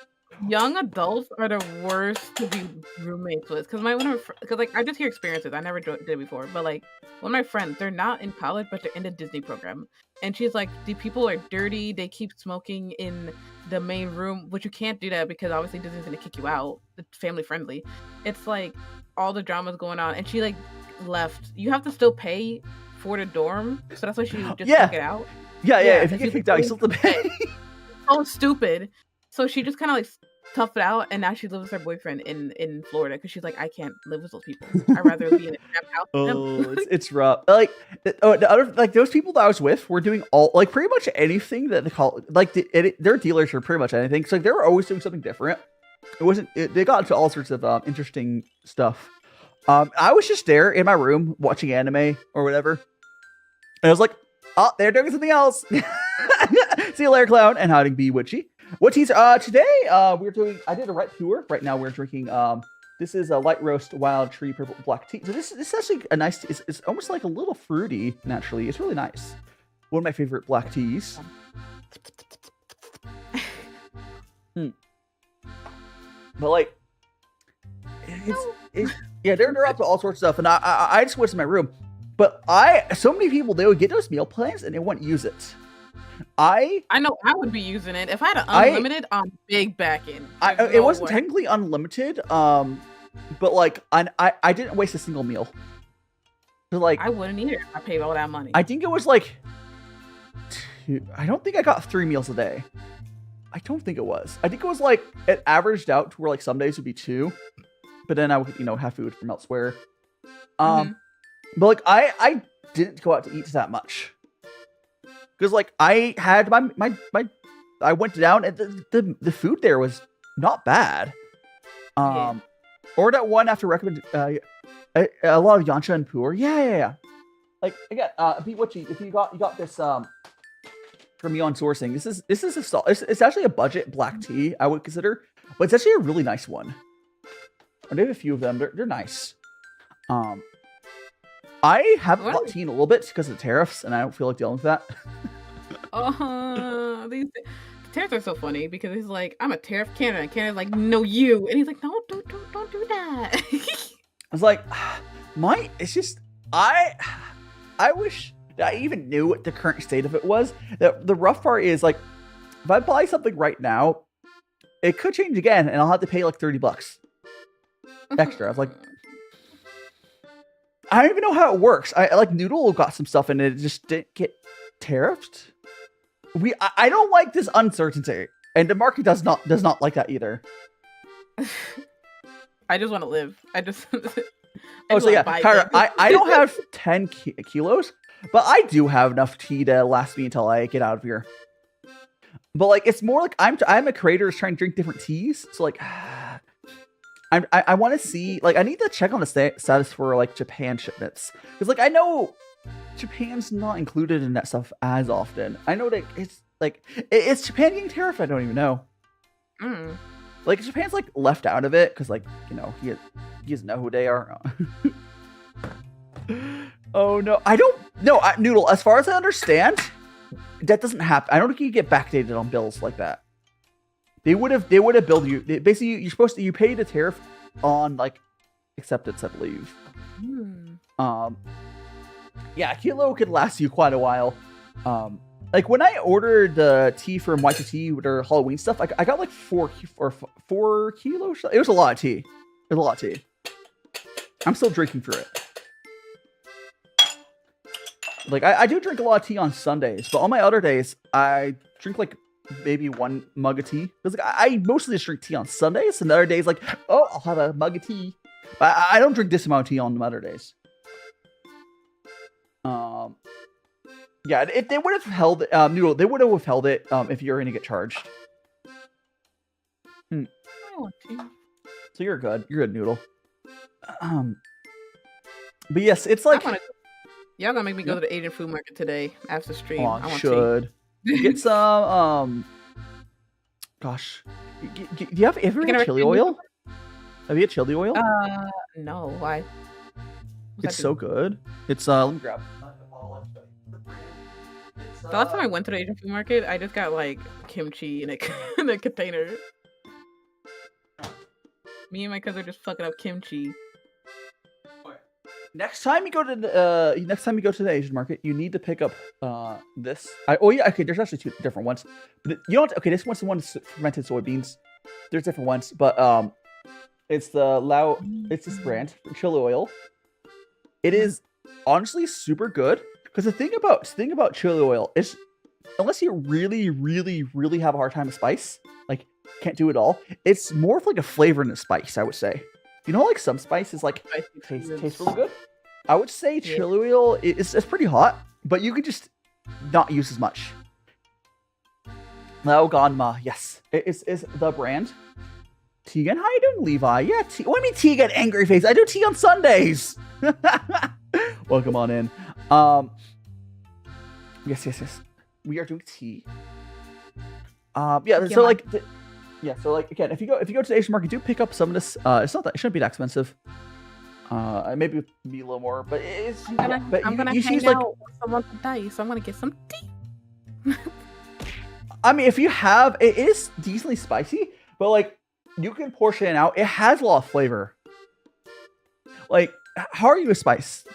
young adults are the worst to be roommates with because like I just hear experiences I never did it before, but like one of my friends, they're not in college but they're in the Disney program, and she's like, the people are dirty, they keep smoking in the main room, which you can't do that because obviously Disney's gonna kick you out. It's family friendly. It's like all the drama's going on, and she like left. You have to still pay for the dorm, so that's why she just took it out. Yeah. If you get kicked out, you still have to pay. So stupid. So she just kind of like toughed it out, and now she lives with her boyfriend in Florida because she's like, I can't live with those people. I'd rather be in a trap house with them. It's rough. Like the other, like those people that I was with were doing all like pretty much anything that they call like their dealers were pretty much anything. So like, they were always doing something different. They got into all sorts of interesting stuff. I was just there in my room watching anime or whatever, and I was like, oh, they're doing something else. See you later, clown, and hiding be witchy. What teas? Today, we're doing. I did a right tour. Right now, we're drinking. This is a light roast wild tree purple black tea. So this is actually a nice. It's almost like a little fruity. Naturally, it's really nice. One of my favorite black teas. But like, they're up to all sorts of stuff, and I just went to my room. But so many people, they would get those meal plans and they wouldn't use it. I know I would be using it if I had an unlimited on big back end. It wasn't technically unlimited, but like I didn't waste a single meal. So like I wouldn't either if I paid all that money. I think it was like I don't think I got 3 meals a day. I don't think it was. I think it was like it averaged out to where like some days would be 2, but then I would have food from elsewhere. But like I didn't go out to eat that much. Because like I had my I went down and the food there was not bad. Or that one after recommend a lot of yancha and pu'er. Yeah. Like again, if you got this from me on sourcing. This is it's actually a budget black tea I would consider, but it's actually a really nice one. I have a few of them. They're nice. I haven't bought tea in a little bit because of the tariffs, and I don't feel like dealing with that. These tariffs are so funny because he's like, I'm a tariff Canada, and Canada's like, no, you, and he's like, no, don't do that. I was like, it's just I wish that I even knew what the current state of it was. The rough part is like, if I buy something right now, it could change again, and I'll have to pay like $30 extra. I was like, I don't even know how it works. I like Noodle got some stuff and it just didn't get tariffed. I don't like this uncertainty, and the market does not like that either. I just want to live. Kyra, I don't have 10 kilos, but I do have enough tea to last me until I get out of here. But like, it's more like I'm a creator who's trying to drink different teas, so like. I want to see, like, I need to check on the status for, like, Japan shipments. Because, like, I know Japan's not included in that stuff as often. I know that it's, like, it's Japan getting tariffed? I don't even know. Like, Japan's, like, left out of it, because, like, he doesn't know who they are. Oh, no. I don't, no, Noodle, as far as I understand, that doesn't happen. I don't think you get backdated on bills like that. They would have billed you. Basically, you're supposed to you pay the tariff on like acceptance, I believe. Yeah, a kilo could last you quite a while. Like when I ordered the tea from Y2T with their Halloween stuff, I got like 4 kilos. It was a lot of tea. It was a lot of tea. I'm still drinking through it. Like I do drink a lot of tea on Sundays, but on my other days, I drink like maybe 1 mug of tea. Because like, I mostly just drink tea on Sundays, and the other days like, oh, I'll have a mug of tea. But I don't drink this amount of tea on the other days. Yeah, if they would have held it, Noodle, they would have withheld it if you're going to get charged. I want tea. So you're good. You're good, Noodle. But yes, it's like y'all gonna make me go to the Asian food market today after stream. Oh, I want should get some. Gosh, do you have ever chili oil? Have you had chili oil? No. Why? It's so good. It's let me grab. The last time I went to the Asian food market, I just got like kimchi in a container. Me and my cousin are just fucking up kimchi. Next time you go to the Asian market, you need to pick up this. Okay. There's actually 2 different ones. But you don't. Okay, this one's the one that's fermented soybeans. There's different ones, but it's the It's this brand chili oil. It is honestly super good because the thing about chili oil is, unless you really, really, really have a hard time with spice, like can't do it all. It's more of like a flavor than a spice, I would say. You know, like some spices like taste really good. I would say chili oil is pretty hot, but you could just not use as much. Lao Ganma, yes, it's the brand. Tegan, how you doing, Levi? Yeah, what do you mean Tegan angry face? I do tea on Sundays. Welcome on in. Yes. We are doing tea. Yeah. So like. Yeah, so like again, if you go to the Asian market, do pick up some of this. It shouldn't be that expensive. Maybe be a little more, but it's. I'm gonna hang out with someone today, so I'm gonna get some tea. I mean, if you have, it is decently spicy, but like you can portion it out. It has a lot of flavor. Like, how are you with spice?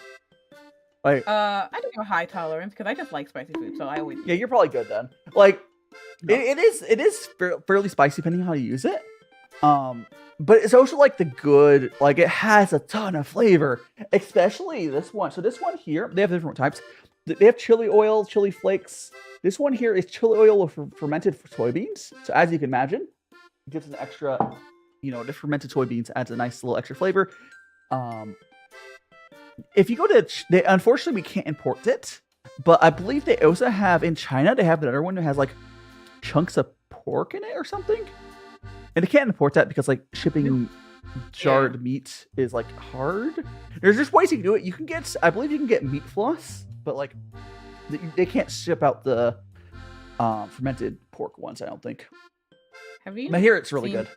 Like, I do have a high tolerance because I just like spicy food, so I always. Yeah, you're probably good then. Like. No. It is fairly spicy depending on how you use it, but it's also like the good, like it has a ton of flavor, especially this one. So this one here, they have different types. They have chili oil, chili flakes. This one here is chili oil with fermented soybeans. So as you can imagine, it gives an extra, the fermented soybeans adds a nice little extra flavor. If you go to, unfortunately we can't import it, but I believe they also have in China. They have another one that has like chunks of pork in it or something, and they can't import that because like shipping jarred meat is like hard. There's just ways you can do it. I believe you can get meat floss, but like they can't ship out the fermented pork ones, I don't think. Have you? I hear it's really good.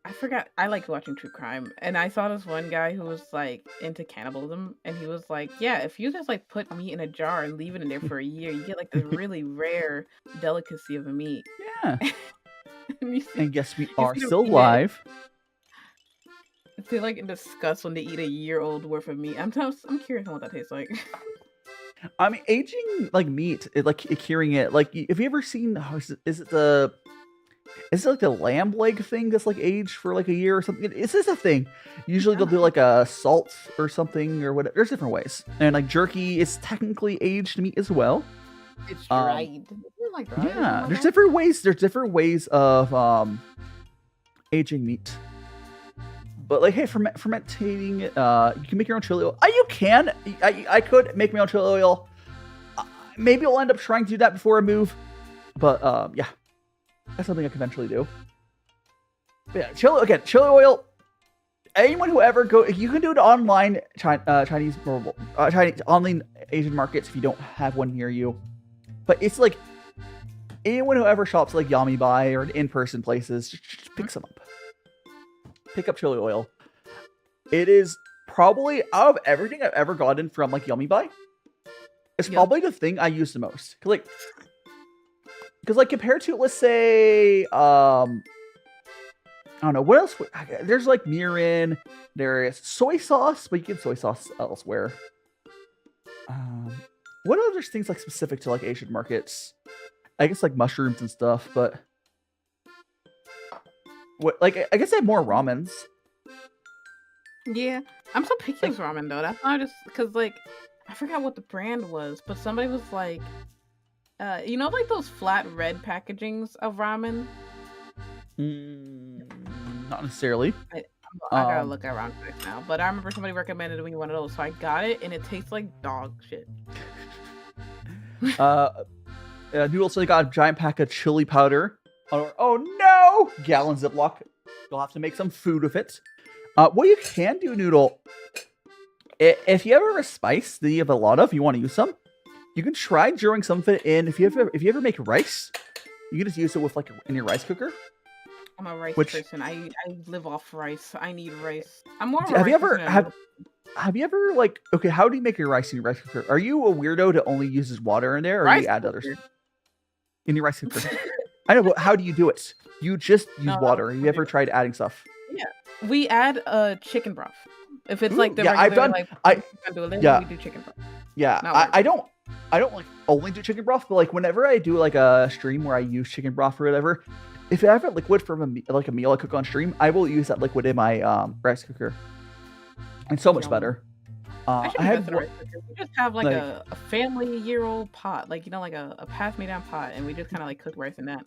I forgot. I like watching true crime, and I saw this one guy who was like into cannibalism, and he was like, "Yeah, if you just like put meat in a jar and leave it in there for a year, you get like this really rare delicacy of a meat." Yeah. And yes, we are still live. They like in disgust when they eat a year-old worth of meat. I'm curious on what that tastes like. I mean, aging like meat, curing it. Like, if you ever seen, is it like the lamb leg thing that's like aged for like a year or something? Is this a thing? Usually they'll do like a salt or something or whatever. There's different ways. And like jerky is technically aged meat as well. It's dried. Yeah, there's different ways. There's different ways of aging meat. But like, hey, fermentating, you can make your own chili oil. You can. I could make my own chili oil. Maybe I'll end up trying to do that before I move. But yeah. That's something I can eventually do. But yeah, chili oil. Anyone who ever you can do it online Chinese online Asian markets if you don't have one near you. But it's like anyone who ever shops like Yummy Buy or in-person places, just pick some up. Pick up chili oil. It is probably out of everything I've ever gotten from like Yummy Buy, it's probably the thing I use the most. Like, because like compared to, let's say, I don't know what else. There's like mirin, there is soy sauce, but you get soy sauce elsewhere. What other things like specific to like Asian markets? I guess like mushrooms and stuff, but what, like, I guess they have more ramens. Yeah, I'm so picky with ramen though. That's not just because like I forgot what the brand was, but somebody was like, you know, like those flat red packagings of ramen. Not necessarily. I gotta look around right now, but I remember somebody recommended me one of those, so I got it, and it tastes like dog shit. Noodles, so they got a giant pack of chili powder. Oh no! Gallon Ziploc. You'll have to make some food with it. What you can do, Noodle, if you ever have a spice that you have a lot of, you want to use some, you can try throwing some of it in. If you ever make rice, you can just use it with like in your rice cooker. I'm a rice person. I live off rice. I need rice. I'm more. Have you ever like, okay? How do you make your rice in your rice cooker? Are you a weirdo that only uses water in there, or do you add others in your rice cooker? I know, but how do you do it? You just use water. Have you ever tried adding stuff? Yeah, we add chicken broth. If it's like the regular, I've done. We do chicken broth. Yeah, I don't like only do chicken broth, but like whenever I do like a stream where I use chicken broth or whatever, if I have a liquid from a meal I cook on stream, I will use that liquid in my rice cooker. It's so much better. We just have like a family-year-old pot, like, you know, like a pass-me-down pot, and we just kind of like cook rice in that.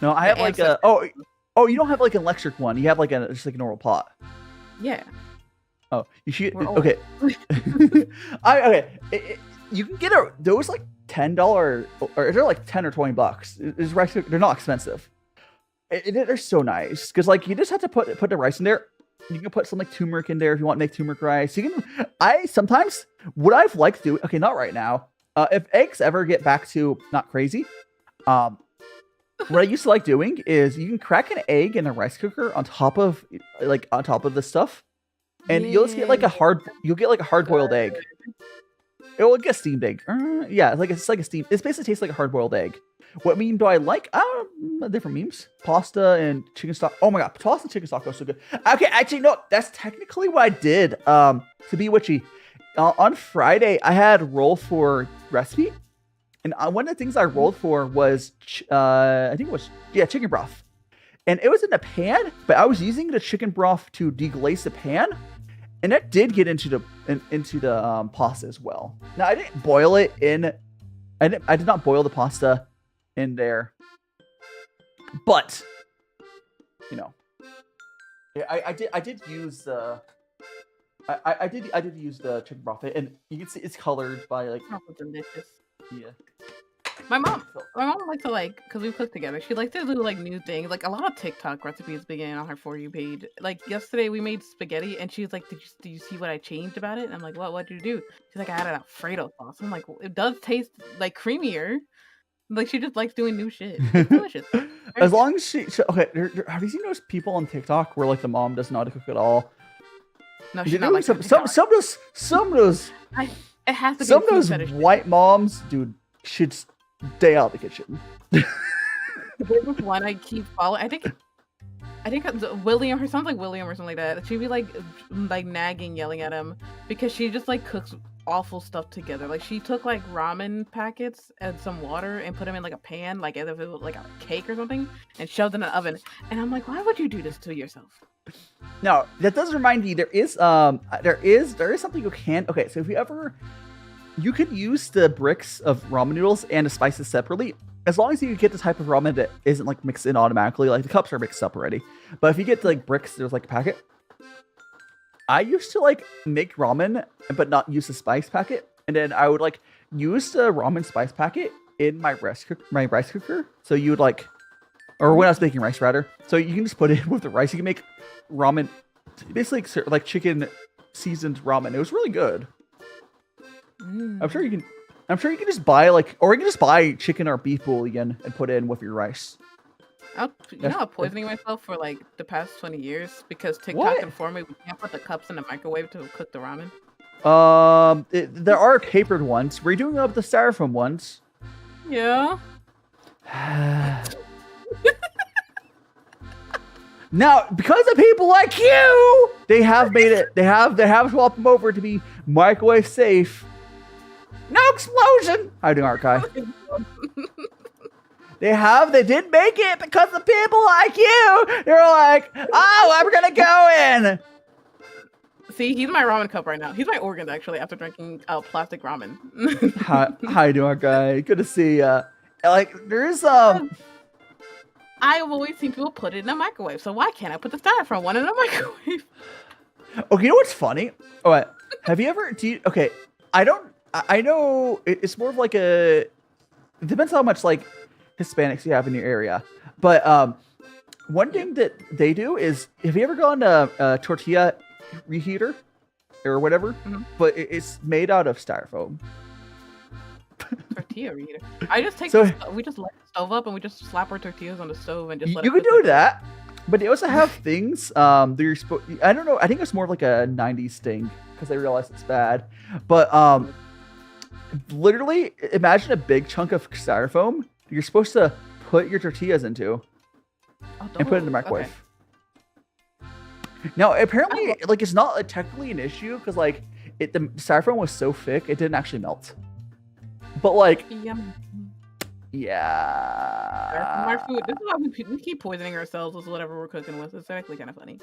No, I have like you don't have like an electric one. You have like just like a normal pot. Yeah. Oh, you should. Okay. You can get those like $10 or they're like $10 or $20. Is rice? They're not expensive. They're so nice because like you just have to put the rice in there. You can put some like turmeric in there if you want to make turmeric rice. You can. Sometimes what I've liked to do. Okay, not right now. If eggs ever get back to not crazy, what I used to like doing is you can crack an egg in a rice cooker on top of this stuff, and you'll just get like a hard boiled egg. It will get a steamed egg. Yeah, it's like a steamed. It basically tastes like a hard boiled egg. What meme do I like? Different memes. Pasta and chicken stock. Oh my god, pasta and chicken stock are so good. Okay, actually, no, that's technically what I did. To be witchy, on Friday I had roll for recipe, and one of the things I rolled for was I think it was chicken broth, and it was in a pan, but I was using the chicken broth to deglaze the pan, and that did get into the pasta as well. Now I didn't boil it in. I did not boil the pasta in there, but you know, I did use I did use the chicken broth, and you can see it's colored by like delicious. Yeah. My mom likes to because we cook together. She likes to do like new things, like a lot of TikTok recipes begin on her For You page. Like yesterday we made spaghetti, and she's like, "Did you see what I changed about it?" And I'm like, "What did you do?" She's like, "I added Alfredo sauce." I'm like, well, "It does taste like creamier." Like she just likes doing new shit. It's delicious. As long as she okay. Have you seen those people on TikTok where like the mom doesn't know how to cook at all? No, she's not like some of those. It has to be some of those white moms, dude, should stay out of the kitchen. There's this one I keep following. I think it's William. Her sounds like William or something like that. She'd be like nagging, yelling at him because she just like cooks awful stuff together. Like she took like ramen packets and some water and put them in like a pan, like as if it was like a cake or something, and shoved in an oven. And I'm like, why would you do this to yourself? Now that does remind me, there is something you can. Okay, so if you could use the bricks of ramen noodles and the spices separately, as long as you get the type of ramen that isn't like mixed in automatically. Like the cups are mixed up already, but if you get like bricks, there's like a packet. I used to like make ramen, but not use the spice packet, and then I would like use the ramen spice packet in my rice cooker. So you would like, or when I was making rice rather. So you can just put it with the rice. You can make ramen, basically like chicken seasoned ramen. It was really good. I'm sure you can just buy or you can just buy chicken or beef bouillon and put it in with your rice. I'm poisoning myself for like the past 20 years because TikTok informed me we can't put the cups in the microwave to cook the ramen. There are papered ones. We're doing up the styrofoam ones. Yeah. Now, because of people like you, they have made it. They have swapped them over to be microwave safe. No explosion. How you doing, Archive? They did make it because of people like you. They're like, oh, we're gonna go in. See, he's my ramen cup right now. He's my organs actually after drinking plastic ramen. How you doing, guy? Good to see ya. Like, there's I've always seen people put it in a microwave, so why can't I put the styrofoam one in a microwave? Okay, you know what's funny? All right, have you ever? Okay, I know it's more of like a. It depends how much like Hispanics you have in your area, but one thing that they do is, have you ever gone to a tortilla reheater or whatever? Mm-hmm. But it's made out of styrofoam. Tortilla reheater. I just take we just light the stove up and we just slap our tortillas on the stove and just let you can do that, but they also have things that you're supposed. I don't know. I think it's more of like a '90s thing because they realize it's bad. But literally, imagine a big chunk of styrofoam you're supposed to put your tortillas into and put it in the microwave. Okay. Now, apparently, like it's not technically an issue because like the styrofoam was so thick it didn't actually melt. But like, yeah. Our food. This is why we keep poisoning ourselves with whatever we're cooking with. It's actually kind of funny.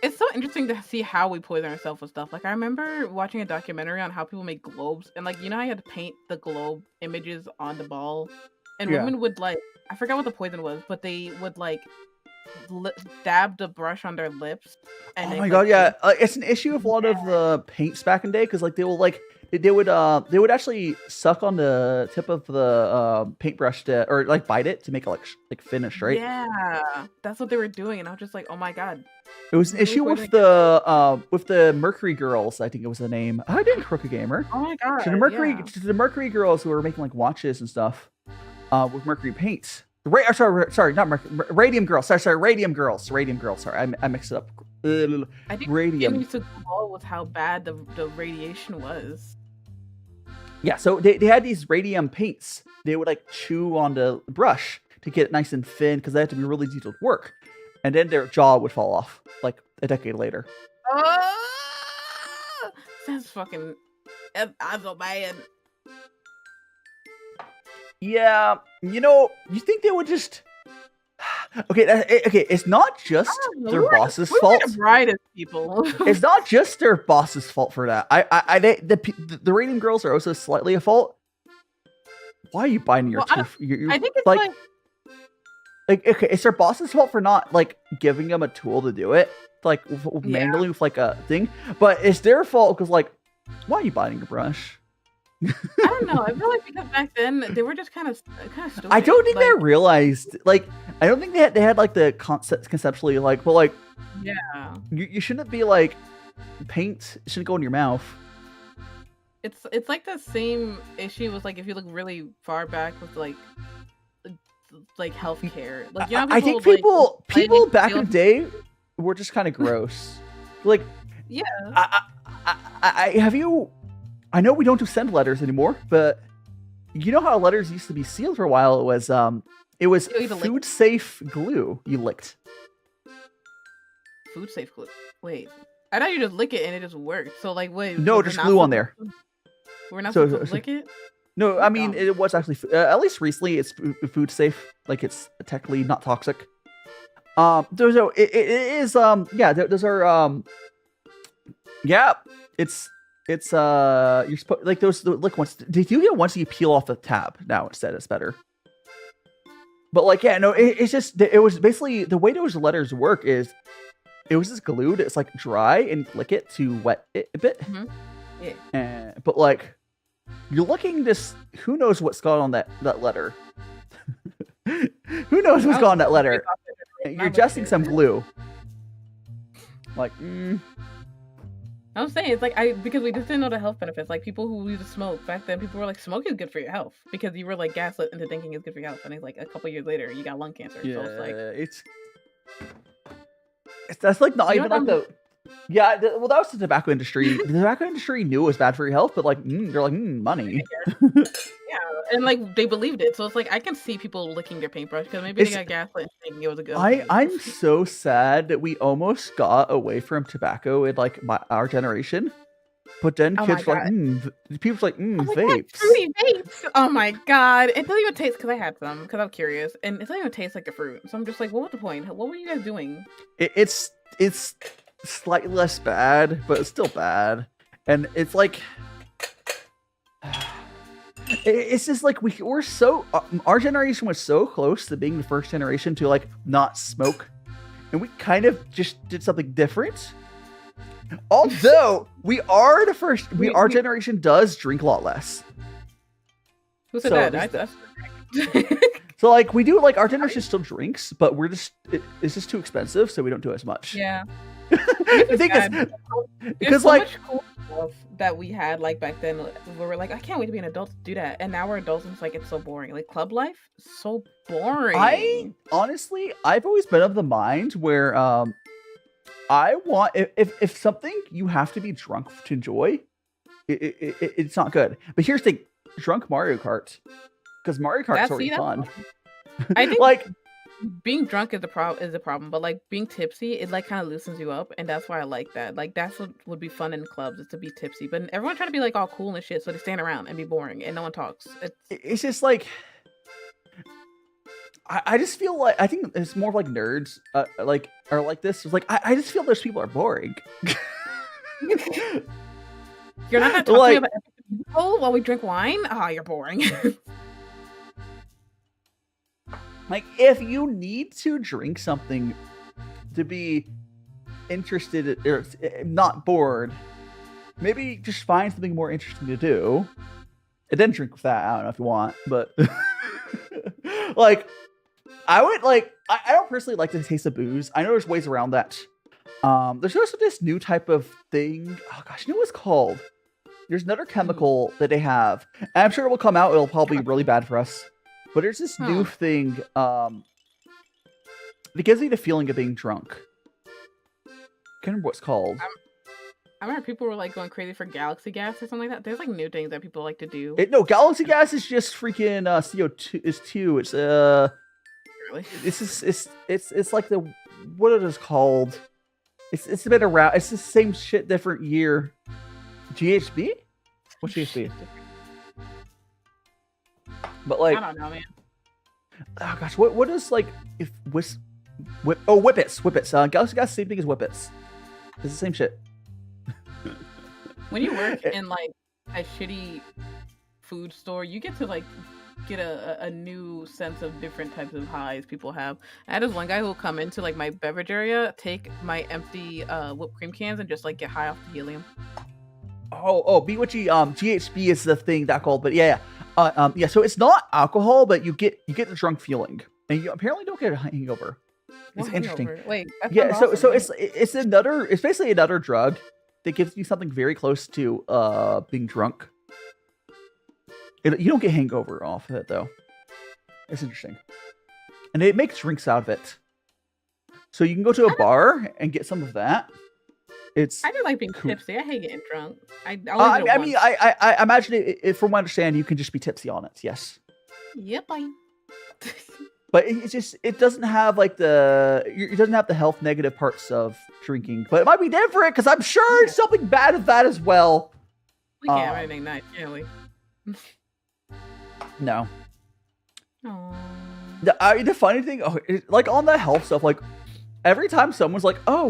It's so interesting to see how we poison ourselves with stuff. Like I remember watching a documentary on how people make globes, and like you know how you had to paint the globe images on the ball, and women would like I forgot what the poison was, but they would like dab the brush on their lips. And oh my god, yeah, it's an issue with a lot of the paints back in the day because like they will like. They would actually suck on the tip of the paintbrush or like bite it to make it like finish, right? Yeah, that's what they were doing, and I was just like, oh my god. It was an issue with the Mercury Girls, I think it was the name. I didn't Crooked Gamer. Oh my god. So the Mercury Girls who were making like watches and stuff with Mercury paints. Sorry, not Mercury. Radium Girls. Sorry, Radium Girls. Radium Girls. Sorry, I mixed it up. I think Radium. It used to glow with how bad the radiation was. Yeah, so they had these radium paints. They would like chew on the brush to get it nice and thin because they had to be really detailed work. And then their jaw would fall off like a decade later. That's fucking I'm so bad. Yeah, you know, you think they would just okay, it's not just their boss's fault. We're the brightest people. It's not just their boss's fault for that. The Radium Girls are also slightly at fault. Why are you biting your tooth? I think it's like okay, it's their boss's fault for not like giving them a tool to do it, like manually with like a thing. But it's their fault because like, why are you biting your brush? I don't know. I feel like because back then they were just kind of stupid. I don't think they realized. Like, I don't think they had like the concept conceptually. Like, well, like, yeah, you shouldn't be like paint shouldn't go in your mouth. It's like the same issue with like if you look really far back with like healthcare. Like you know, I think people back in the day were just kind of gross. Like, yeah. I have you. I know we don't do send letters anymore, but you know how letters used to be sealed for a while? It was food safe glue you licked. Food safe glue. Wait, I thought you just lick it and it just worked. So like, wait. No, just glue on there. We're not supposed to lick it. No, I mean it was actually at least recently it's food safe. Like it's technically not toxic. Those are it is yeah. Those are yeah. It's you're supposed like those lick ones. Did you get once you peel off the tab? Now instead it's better. But like yeah, no, it's just it was basically the way those letters work is it was just glued. It's like dry and lick it to wet it a bit. Mm-hmm. Yeah. But like you're looking this. Who knows what's gone on that letter? Who knows what's gone on that letter? You're adjusting some glue. Like. I'm saying it's like because we just didn't know the health benefits. Like people who used to smoke back then, people were like, smoke is good for your health because you were like gaslit into thinking it's good for your health, and it's like a couple years later you got lung cancer. Yeah, so it's like that's like not even like the yeah. Well, that was the tobacco industry. The tobacco industry knew it was bad for your health, but like they're like money. Yeah, and like they believed it. So it's like I can see people licking their paintbrush because maybe they got gaslit and thinking it was a good. I'm so sad that we almost got away from tobacco in like our generation. But then kids were like, people were like, vapes. Fruity vapes. Oh my god. It doesn't even taste, because I had some, because I'm curious. And it doesn't even taste like a fruit. So I'm just like, what was the point? What were you guys doing? It's slightly less bad, but it's still bad. And it's like, it's just like we're so, our generation was so close to being the first generation to like not smoke. And we kind of just did something different. Although we are the first, our generation does drink a lot less. Who said that? So like we do, like our generation still drinks, but we're just it's just too expensive, so we don't do as much. Yeah. I think it's because so like much cool stuff that we had like back then. We were like, I can't wait to be an adult to do that, and now we're adults and it's like it's so boring. Like club life, so boring. I've always been of the mind where I want if something you have to be drunk to enjoy, it's not good. But here's the thing: drunk Mario Kart, because Mario Kart's already fun. I think like being drunk is a problem, but like being tipsy, it like kind of loosens you up, and that's why I like that. Like that's what would be fun in clubs, is to be tipsy. But everyone trying to be like all cool and shit, so they stand around and be boring and no one talks. It's just like. I just feel like I think it's more of like nerds like are like this. It's like I just feel those people are boring. You're not gonna talk to me about people while we drink wine? Ah, you're boring. Like if you need to drink something to be interested or not bored, maybe just find something more interesting to do. And then drink with that. I don't know if you want, but like I would like I don't personally like the taste of booze. I know there's ways around that. There's also this new type of thing. Oh gosh, you know what it's called? There's another chemical that they have. And I'm sure it will come out. It'll probably be really bad for us. But there's this new thing. It gives me the feeling of being drunk. I can't remember what it's called. I remember people were like going crazy for galaxy gas or something like that. There's like new things that people like to do. No, galaxy gas is just freaking CO2. It's Really? It's like the what it is called. It's been around. It's the same shit, different year. GHB? What's GHB? But like I don't know, man. Oh gosh, what is like if Whippets. Galaxy gas, same thing as Whippets. It's the same shit. When you work in like a shitty food store, you get to like get a new sense of different types of highs people have. I had this one guy who will come into like my beverage area, take my empty whipped cream cans and just like get high off the helium. GHB is the thing that called, but yeah. So it's not alcohol, but you get the drunk feeling, and you apparently don't get a hangover. It's interesting. Wait, yeah. So it's basically another drug that gives you something very close to being drunk. You don't get hangover off of it though. It's interesting, and it makes drinks out of it. So you can go to a bar and get some of that. I just like being tipsy. I hate getting drunk. I imagine it, from what I understand, you can just be tipsy on it. Yes. Yep. But it doesn't have like it doesn't have the health negative parts of drinking. But it might be different because I'm sure it's something bad with that as well. We can't have anything nice, can we? No. Aww. The funny thing, like on the health stuff, like. Every time someone's like, "Oh,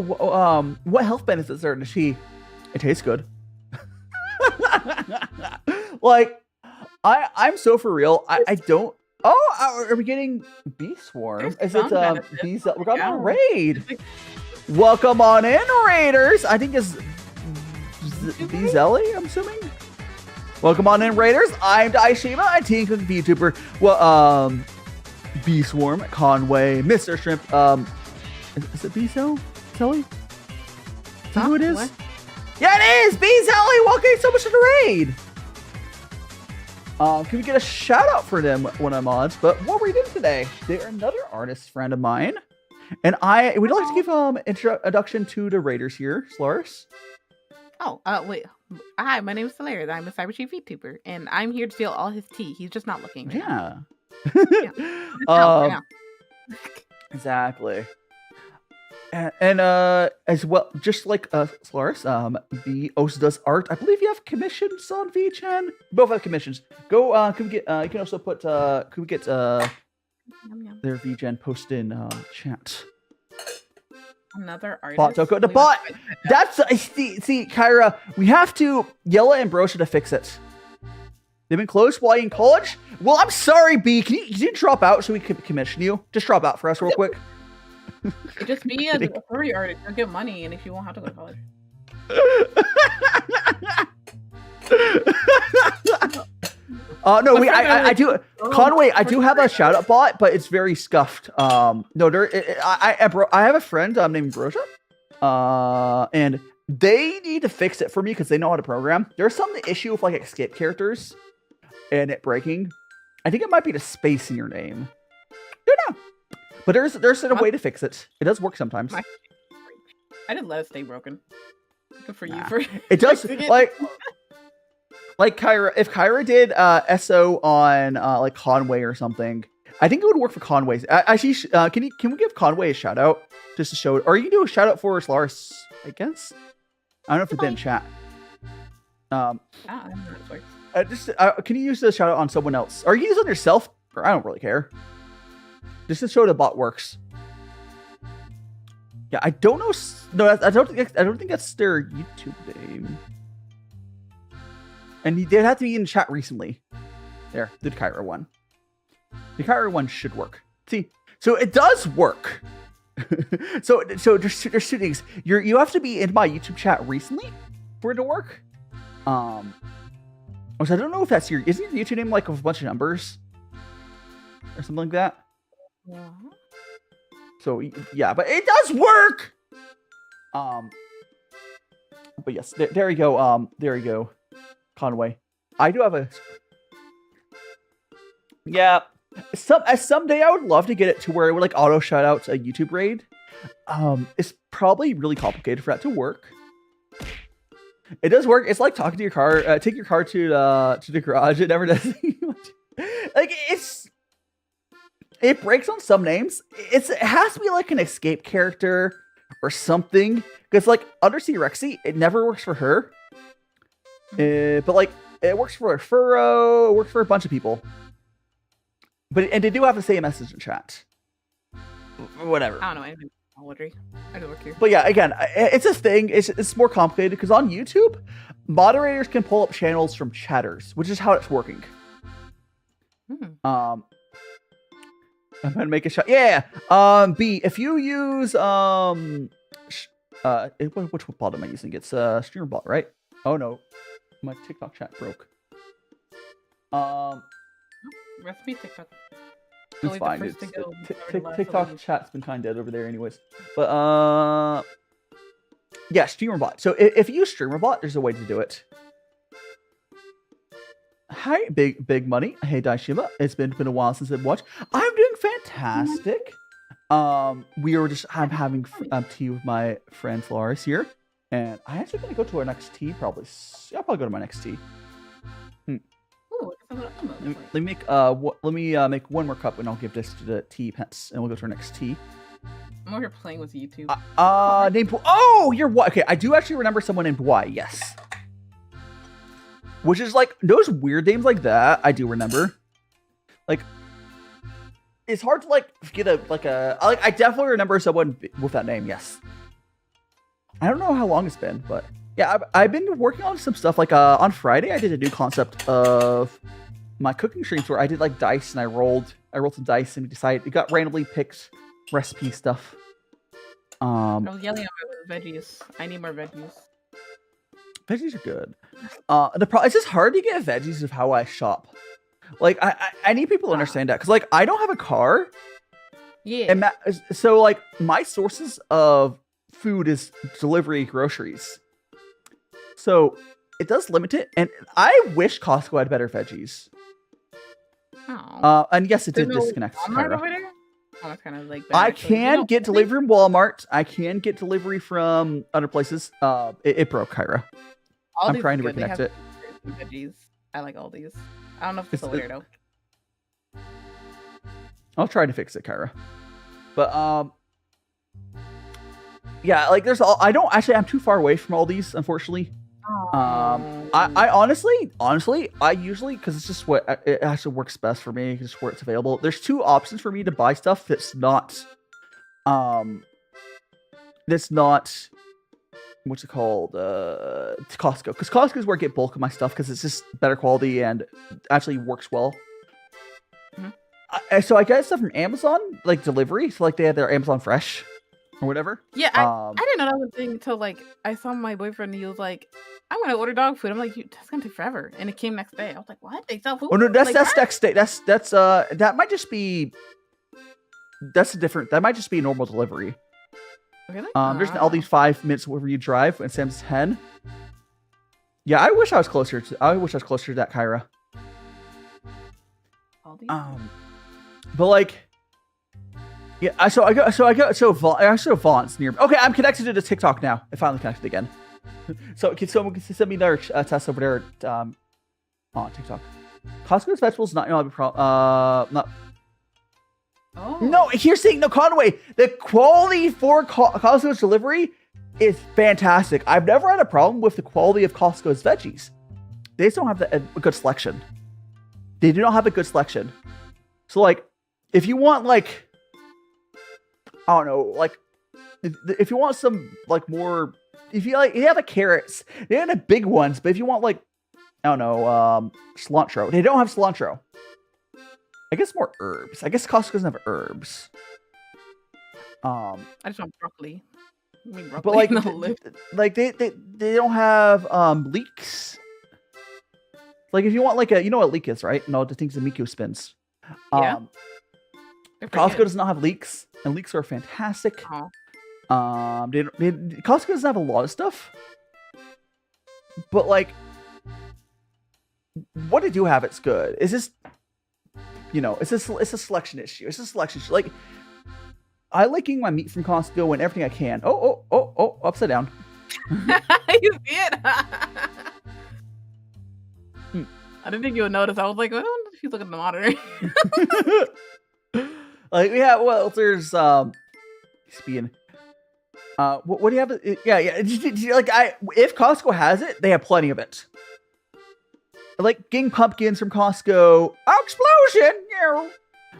what health benefits are there?" It tastes good. Like, I'm so for real. I don't. Oh, are we getting bee swarm? Is it bees? We're going on a raid. Welcome on in, raiders. I think it's Beezelly, I'm assuming. Welcome on in, raiders. I'm DaiShima, a teen cooking VTuber. Well, Bee Swarm, Conway, Mr. Shrimp. Is it Beezel? Kelly? Is that who it is? What? Yeah, it is! Beezelly! Welcome so much to the raid! Can we get a shout out for them when I'm on? But what were we doing today? They're another artist friend of mine. And I would like to give introduction to the raiders here. Cilairess. Oh, wait. Hi, my name is Cilairess. I'm a CyberChief VTuber, and I'm here to steal all his tea. He's just not looking. Right now. Yeah. Right now. Exactly. And as well, just like Cilairess, B also does art. I believe you have commissions on VChan. Both have commissions. Go, can we get? You can also put. Can we get their VChan post in chat? Another artist. Bot Toko. The bot. That's see, Kyra. We have to yell at Ambrosia to fix it. They've been closed while you're in college. Well, I'm sorry, B. Can you drop out so we can commission you? Just drop out for us real quick. Just be a furry artist. You'll get money, and if you won't have to go to college. No, I do. Conway, I do have a shout out bot, but it's very scuffed. No, I have a friend named Ambrosia, and they need to fix it for me because they know how to program. There's some issue with like escape characters and it breaking. I think it might be the space in your name. Don't know, but there's a way to fix it. It does work sometimes. I didn't let it stay broken. Good for you for it does like Kyra. If Kyra did SO on like Conway or something, I think it would work for Conway's. Actually, can we give Conway a shout out just to show it, or you can do a shout out for Cilairess, I guess. I don't know if it did in chat. Can you use the shout out on someone else, or you can use it on yourself? Or I don't really care. Just to show the bot works. Yeah, I don't know. No, I don't think that's their YouTube name. And he did have to be in chat recently. There, the Kyra one. The Kyra one should work. See, so it does work. so there's two things. You have to be in my YouTube chat recently for it to work. Which I don't know if that's isn't your YouTube name like with a bunch of numbers or something like that? Yeah. So yeah, but it does work. But yes, there you go. There you go, Conway. I do have a. Yeah, someday I would love to get it to where it would like auto shout out a YouTube raid. It's probably really complicated for that to work. It does work. It's like talking to your car. Take your car to the garage. It never does. Like it breaks on some names. It has to be like an escape character or something. Because like Undersea Rexy, it never works for her. But like it works for a furrow. It works for a bunch of people. And they do have the same message in chat. Whatever. I don't know anything. I do work here. But yeah, again, it's a thing. It's more complicated because on YouTube, moderators can pull up channels from chatters, which is how it's working. I'm gonna make a shot. Yeah. B, if you use which bot am I using? It's streamer bot, right? Oh no, my TikTok chat broke. Recipe TikTok. It's fine. TikTok chat's been kind of dead over there, anyways. But yeah, streamer bot. So if you use streamer bot, there's a way to do it. Hi, big money. Hey, DaiShima. It's been a while since I've watched. I'm doing fantastic. I'm having tea with my friend Cilairess here, and I'm actually gonna go to our next tea. Probably, I'll probably go to my next tea. Let me make make one more cup, and I'll give this to the tea pets, and we'll go to our next tea. I'm over here playing with YouTube. Named oh, you're what? Okay, I do actually remember someone named Y. Yes. Which is like those weird names like that. I do remember. Like, it's hard to like get I definitely remember someone with that name. Yes. I don't know how long it's been, but yeah, I've been working on some stuff. Like on Friday, I did a new concept of my cooking streams where I did like dice and I rolled some dice and it got randomly picked recipe stuff. I was yelling at my veggies. I need more veggies. Veggies are good. It's just hard to get veggies of how I shop. Like I need people to understand that because like I don't have a car. Yeah. And so like my sources of food is delivery groceries. So it does limit it, and I wish Costco had better veggies. Oh. And yes, it did disconnect. Walmart over there? That's kind of like. I can get delivery from Walmart. I can get delivery from other places. It broke, Kyra. I'm trying to reconnect it. Veggies. I like all these. I don't know if it's later though. I'll try to fix it, Kyra. But yeah, like there's all. I don't actually. I'm too far away from all these, unfortunately. I honestly, I usually, because it's just what it actually works best for me, because where it's available. There's two options for me to buy stuff that's not what's it called, Costco, because Costco is where I get bulk of my stuff, because it's just better quality and actually works well. So I get stuff from Amazon, like delivery, so like they have their Amazon Fresh or whatever. Yeah, I didn't know that was a thing until like I saw my boyfriend and he was like, I'm gonna order dog food. I'm like, that's gonna take forever, and it came next day. I was like, what? They sell food? Oh no, that's like, next day. That's that might just be that might just be a normal delivery. Really? There's all these 5 minutes wherever you drive, and Sam's 10. Yeah, I wish I was closer to that, Kyra. But like, yeah. So Vaughn's near. Okay, I'm connected to the TikTok now. I finally connected again. So can someone send me another test over there on TikTok? Costco's vegetables not a problem. Not. Oh. No, here's saying no, Conway. The quality for Costco's delivery is fantastic. I've never had a problem with the quality of Costco's veggies. They just don't have a good selection. They do not have a good selection. So like, if you want like, I don't know, like, if you want some like more. If you like, you have the carrots. They have the big ones, but if you want like, I don't know, cilantro. They don't have cilantro. I guess more herbs. I guess Costco doesn't have herbs. I just want broccoli. I mean, but like, they don't have leeks. Like if you want like a, you know what a leek is, right? No, the things that Miku spins. Yeah. Costco does not have leeks, and leeks are fantastic. Oh. Costco doesn't have a lot of stuff, but like, what they do have, it's good. It's just, you know, it's a selection issue. It's a selection issue. Like, I like getting my meat from Costco and everything I can. Oh, upside down. You see it? I didn't think you would notice. I was like, I wonder if he's looking at the monitor. Like, yeah, well, there's being. What do you have? Yeah. Like, if Costco has it, they have plenty of it. Like getting pumpkins from Costco, explosion! Yeah.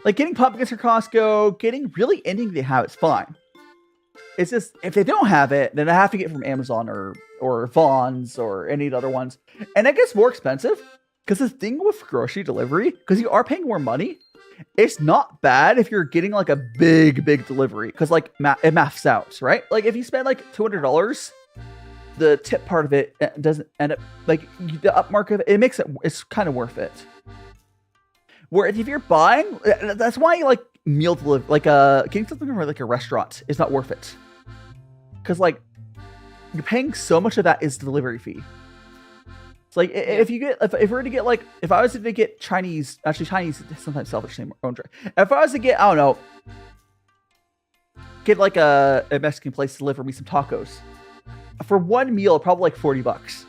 Like getting pumpkins from Costco, getting really anything they have, it's fine. It's just if they don't have it, then I have to get it from Amazon or Vaughn's or any of the other ones, and it gets more expensive because the thing with grocery delivery, because you are paying more money. It's not bad if you're getting like a big delivery, because like it maths out, right? Like if you spend like $200, the tip part of it doesn't end up like the upmark of it. It makes it's kind of worth it. Where if you're buying, that's why like meal delivery, like getting something from like a restaurant is not worth it, because like you're paying so much of that is delivery fee. Like if you get, if we were to get like, if I was to get Chinese sometimes sell their own drink. If I was to get, I don't know, get like a Mexican place to deliver me some tacos for one meal, probably like $40.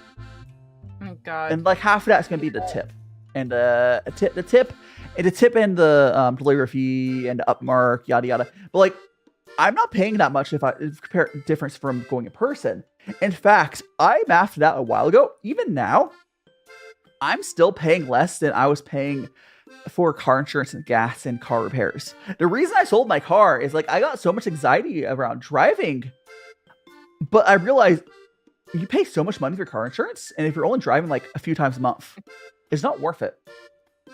Oh God! And like half of that's gonna be the tip, and the tip, and the delivery fee and the upmark, yada yada. But like, I'm not paying that much if I compare difference from going in person. In fact, I mathed that a while ago. Even now, I'm still paying less than I was paying for car insurance and gas and car repairs. The reason I sold my car is like I got so much anxiety around driving, but I realized you pay so much money for car insurance, and if you're only driving like a few times a month, it's not worth it.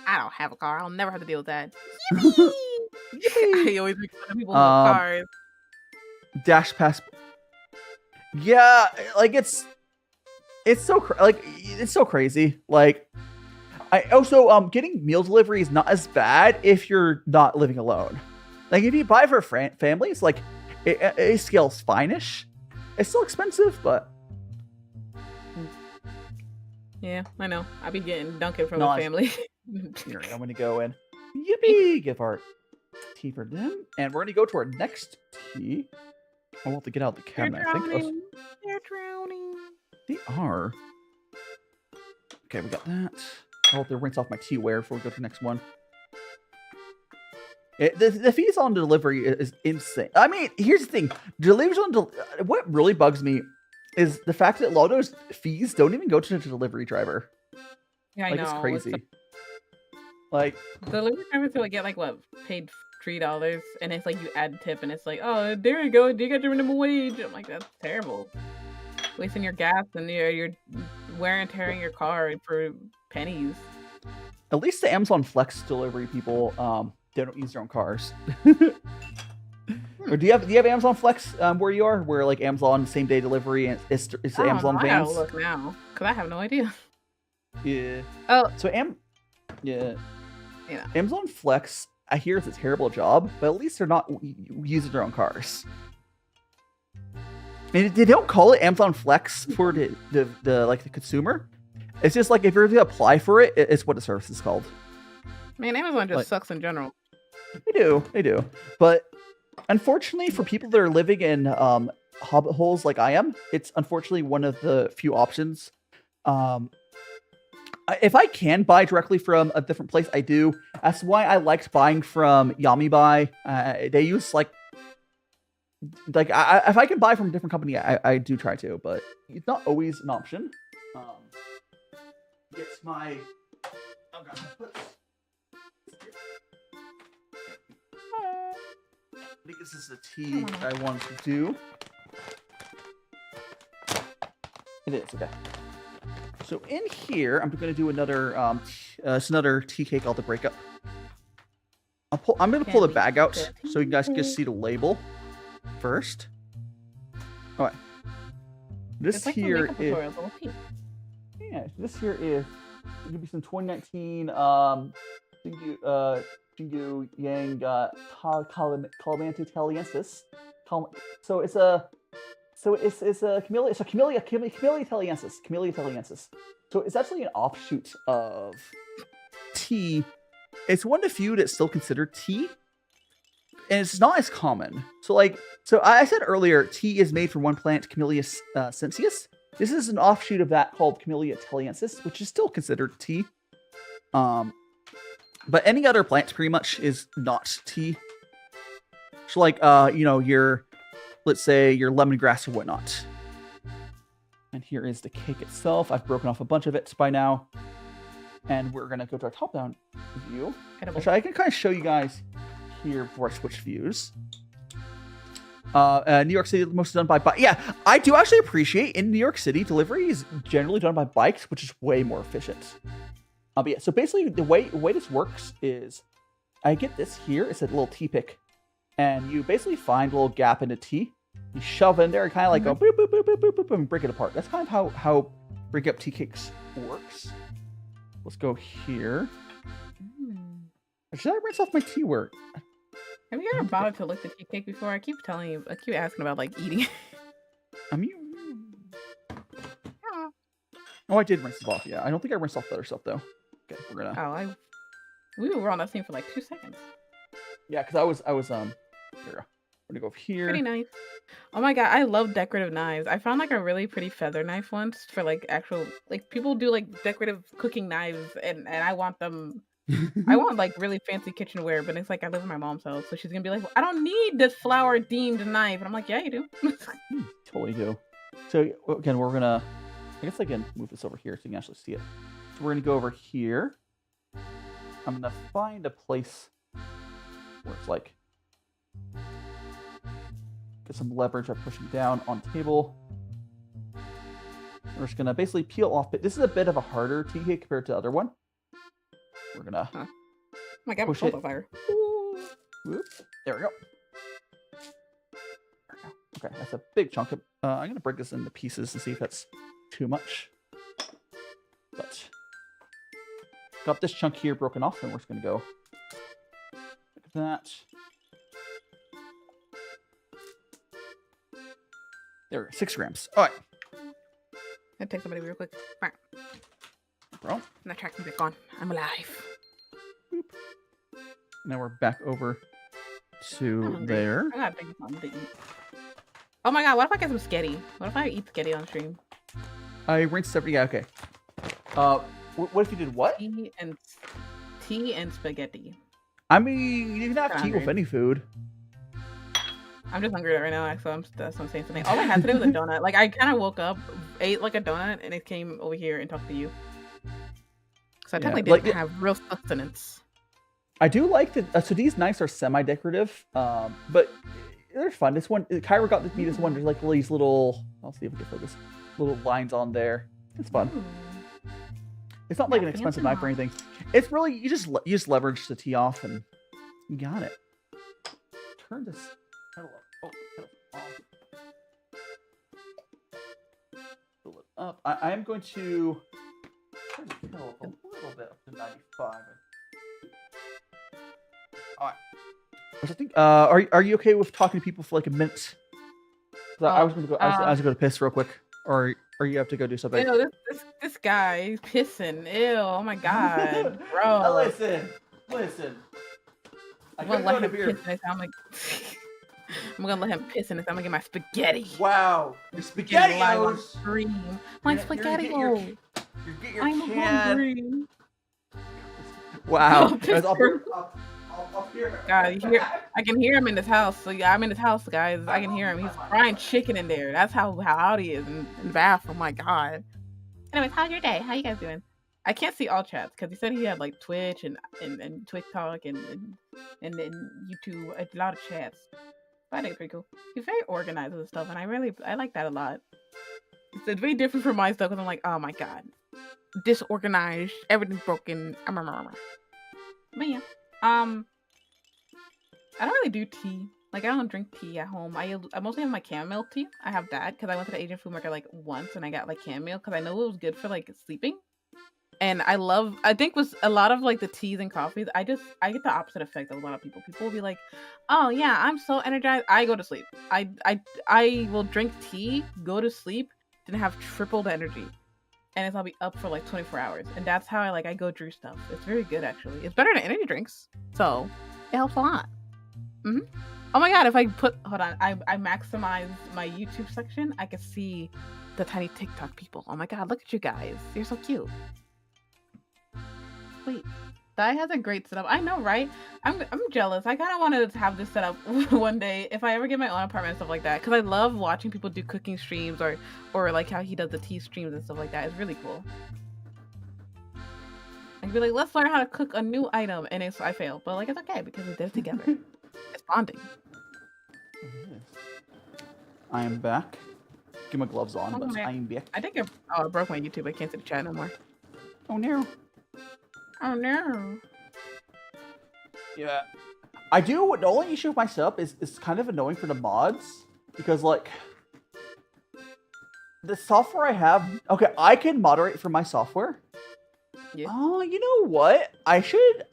I don't have a car. I'll never have to deal with that. Yippee! Yippee! I always make fun of people with cars. Dash pass. Yeah, like it's so it's so crazy. Like I also getting meal delivery is not as bad if you're not living alone. Like if you buy for families, like it scales fine-ish. It's still expensive, but yeah, I know. I be getting Dunkin' from my family. Here, I'm gonna go in. Yippee! Give art. tea for them. And we're going to go to our next tea. I'll have to get out the cabinet, I think. They're drowning. They are. Okay, we got that. I'll have to rinse off my teaware before we go to the next one. The fees on delivery is insane. I mean, here's the thing. What really bugs me is the fact that a lot of those fees don't even go to the delivery driver. Yeah, I know. It's crazy. Like, delivery drivers will get like what, paid $3, and it's like you add tip, and it's like, oh, there you go, you got your minimum wage. I'm like, that's terrible. Wasting your gas and your wear and tearing your car for pennies. At least the Amazon Flex delivery people, they don't use their own cars. Or do you have Amazon Flex where you are? Where like Amazon same day delivery and it's the Amazon vans? I gotta look now because I have no idea. Yeah. Oh. So Amazon Flex, I hear it's a terrible job, but at least they're not using their own cars. And they don't call it Amazon Flex for the consumer. It's just like if you're to apply for it, it's what the service is called. Man, Amazon just sucks in general. They do. But unfortunately, for people that are living in hobbit holes like I am, it's unfortunately one of the few options. If I can buy directly from a different place, I do. That's why I liked buying from YamiBuy. They use if I can buy from a different company, I do try to, but it's not always an option. It's my. Oh god. I think this is the tea I want to do. It is, okay. So in here, I'm going to do another tea cake I'll have to break up. I'm going to pull the bag out so you guys can just see the label first. Alright. This here is... Yeah, this here is going to be some 2019 Jinggu Yang Taliensis. So it's a Camellia. So Camellia Taliensis. So it's actually an offshoot of tea. It's one of the few that's still considered tea, and it's not as common. So I said earlier, tea is made from one plant, Camellia sinensis. This is an offshoot of that called Camellia Taliensis, which is still considered tea. But any other plant pretty much is not tea. So let's say your lemongrass or whatnot. And here is the cake itself. I've broken off a bunch of it by now. And we're gonna go to our top-down view. Which I can kind of show you guys here before I switch views. New York City, most done by bike. Yeah, I do actually appreciate in New York City, delivery is generally done by bikes, which is way more efficient. But yeah, so basically the way this works is I get this here. It's a little tea pick. And you basically find a little gap in the tea. You shove in there and kind of like go boop, boop, boop, boop, boop, boop, boop, and break it apart. That's kind of how break up tea cakes works. Let's go here. Should I rinse off my tea work? Have you ever bothered to lick the tea cake before? I keep asking about eating it. I mean, oh, I did rinse it off. Yeah, I don't think I rinsed off the other stuff though. Okay, we're gonna. We were on that scene for 2 seconds. Yeah, because I was here we go. We're gonna go here. Pretty nice. Oh my god, I love decorative knives. I found a really pretty feather knife once for actual people do decorative cooking knives, and I want them. I want really fancy kitchenware, but it's I live in my mom's house, so she's gonna be like, well, I don't need this flower themed knife, and I'm like, yeah, you do. Totally do. So again, we're gonna. I guess I can move this over here so you can actually see it. So we're gonna go over here. I'm gonna find a place where it's get some leverage by pushing down on table. We're just gonna basically peel off. This is a bit of a harder tea cake compared to the other one. We're gonna. Oh my god, my phone's on fire. Whoop. There we go. Okay, that's a big chunk of. I'm gonna break this into pieces and see if that's too much. But got this chunk here broken off, and we're just gonna go like that. There we go, 6 grams. All right. I'll take somebody real quick. Right. Bro. Not tracking back on. I'm alive. Boop. Now we're back over to there. I gotta think of something to eat. Oh my god, what if I get some sketty? What if I eat sketty on stream? I rinsed every. Yeah, okay. What if you did what? Tea and spaghetti. I mean, you can have tea with any food. I'm just hungry right now, so that's what I'm saying something. All I had today was a donut. Like I kind of woke up, ate like a donut, and it came over here and talked to you. So I technically didn't have real sustenance. I do like that. So these knives are semi-decorative, but they're fun. This one, Kyra got me this one. There's like these little. I'll see if we can focus. Little lines on there. It's fun. Ooh. It's not like an expensive knife or anything. It's really you just leverage the tea off and you got it. Turn this. Pull it up. I am going to turn the kettle up a little bit up to 95. All right. I think. Are you okay with talking to people for like a minute? I was going to go. I was going to piss real quick, or you have to go do something. Ew, this guy, he's pissing. Ew, oh my god, bro. Listen. I'm gonna let him piss and I'm like, I'm gonna let him piss and I'm gonna get my spaghetti. Wow, your spaghetti on stream. My spaghetti. I'm hungry. Wow. God, I can hear him in this house. So yeah, I'm in this house, guys. I can hear him. He's frying chicken in there. That's how loud he is in the bath. Oh my god. Anyways, how's your day? How you guys doing? I can't see all chats because he said he had like Twitch and TikTok and YouTube, a lot of chats. But I think it's pretty cool. He's very organized with stuff, and I like that a lot. It's very different from my stuff because I'm like, oh my god, disorganized, everything's broken. But yeah. I don't really do tea. Like, I don't drink tea at home. I mostly have my chamomile tea. I have that because I went to the Asian food market like once and I got like chamomile because I know it was good for like sleeping. And I think with a lot of like the teas and coffees, I get the opposite effect of a lot of people. People will be like, oh yeah, I'm so energized. I go to sleep. I will drink tea, go to sleep, then have triple the energy. And I'll be up for like 24 hours. And that's how I go through stuff. It's very good, actually. It's better than energy drinks. So, it helps a lot. Oh my god, if I hold on, I maximize my YouTube section, I can see the tiny TikTok people. Oh my god, look at you guys. You're so cute. Wait, Dai has a great setup. I know, right? I'm jealous. I kind of wanted to have this set up one day if I ever get my own apartment and stuff like that. Because I love watching people do cooking streams or like how he does the tea streams and stuff like that. It's really cool. I'd be like, let's learn how to cook a new item. And I fail. But like, it's okay because we did it together. It's bonding. I am back. Get my gloves on, but I am back. I think I broke my YouTube. I can't see the chat no more. Oh no. Oh no. Yeah. I do. The only issue with my setup is kind of annoying for the mods because like the software I have. Okay, I can moderate for my software. Yeah. Oh, you know what? I should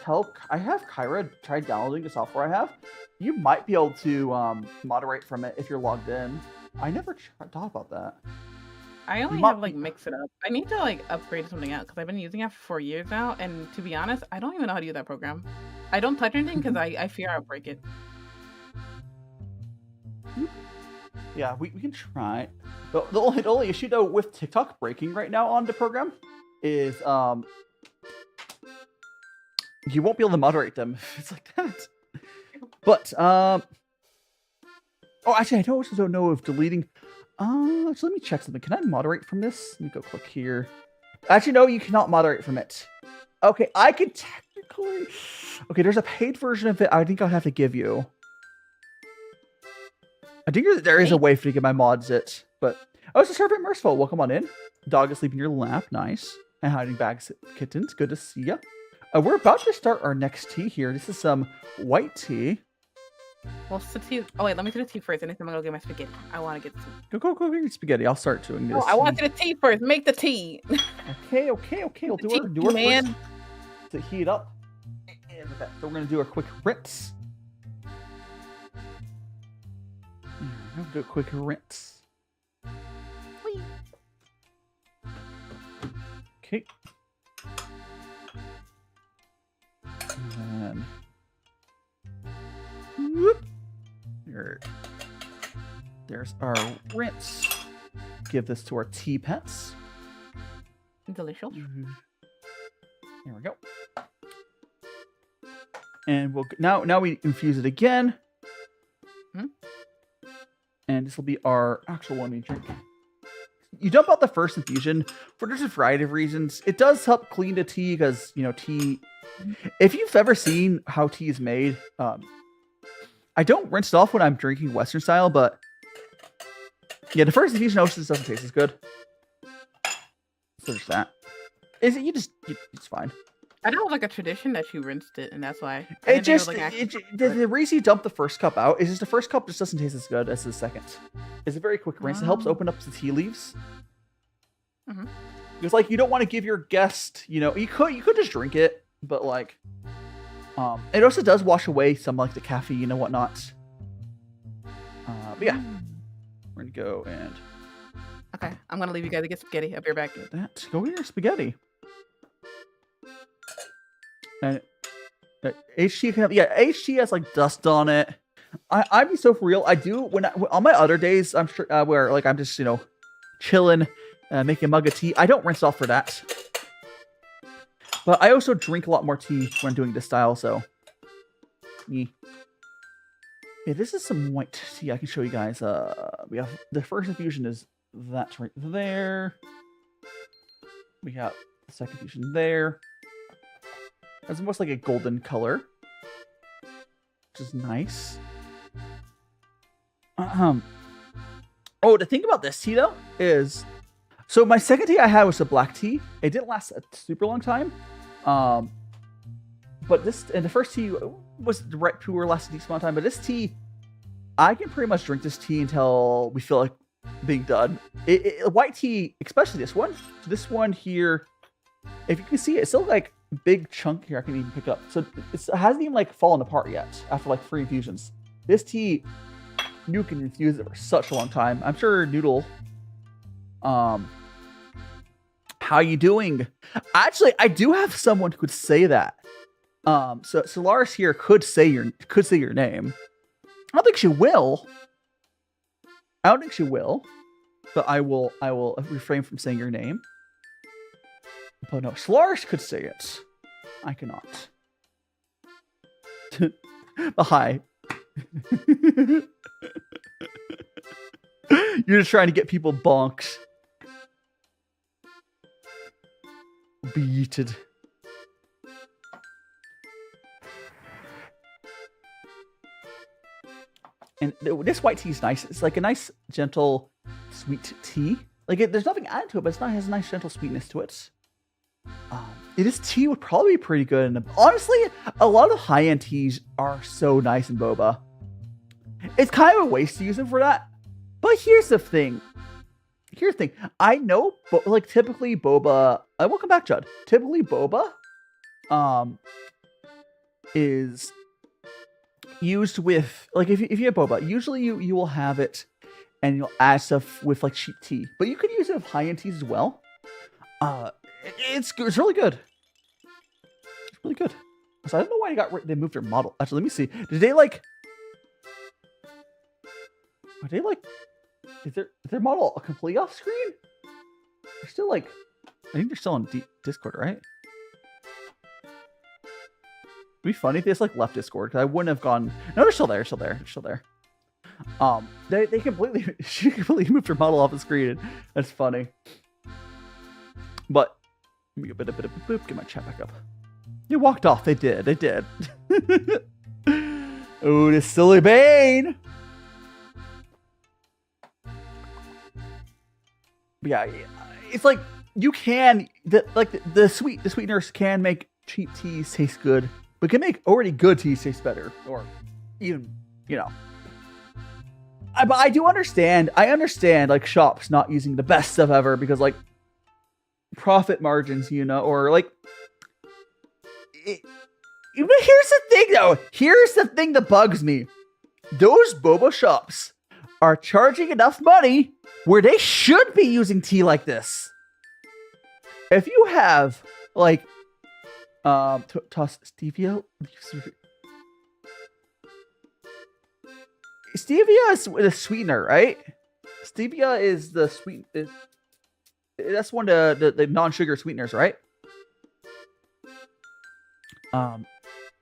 tell. I have Kyra try downloading the software I have. You might be able to moderate from it if you're logged in. I never thought about that. I only have like Mix It Up. I need to like upgrade something else because I've been using it for 4 years now, and to be honest, I don't even know how to use that program. I don't touch anything because I fear I'll break it. Yeah, we can try. The only issue though with TikTok breaking right now on the program is you won't be able to moderate them. It's like that. But oh, actually, I also don't know if deleting. So let me check something. Can I moderate from this? Let me go click here. Actually, no, you cannot moderate from it. Okay, I can technically. Okay, there's a paid version of it. I think I'll have to give you. I think there is a way for to get my mods it, but oh, it's a servant merciful. Welcome on in. Dog asleep in your lap. Nice. And hiding bags, kittens. Good to see ya. We're about to start our next tea here. This is some white tea. Well, it's the tea. Oh wait, let me do the tea first, and then I'm gonna go get my spaghetti. I want to get the tea. Go get your spaghetti. I'll start doing this. No, I want to do the tea first. Make the tea. Okay. We'll do our man. To heat up. So we're gonna do a quick rinse. We'll do a quick rinse. Whee. Okay. And then There's our rinse. Give this to our tea pets. Delicious. There we go. And we'll now we infuse it again. And this will be our actual one we drink. You dump out the first infusion for just a variety of reasons. It does help clean the tea because, you know, tea... If you've ever seen how tea is made, I don't rinse it off when I'm drinking Western style, but yeah, the first infusion just doesn't taste as good. So there's that. Is it it's fine. I know like a tradition that you rinsed it, and that's why. The reason you dump the first cup out is just the first cup just doesn't taste as good as the second. It's a very quick rinse. It helps open up the tea leaves. Because like you don't want to give your guest, you know, you could just drink it, but like, it also does wash away some like the caffeine and whatnot. But yeah, we're gonna go and. Okay, I'm gonna leave you guys to get spaghetti. I'll be right back. Get that. Go get your spaghetti. And HT HT has like dust on it. I be so for real. I do when on my other days I'm sure where like I'm just, you know, chilling, making a mug of tea. I don't rinse off for that. But I also drink a lot more tea when doing this style. So, yeah, this is some white tea. I can show you guys. We have the first infusion is that right there. We have the second infusion there. It's almost like a golden color, which is nice. Oh, the thing about this tea though is, so my second tea I had was a black tea. It didn't last a super long time, but this and the first tea was the right Pu'er lasted a decent amount of time. But this tea, I can pretty much drink this tea until we feel like being done. White tea, especially this one here. If you can see it, it's still like big chunk here I can even pick up. So it hasn't even like fallen apart yet after like 3 infusions. This tea, you can infuse it for such a long time. I'm sure Noodle, how you doing? Actually, I do have someone who could say that. So Cilairess here could say your name. I don't think she will. But I will refrain from saying your name. But no, Cilairess could say it. I cannot. But hi. You're just trying to get people bonked. Beated. And this white tea is nice. It's like a nice, gentle, sweet tea. Like there's nothing added to it, but it has a nice, gentle sweetness to it. This tea would probably be pretty good. And honestly, a lot of high-end teas are so nice in boba. It's kind of a waste to use them for that. But here's the thing. I know, but like typically boba. Welcome back, Judd. Typically boba, is used with like if you have boba, usually you will have it, and you'll add stuff with like cheap tea. But you could use it with high-end teas as well. It's really good. It's really good. So I don't know why they moved their model. Actually, let me see. Did they like? Are they like? Is their model completely off screen? They're still like. I think they're still on Discord, right? It'd be funny if they just like left Discord because I wouldn't have gone. No, they're still there. They she completely moved her model off the screen. That's funny. But let me get a bit of a boop. Get my chat back up. They walked off. They did. Oh, this silly Bane. But yeah, it's like you can the sweeteners can make cheap teas taste good, but can make already good teas taste better, or even But I do understand. I understand like shops not using the best stuff ever because like. Profit margins, or like but here's the thing though. Here's the thing that bugs me. Those boba shops are charging enough money where they should be using tea like this. If you have like toss stevia, stevia is the sweetener, right? Stevia is the sweet. That's one of the non-sugar sweeteners, right?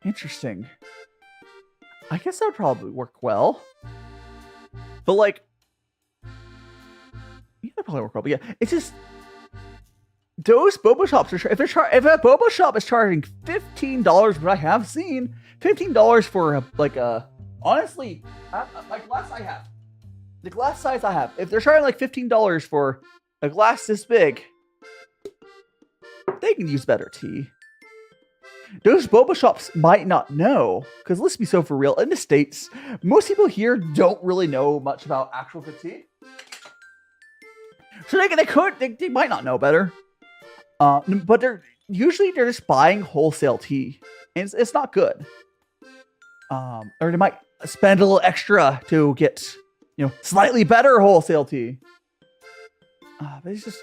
Interesting. I guess that would probably work well. But like, yeah, that probably work well. But yeah, it's just those boba shops are if a boba shop is charging $15, what I have seen $15 for honestly, my glass I have, the glass size I have, if they're charging like $15 for a glass this big, they can use better tea. Those boba shops might not know, because let's be so for real, in the States, most people here don't really know much about actual good tea. So they might not know better. But they're just buying wholesale tea, and it's not good. Or they might spend a little extra to get, slightly better wholesale tea. But it's just,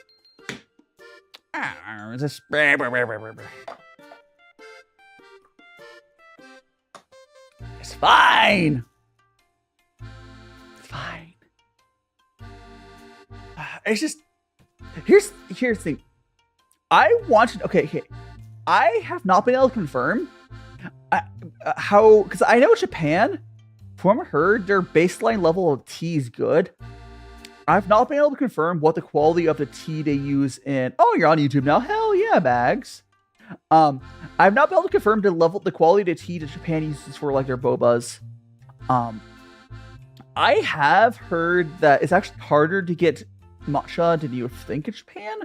it's fine. It's fine. It's just, here's the thing. Okay. I have not been able to confirm how, because I know Japan, from what I heard, their baseline level of tea is good. I've not been able to confirm what the quality of the tea they use in. Oh, you're on YouTube now. Hell yeah, Bags. I've not been able to confirm the quality of the tea that Japan uses for like their bobas. I have heard that it's actually harder to get matcha than you would think in Japan.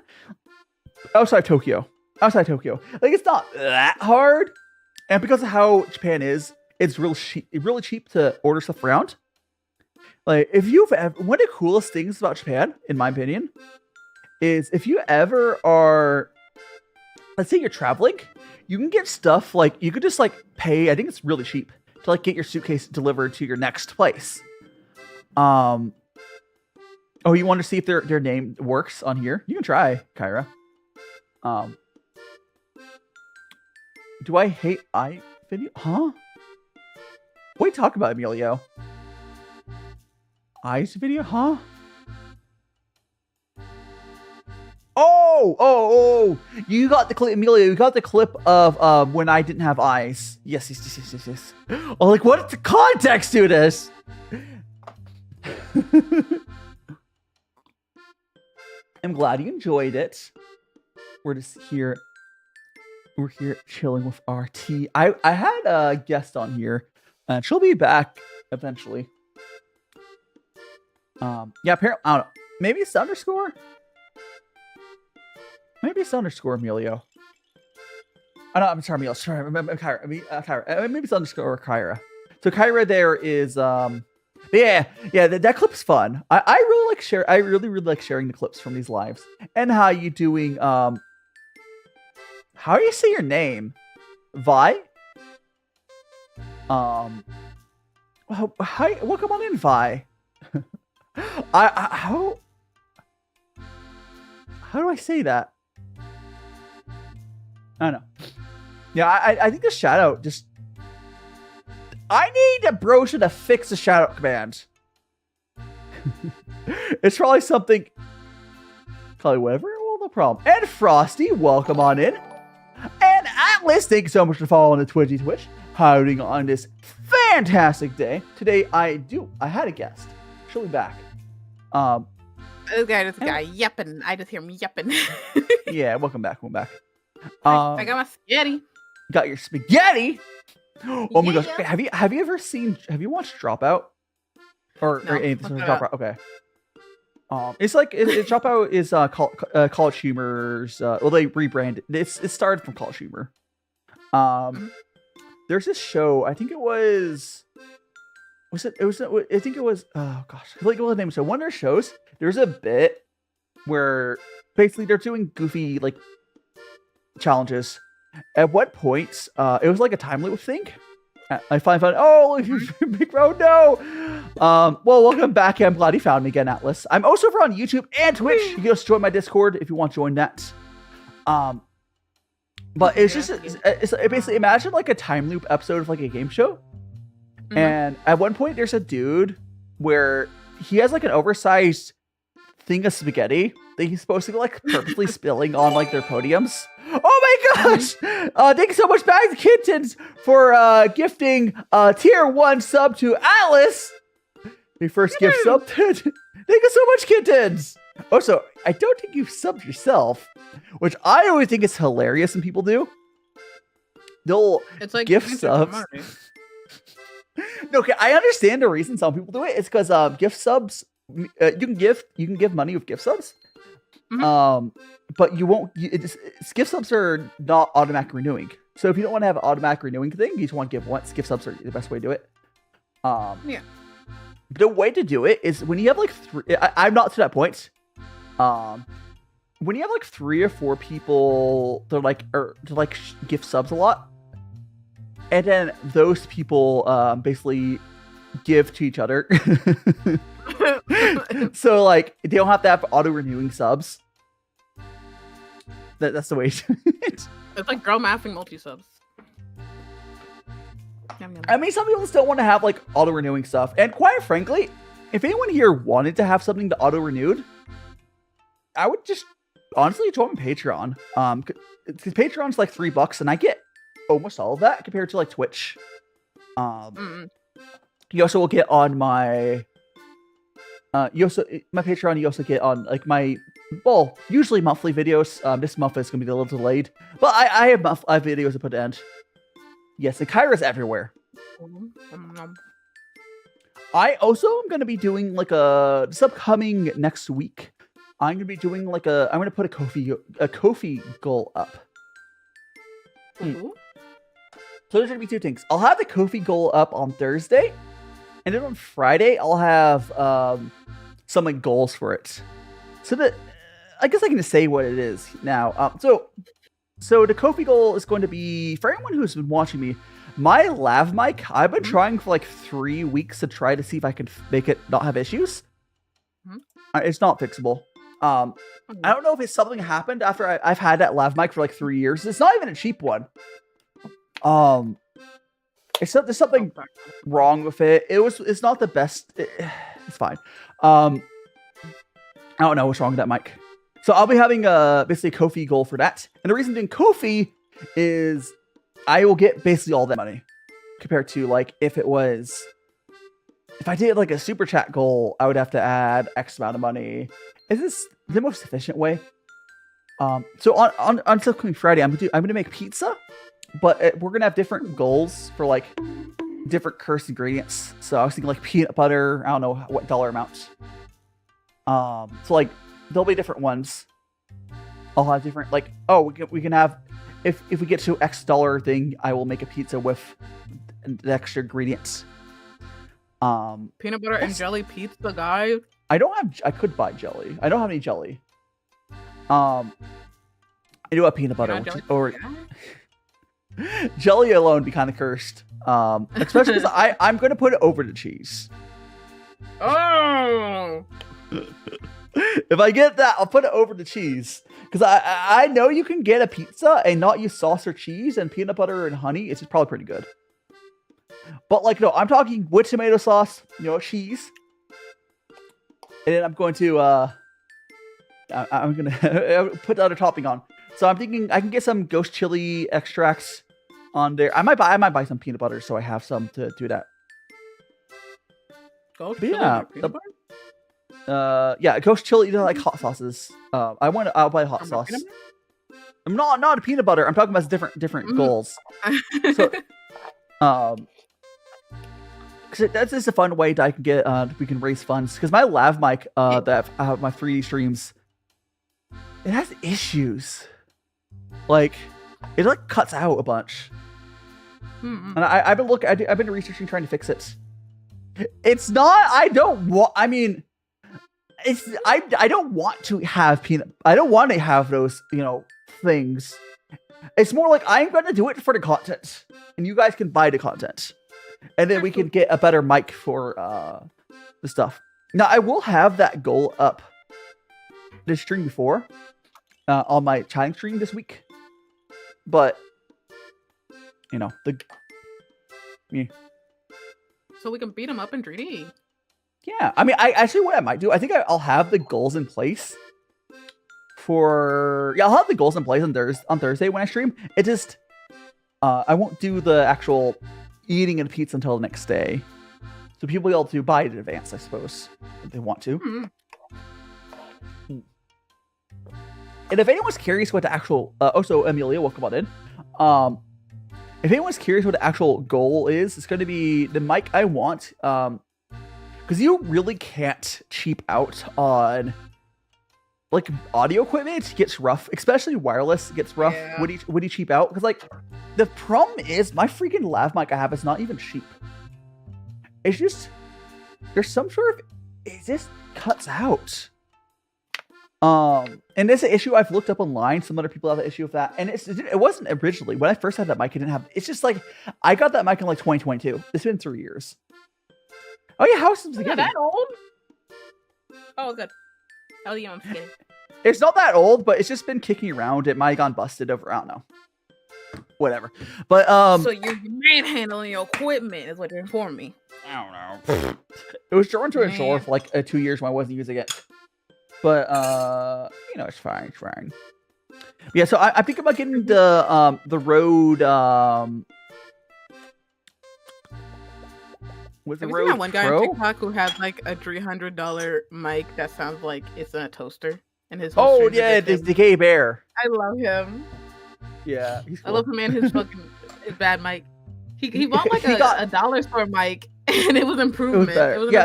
Outside Tokyo. Like, it's not that hard. And because of how Japan is, it's really cheap to order stuff around. Like, one of the coolest things about Japan, in my opinion, is if you ever are, let's say you're traveling, you can get stuff like, you could just like pay, I think it's really cheap, to like get your suitcase delivered to your next place. Oh, you want to see if their name works on here? You can try, Kyra. Do I hate iVideo? Huh? What are you talking about, Emilio? iVideo? Huh? Oh! You got the clip, Emilio. You got the clip of when I didn't have eyes. Yes. Oh, like, what's the context to this? I'm glad you enjoyed it. We're here chilling with our tea. I had a guest on here, and she'll be back eventually. Yeah, apparently, I don't know. Maybe it's underscore? Maybe it's underscore Emilio. Oh, no, I'm sorry, Emilio. Sorry, Kyra. Kyra. Maybe it's underscore Kyra. So Kyra there is, yeah, that clip's fun. I really like I really like sharing the clips from these lives. And how you doing, how do you say your name? Vi? Welcome on in, Vi. How do I say that? I don't know. Yeah, I think the shout out just, I need a brochure to fix the shout out command. It's probably something, probably whatever. Well, no problem. And Frosty, welcome on in. And Atlas, thank you so much for following the Twitch. How are you doing on this fantastic day? Today, I had a guest. She'll be back. This guy yapping. I just hear him yapping. Yeah, welcome back. I got my spaghetti. Got your spaghetti? Oh my Yeah. gosh. Have you watched Dropout? Or anything Dropout? Okay. It's like Dropout is College Humor's. Well, they rebranded. It started from College Humor. There's this show. I think it was. I think it was. Oh gosh, I forget what the name is. So one of their shows, there's a bit where basically they're doing goofy like challenges. At what point, it was like a time loop thing. I finally found. Oh, big bro, no. Well, welcome back. I'm glad you found me again, Atlas. I'm also over on YouTube and Twitch. You can just join my Discord if you want to join that. But it's just it's basically imagine like a time loop episode of like a game show. Mm-hmm. And at one point there's a dude where he has like an oversized thing of spaghetti that he's supposed to be like purposely spilling on like their podiums. Oh my gosh! Thank you so much, Bags of Kittens, for gifting tier 1 sub to Alice. The first gift sub. Thank you so much, Kittens. Also, I don't think you've subbed yourself, which I always think is hilarious when people do. They'll It's like gift subs. No, okay, I understand the reason some people do it. It's because gift subs, you can give money with gift subs. But you won't. Gift subs are not automatic renewing. So if you don't want to have an automatic renewing thing, you just want to give once. Gift subs are the best way to do it. Yeah. The way to do it is when you have like 3. I'm not to that point. When you have like 3 or 4 people, they're like gift subs a lot, and then those people basically give to each other. So like they don't have to have auto renewing subs. That's the way to do it. It's like girl mathing multi subs. I mean, some people just don't want to have like auto renewing stuff, and quite frankly, if anyone here wanted to have something to auto renewed, I would just honestly join Patreon. Because Patreon's like $3, and I get almost all of that compared to like Twitch. You also will get on my my Patreon. You also get on like my usually monthly videos. This month is gonna be a little delayed, but I have videos to put in. Yes, and Kyra's everywhere. I also am gonna be doing like this upcoming next week. I'm gonna be doing like I'm gonna put a Ko-fi goal up. So there's gonna be 2 things. I'll have the Ko-fi goal up on Thursday, and then on Friday I'll have some like goals for it. So that I guess I can just say what it is now. So the Ko-fi goal is going to be, for anyone who's been watching me, my lav mic. I've been trying for like 3 weeks to try to see if I can make it not have issues. It's not fixable. I don't know if it's something happened after I've had that lav mic for like 3 years. It's not even a cheap one. There's something wrong with it. It's not the best. It's fine. I don't know what's wrong with that mic. So I'll be having basically a Ko-fi goal for that. And the reason doing Ko-fi is I will get basically all that money compared to like if I did like a super chat goal, I would have to add X amount of money. Is this the most efficient way? So on upcoming Friday, I'm gonna make pizza, but we're gonna have different goals for like different cursed ingredients. So I was thinking like peanut butter. I don't know what dollar amount. So like there'll be different ones. I'll have different like we can have if we get to X dollar thing, I will make a pizza with the extra ingredients. Peanut butter and jelly pizza, guys. I could buy jelly. I don't have any jelly. I do have peanut butter or jelly alone would be kind of cursed. Especially because I'm going to put it over the cheese. Oh. If I get that, I'll put it over the cheese. Because I know you can get a pizza and not use sauce or cheese, and peanut butter and honey. It's probably pretty good. But like, no, I'm talking with tomato sauce, cheese. And then I'm going to, I'm going to put the other topping on. So I'm thinking I can get some ghost chili extracts on there. I might buy some peanut butter so I have some to do that. Ghost chili peanut butter? Yeah, ghost chili, like hot sauces. I'll buy hot sauce. I'm not a peanut butter. I'm talking about different goals. So, because that's just a fun way that I can get. We can raise funds. Because my lav mic, that I have my 3D streams, it has issues. Like, it like cuts out a bunch. And I've been researching, trying to fix it. It's not. I don't want to have I don't want to have those, things. It's more like I'm going to do it for the content, and you guys can buy the content, and then we can get a better mic for the stuff. Now I will have that goal up this stream before on my chatting stream this week, but So we can beat him up in 3D. Yeah, I mean, what I might do, I think I'll have the goals in place I'll have the goals in place on Thursday when I stream. It just, I won't do the actual eating of pizza until the next day. So people will be able to buy it in advance, I suppose, if they want to. Mm-hmm. And if anyone's curious what the actual, also Amelia, welcome on in. If anyone's curious what the actual goal is, it's going to be the mic I want. Because you really can't cheap out on like audio equipment. It gets rough, especially wireless. It gets rough when you cheap out. Because like the problem is my freaking lav mic I have is not even cheap. It's just there's some sort of it just cuts out. And it's an issue I've looked up online. Some other people have an issue with that, and it wasn't originally when I first had that mic. I didn't have. It's just like I got that mic in like 2022. It's been 3 years. Oh yeah, how is it that old? Oh good. Oh yeah, I'm kidding. It's not that old, but it's just been kicking around. It might have gone busted over. I don't know. Whatever. But so you're manhandling your equipment is what you're informing me. I don't know. It was drawn to a drawer for like 2 years when I wasn't using it. But it's fine. It's fine. Yeah, so I think about getting the Rode. With the Rode that one guy Pro? on TikTok who has like a $300 mic that sounds like it's in a toaster, and his whole the Decay Bear. I love him. Yeah, he's cool. I love him and his fucking his bad mic. He bought like a dollar store mic, and it was improvement.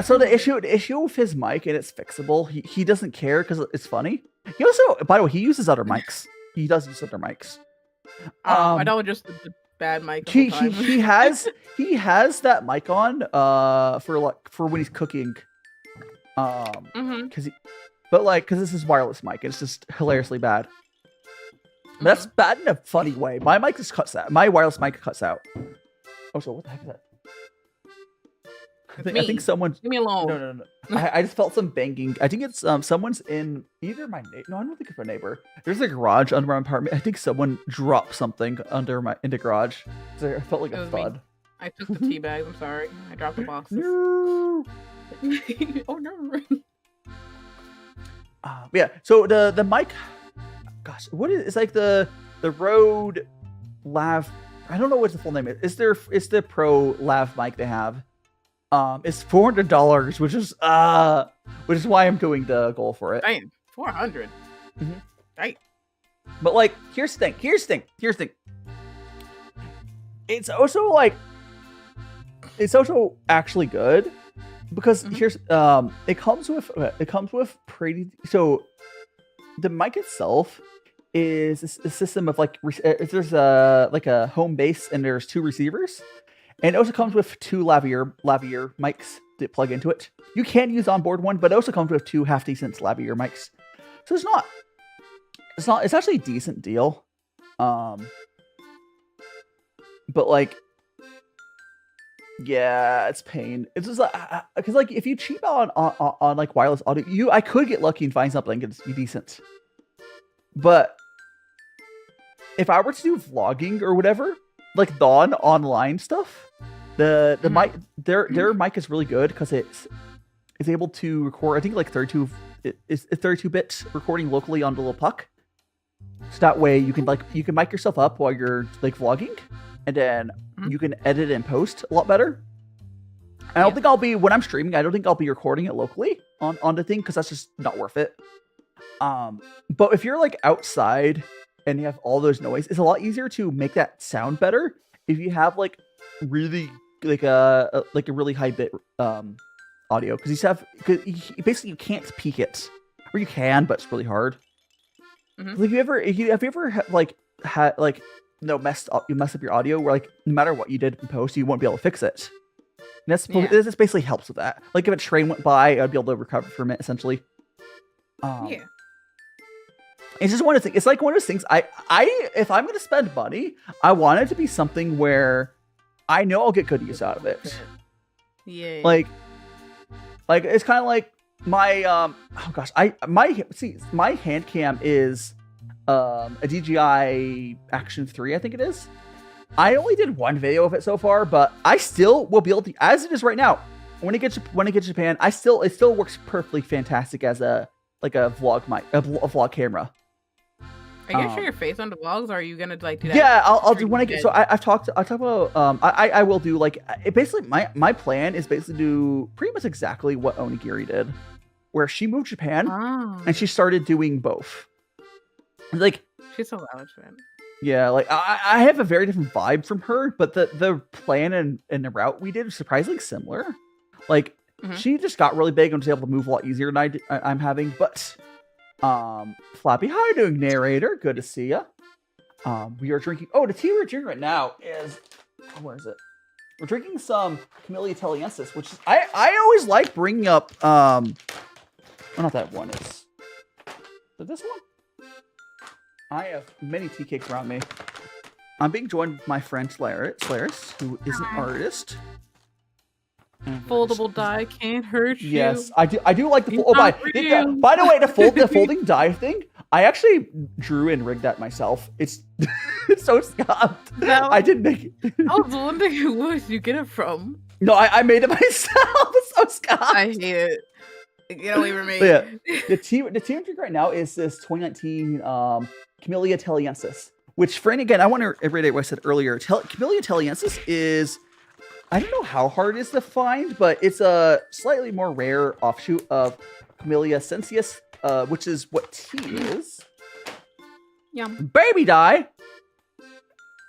So the issue with his mic, and it's fixable. He doesn't care because it's funny. He also, by the way, he uses other mics. He does use other mics. I know just the bad mic. He has that mic on for when he's cooking. Because this is wireless mic, it's just hilariously bad. That's bad in a funny way. My mic just cuts out. My wireless mic cuts out. Oh, so what the heck is that? I think someone. Leave me alone. No. I just felt some banging. I think it's someone's in either my neighbor. No, I don't think it's my neighbor. There's a garage under my apartment. I think someone dropped something in the garage. So I felt like a thud. Me. I took the tea bags. I'm sorry. I dropped the boxes. No. Oh no. Yeah. So the mic. Gosh, what is it's like the Rode Lav? I don't know what the full name is. It's the Pro Lav mic they have. It's $400, which is why I'm doing the goal for it. Damn, 400. Mm-hmm. Right. But like, here's the thing. It's also actually good because here's it comes with pretty. So the mic itself is a system of like there's a home base and there's 2 receivers. And it also comes with 2 lavalier mics that plug into it. You can use onboard one, but it also comes with 2 half decent lavalier mics. So it's actually a decent deal. But like, yeah, it's pain. It's just like, because like if you cheap out on like wireless audio, I could get lucky and find something that's decent. But if I were to do vlogging or whatever, like Dawn online stuff, the mic their mic is really good because it's able to record. I think like 32-bit recording locally on the little puck. So that way you can mic yourself up while you're like vlogging, and then you can edit and post a lot better. And I don't think when I'm streaming, I don't think I'll be recording it locally on the thing because that's just not worth it. But if you're like outside and you have all those noise, it's a lot easier to make that sound better if you have like really like a really high bit audio, because basically you can't peak it, or you can, but it's really hard. Like have you ever messed up your audio where like no matter what you did in post, you won't be able to fix it. And this basically helps with that. Like if a train went by, I'd be able to recover from it essentially. It's just one of the things. It's like one of those things. If I'm going to spend money, I want it to be something where I know I'll get good use out of it. Yeah. Like it's kind of like my my hand cam is a DJI Action 3, I think it is. I only did 1 video of it so far, but I still will be able to, as it is right now, when it gets to Japan, it still works perfectly fantastic as a vlog mic, a vlog camera. Are you gonna show your face on the vlogs, or are you gonna like do that? Yeah, I'll do when I get. So I've talked about. I will do like it basically. My plan is basically do pretty much exactly what Onigiri did, where she moved to Japan and she started doing both. Like she's so loud, man. Yeah, like I have a very different vibe from her, but the plan and the route we did was surprisingly similar. Like she just got really big and was able to move a lot easier than I'm having, but. Flappy, how are you doing, narrator? Good to see ya. We are drinking. Oh, the tea we're drinking right now is. Where is it? We're drinking some Camellia Taliensis, which is, I always like bringing up. Oh, not that one. Is it this one? I have many tea cakes around me. I'm being joined by my friend Cilairess, who is an artist. Foldable die can't hurt you. Yes, I do like the. By the way, the folding die thing, I actually drew and rigged that myself. It's so Scott. No, I didn't make it. I was wondering where you get it from. No, I made it myself. It's so Scott. I hate it. Get away from me. Yeah, the team I'm drinking right now is this 2019 Camellia Taliensis, which, for again, I want to reiterate what I said earlier. Camellia Taliensis is. I don't know how hard it is to find, but it's a slightly more rare offshoot of Camellia sensius, which is what tea is. Yum. Baby die.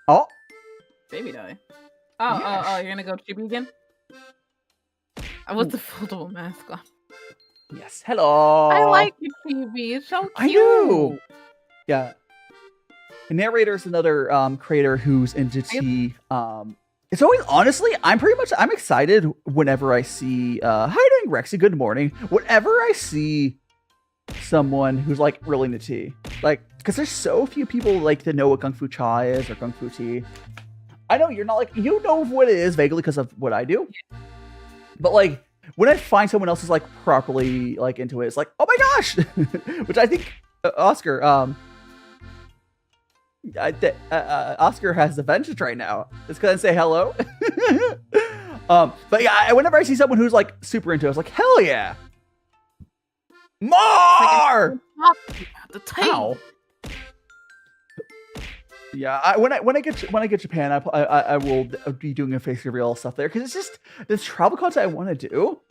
Oh. Baby die. Oh, you're gonna go chibi again? I was the foldable mask on. Yes. Hello. I like your chibi. It's so cute. I do. Yeah. The narrator is another creator who's into tea. It's always, honestly, I'm excited whenever I see, how you doing, Rexy? Good morning. Whenever I see someone who's, like, really into tea. Like, because there's so few people, like, that know what gongfucha is or gongfutea. I know you're not, like, you know what it is vaguely because of what I do. But, like, when I find someone else is, like, properly, like, into it, it's like, oh my gosh! Which I think, Oscar, Oscar has the vengeance right now. Just gonna say hello. But yeah, whenever I see someone who's like super into it, I was like, hell yeah, more. The tail. Yeah, when I get Japan, I will be doing a face reveal stuff there because it's just this travel content I want to do.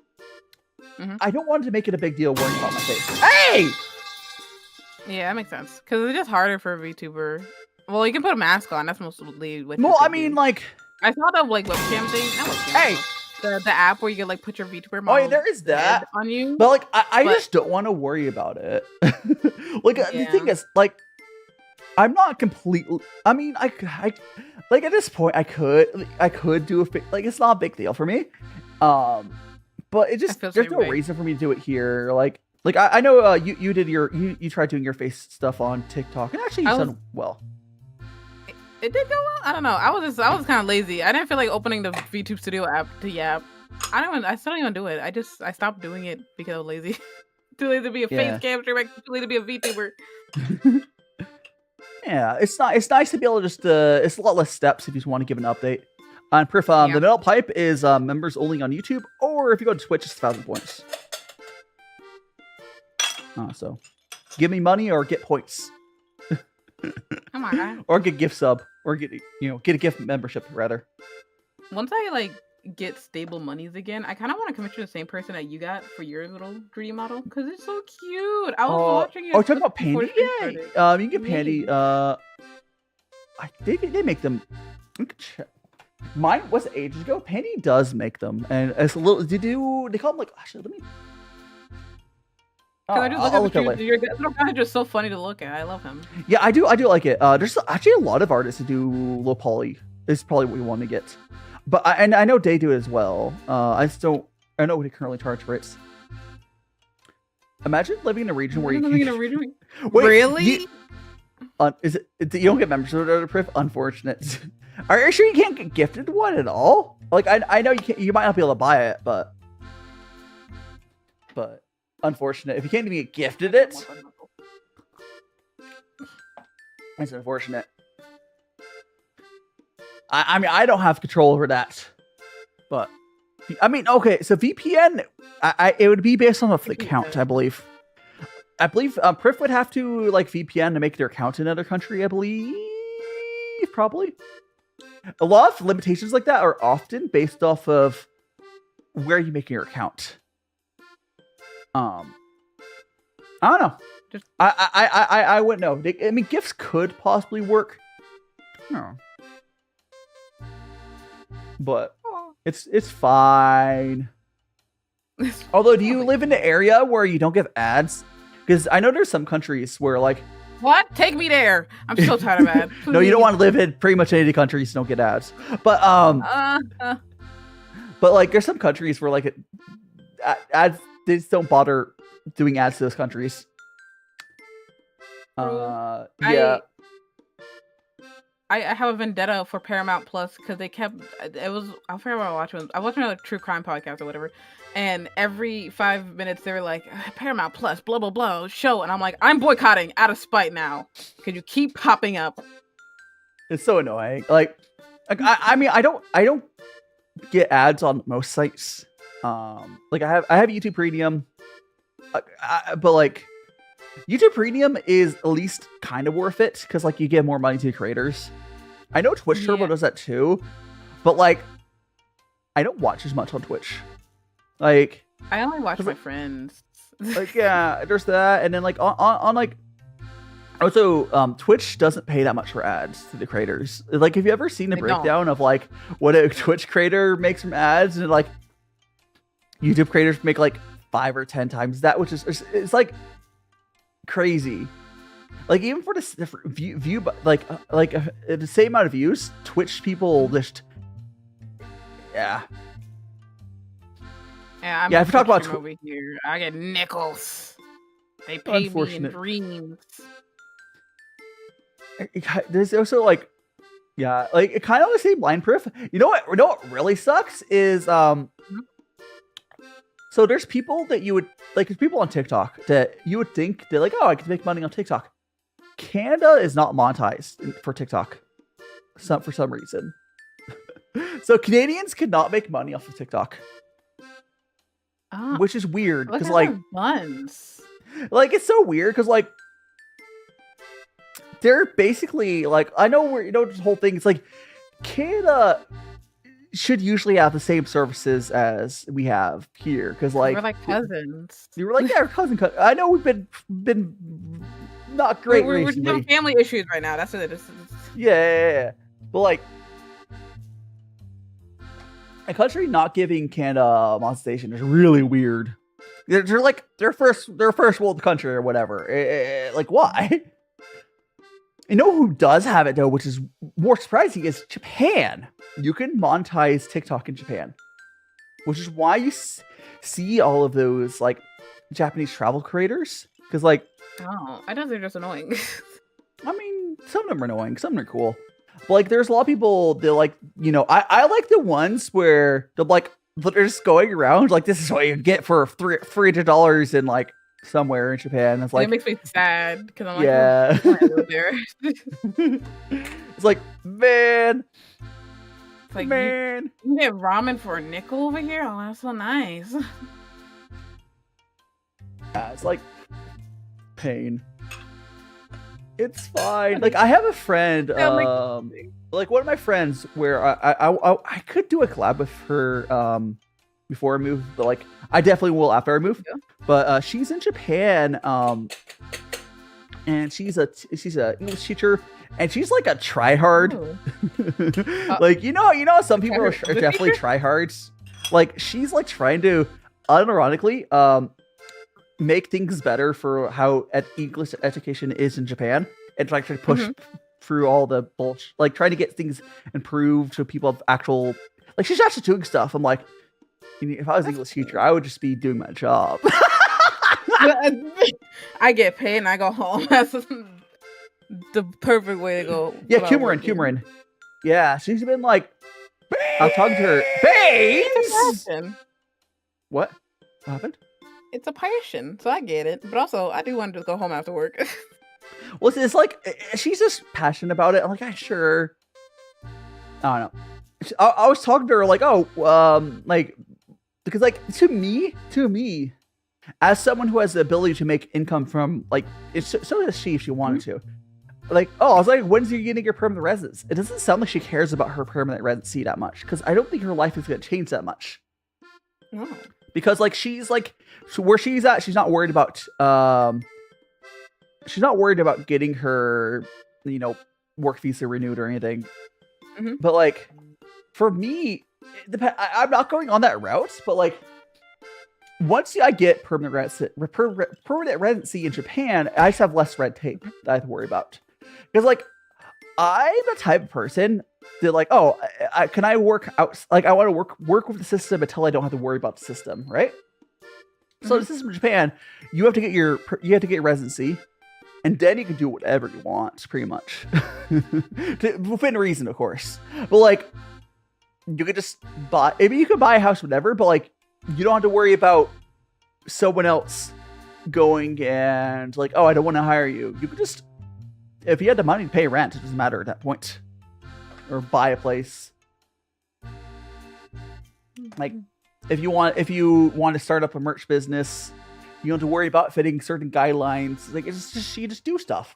I don't want to make it a big deal worrying about my face. Hey. Yeah, that makes sense. Because it's just harder for a VTuber. Well, you can put a mask on. That's mostly what. Well, I mean, like, I saw the like webcam thing. Not webcam. Hey, the app where you can like put your VTuber model. Oh, yeah, there is that on you. But like, I just don't want to worry about it. Like, the thing is, like, I'm not completely. I mean, I like at this point, I could do like it's not a big deal for me. But it just there's no reason for me to do it here. Like I know you did you tried doing your face stuff on TikTok and actually you've done well. It did go well. I don't know. I was kind of lazy. I didn't feel like opening the VTube Studio app to Yap. I still don't even do it. I stopped doing it because I was lazy. Too lazy to be a face capture, too lazy to be a VTuber. Yeah, it's nice to be able to just it's a lot less steps if you just want to give an update. And proof the middle pipe is members only on YouTube, or if you go to Twitch, it's 1,000 points. So give me money or get points. Come on, guys. Or get gift sub, or get a gift membership rather. Once I like get stable monies again, I kind of want to commission the same person that you got for your little 3D model because it's so cute. I was watching it. Oh, talking about Pandy? Yeah. You can get Pandy. They make them. Mine was ages ago. Pandy does make them, and it's a little. They call them like? Actually, let me. I just look at your little guy is just so funny to look at. I love him. Yeah, I do like it. There's actually a lot of artists who do low poly. Is probably what we want to get. But I know they do it as well. I know what he currently charge for it. Imagine living in a region where you Wait, really? Is it you don't get membership order proof? Unfortunate. Are you sure you can't get gifted one at all? Like I know you can't. You might not be able to buy it, but unfortunate. If you can't even get gifted it, it's unfortunate. I mean, I don't have control over that, but I mean, okay, so VPN, it would be based on the account, I believe. Priv would have to like VPN to make their account in another country, I believe. Probably. A lot of limitations like that are often based off of where you make your account. I don't know. I wouldn't know. I mean, gifts could possibly work. No. But it's fine. Although, do you live in an area where you don't get ads? Because I know there's some countries where like, what? Take me there. I'm so tired of ads. No, you don't want to live in pretty much any countries don't get ads. But but like there's some countries where like ads, they just don't bother doing ads to those countries. Yeah. I have a vendetta for Paramount Plus because they kept I forgot what I was watching. I was watching a true crime podcast or whatever, and every 5 minutes they were like Paramount Plus, blah blah blah show, and I'm like, I'm boycotting out of spite now because you keep popping up. It's so annoying. Like I mean, I don't get ads on most sites. Like I have YouTube Premium, but like YouTube Premium is at least kind of worth it because like you give more money to the creators. I know Twitch Turbo does that too, but like I don't watch as much on Twitch. Like I only watch my friends. Like yeah, there's that, and then like on like also Twitch doesn't pay that much for ads to the creators. Like have you ever seen the breakdown of like what a Twitch creator makes from ads, and like YouTube creators make like 5 or 10 times that, which is it's like crazy. Like even for the view like the same amount of views, Twitch people just yeah. I'm if you talk about over here, I get nickels. They pay me in dreams. There's also like like kind of the same line, Priv. You know what really sucks is so there's people that you would like, there's people on TikTok that you would think they're like, oh, I can make money on TikTok. Canada is not monetized for TikTok for some reason. So Canadians cannot make money off of TikTok. Which is weird because like buns. Like it's so weird because like they're basically like, I know where this whole thing, it's like Canada should usually have the same services as we have here because like we're like cousins. You were like, yeah, we're cousin. I know we've been not great recently. We're having family issues right now. That's what it is. Yeah. But like a country not giving Canada monetization is really weird. They're like their first world country or whatever. Like why? You know who does have it though, which is more surprising, is Japan. You can monetize TikTok in Japan, which is why you see all of those like Japanese travel creators. Because like, I know they're just annoying. I mean, some of them are annoying, some of them are cool. But like, there's a lot of people that like, I like the ones where they're just going around like, this is what you get for $300 in like somewhere in Japan. It's like, it makes me sad because I'm like, yeah. There. It's like, man. It's like, man, you get ramen for a nickel over here. Oh, that's so nice. Yeah, it's like pain. It's fine. Like I have a friend, like one of my friends, where I could do a collab with her before I move, but like I definitely will after I move. Yeah. But she's in Japan, and she's a English teacher, and she's like a tryhard. Like some people are definitely tryhards. Like she's like trying to unironically make things better for how English education is in Japan, and like try to push through all the bullshit, like trying to get things improved so people have actual, like she's actually doing stuff. I'm like, if I was an English teacher, I would just be doing my job. I get paid and I go home. That's the perfect way to go. Yeah, Cumarin. Yeah, she's been like, I'm talking to her. Babes! What happened? It's a passion, so I get it. But also, I do want to just go home after work. Well, it's like, she's just passionate about it. I'm like, sure. I don't know. I was talking to her like, like because like to me, as someone who has the ability to make income from like, so does she if she wanted to. Like, oh, I was like, when's you getting your permanent residence? It doesn't sound like she cares about her permanent residency that much, because I don't think her life is going to change that much. No. Because like she's like, so where she's at, she's not worried about getting her, you know, work visa renewed or anything. But like, for me, I'm not going on that route. But like, once I get permanent residency in Japan, I just have less red tape that I have to worry about. Because like, I'm the type of person that like, oh, can I work out? Like, I want to work with the system until I don't have to worry about the system, right? So the system in Japan, you have to get your residency, and then you can do whatever you want, pretty much, within reason, of course. But like, you could just buy. Maybe you could buy a house, whatever. But like, you don't have to worry about someone else going and like, oh, I don't want to hire you. You could just, if you had the money to pay rent, it doesn't matter at that point. Or buy a place. Like, if you want to start up a merch business, you don't have to worry about fitting certain guidelines. Like, it's just you just do stuff,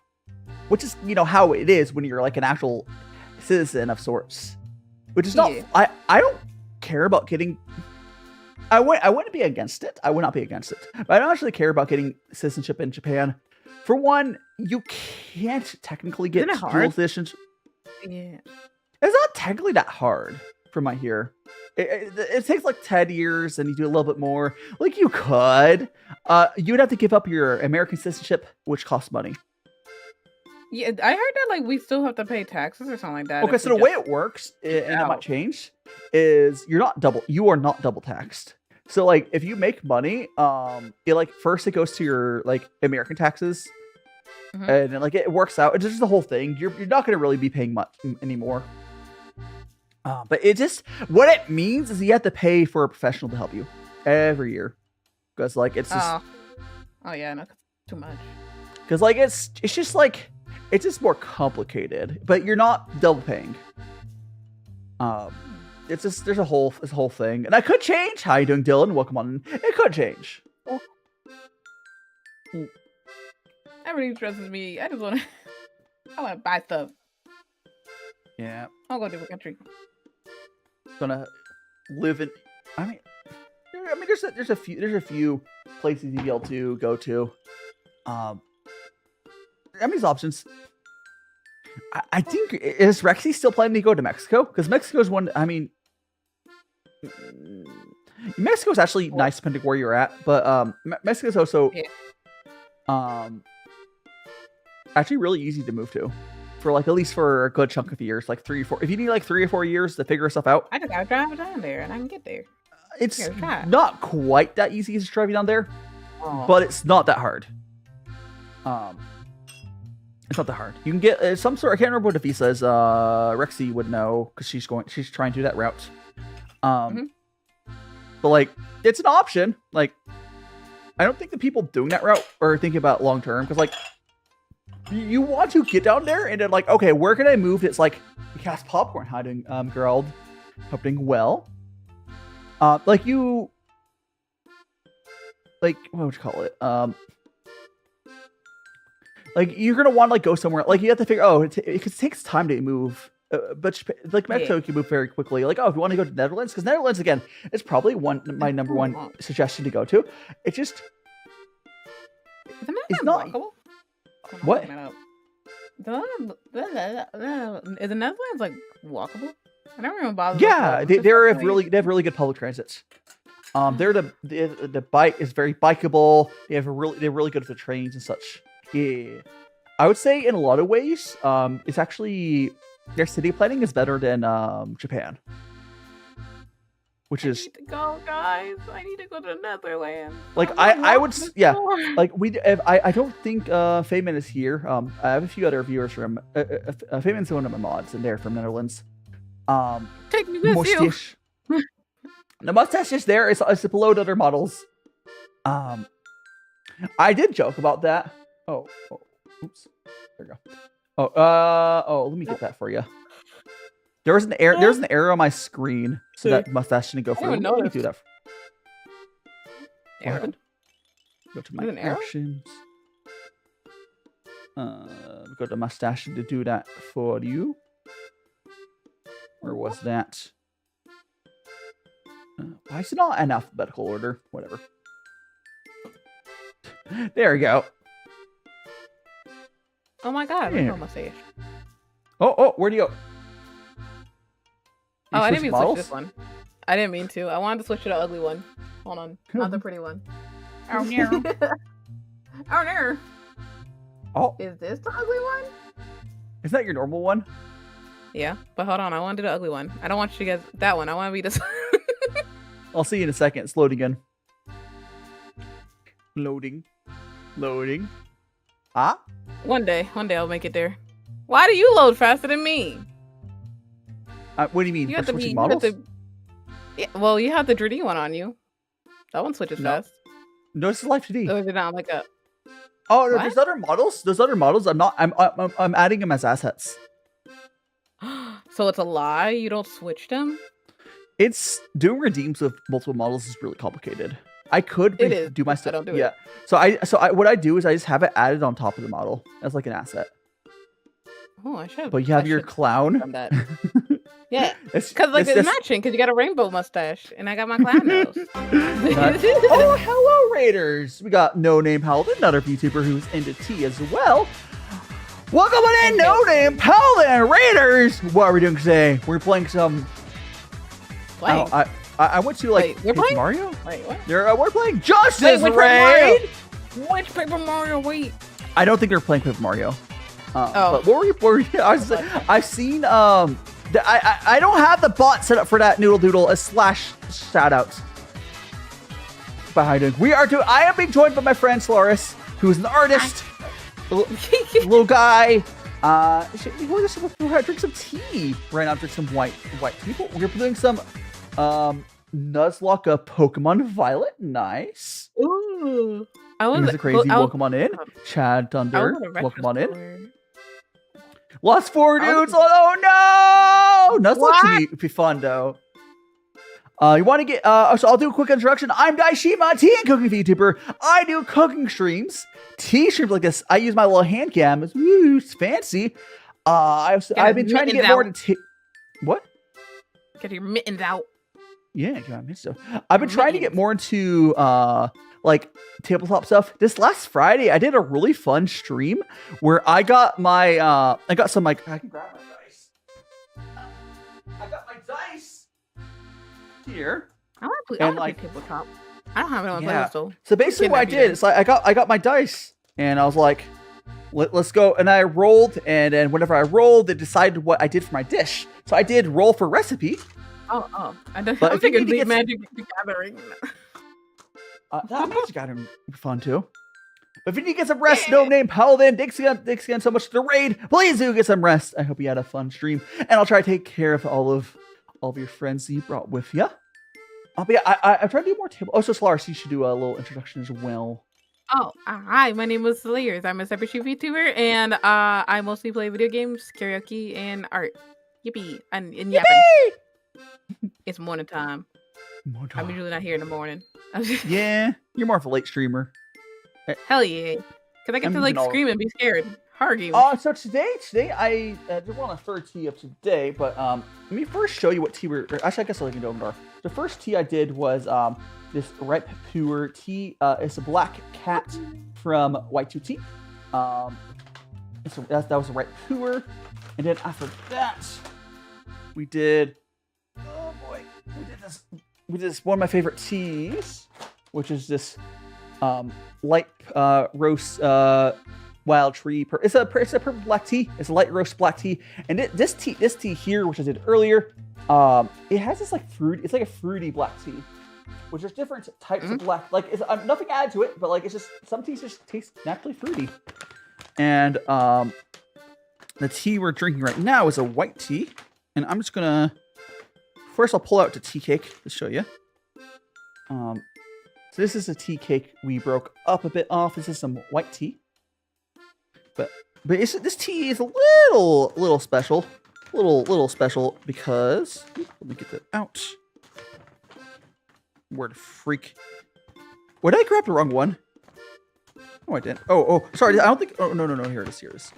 which is, you know, how it is when you're like an actual citizen of sorts. Which is not. I don't care about getting. I wouldn't be against it. I would not be against it. But I don't actually care about getting citizenship in Japan. For one, you can't technically get dual citizenship. Yeah. It's not technically that hard from my here. It takes like 10 years and you do a little bit more. Like, you could. You would have to give up your American citizenship, which costs money. Yeah, I heard that like we still have to pay taxes or something like that. Okay, so the way it works, and it might change, is you are not double taxed. So like, if you make money, it like first it goes to your like American taxes, and then, like, it works out. It's just the whole thing. You're not going to really be paying much anymore. But it just, what it means is you have to pay for a professional to help you every year, because like it's just oh yeah, not too much. Because like it's just like, it's just more complicated, but you're not double paying. It's just, there's a whole thing, and I could change. How you doing, Dylan? Welcome on. It could change. That really stresses me. I just want to. I want to buy stuff. Yeah. I'll go to a country. Gonna live in. I mean, there's a few places you'd be able to go to. I mean, there's options. I think, is Rexy still planning to go to Mexico? Because Mexico's one. I mean, Mexico's actually nice depending where you're at, but Mexico's also actually really easy to move to, for like at least for a good chunk of years, like 3 or 4. If you need like 3 or 4 years to figure stuff out, I just gotta drive down there and I can get there. It's not quite that easy as driving down there, but it's not that hard. It's not that hard. You can get some sort. I can't remember what the visa is. Rexy would know because she's trying to do that route. But like, it's an option. Like, I don't think the people doing that route are thinking about long term, because like, you want to get down there and then like, okay, where can I move? It's like, cast popcorn. How doing, girl? Hoping well. Like you, like, what would you call it? Like, you're gonna want to like go somewhere. Like, you have to figure. Oh, it takes time to move. But like Mexico, you can move very quickly. Like, oh, if you want to go to Netherlands, because Netherlands again is probably my number one suggestion to go to. It's just, it's not. Walkable? What? Is the Netherlands like walkable? I don't even bother. Yeah, they have really good public transits. The bike is very bikeable. They're really good for trains and such. Yeah, I would say in a lot of ways, it's actually, their city planning is better than Japan. Which is, I need to go, guys. I need to go to the Netherlands. Like, I would, yeah. Like, I don't think Feynman is here. I have a few other viewers from Feynman's one of my mods, and they're from Netherlands. Take me with you. The mustache is there. It's below the other models. I did joke about that. Oh, oops. There we go. Let me get that for you. There's an error on my screen, so that mustache didn't go through. Let me do that. Arrowed. Go to my Is it an arrow? actions. Go to mustache to do that for you. Where was that? Why is it not in alphabetical order? Whatever. There we go. Oh my god, Yeah. look at my mustache. Oh, where'd you go? Oh, I didn't switch mean to switch models? this one. I didn't mean to. I wanted to switch to the ugly one. Hold on. Not the pretty one. Oh, no. Oh, no. Oh, Is this the ugly one? is that your normal one? Yeah, but hold on. I want to do the ugly one. I don't want you to get that one. I want to be this I'll see you in a second. It's loading in. Loading. Ah? One day I'll make it there. Why do you load faster than me? What do you mean? You For have to switching be. models? Yeah, well, you have the 3D one on you. That one switches No. fast. No, this is Live2D. Or is it not like a? Oh no, What? there's other models. There's other models. I'm adding them as assets. So it's a lie. You don't switch them. It's doing redeems with multiple models is really complicated. I could It is. do my I stuff. don't do yeah. it. So I what I do is I just have it added on top of the model as like an asset. Oh, I should. But you have I your should clown. from that. Yeah, It's- because like it's it's just- matching. Because you got a rainbow mustache, and I got my clown nose. Oh, hello, Raiders! We got No Name Paladin, another VTuber who's into tea as well. Welcome on in, No Name Paladin Raiders. What are we doing today? We're playing some. Playing. Oh, I went to like Wait, we're Paper playing? Mario. Wait, what? We're playing Justice Wait, which Paper Mario? Raid. Which Paper Mario? Wait. I don't think they're playing Paper Mario. Oh. But what were you I've seen I don't have the bot set up for that noodle doodle slash shoutouts. But how you doing? I am being joined by my friend Cilairess, who is an artist, little guy. We're gonna drink some tea right now. Drink some white tea. We're doing some Nuzlocke of Pokemon Violet. Nice. Ooh. I was Music Crazy, welcome on in. Chad Thunder, welcome on in. Lost 4 dudes. Oh no! Nuzlocke should be fun though. You want to get? So I'll do a quick introduction. I'm DaiShimaVT, and cooking VTuber. I do cooking streams, tea streams like this. I use my little hand cam. It's fancy. I've been trying to get more into what? Get your mittens out. Yeah, I missed stuff. I've been trying to get more into like tabletop stuff. This last Friday, I did a really fun stream where I got my I got some like I can grab my dice. I got my dice here. I want to play. And, like- tabletop. I don't have it on Yeah. playlist though. So basically, Kidnap what I you did then. is like I got my dice, and I was like, let's go. And I rolled, and then whenever I rolled, it decided what I did for my dish. So I did roll for recipe. Oh. I don't. But I'm if you thinking need to the get Magic the Gathering. That Magic Gathering would be fun too. But if you need to get some rest, No Name Paladin, thanks again so much for the raid. Please do get some rest. I hope you had a fun stream, and I'll try to take care of all of your friends that you brought with you. But yeah, I'm trying to do more table. Oh, so Cilairess, you should do a little introduction as well. Oh, hi. My name is Cilairess. I'm a cybershoot VTuber, and I mostly play video games, karaoke, and art. Yippee! And yapping. It's morning time. I'm usually not here in the morning. Yeah, you're more of a late streamer. Hell yeah! Because I get I'm to like even all- scream and be scared. Horror games. So today I just want a third tea up today, but let me first show you what tea we're. Actually, I guess I'll let you know more. The first tea I did was this ripe pu'er tea. It's a black cat from Vtuber. So that was a ripe pu'er, and then after that, we did. Oh boy, we did this one of my favorite teas, which is this light roast wild tree. It's a purple black tea. It's a light roast black tea, and this tea here, which I did earlier, it has this like fruit. It's like a fruity black tea, which there's different types of black. Like it's nothing added to it, but like it's just some teas just taste naturally fruity. And the tea we're drinking right now is a white tea, and I'm just gonna first I'll pull out the tea cake to show you. So this is a tea cake we broke up a bit off. This is some white tea. But this tea is a little special. Little special because let me get that out. Where the freak What did I grab the wrong one? Oh, I didn't. Oh, sorry. I don't think. Oh, no. Here it is.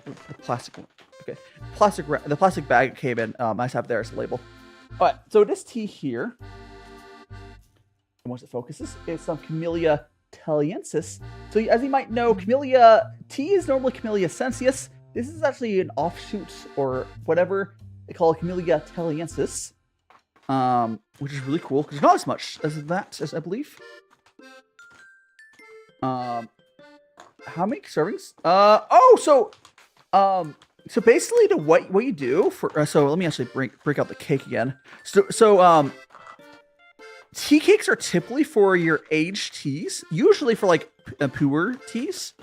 The plastic one. Okay. The plastic bag came in. I have there as a label. All right. So this tea here, and once it focuses, is some Camellia Taliensis. So as you might know, Camellia tea is normally Camellia sensius. This is actually an offshoot or whatever they call Camellia Taliensis, which is really cool because there's not as much as that, as I believe. How many servings? So basically, what you do for so let me actually break out the cake again. So tea cakes are typically for your aged teas, usually for like pu'er teas.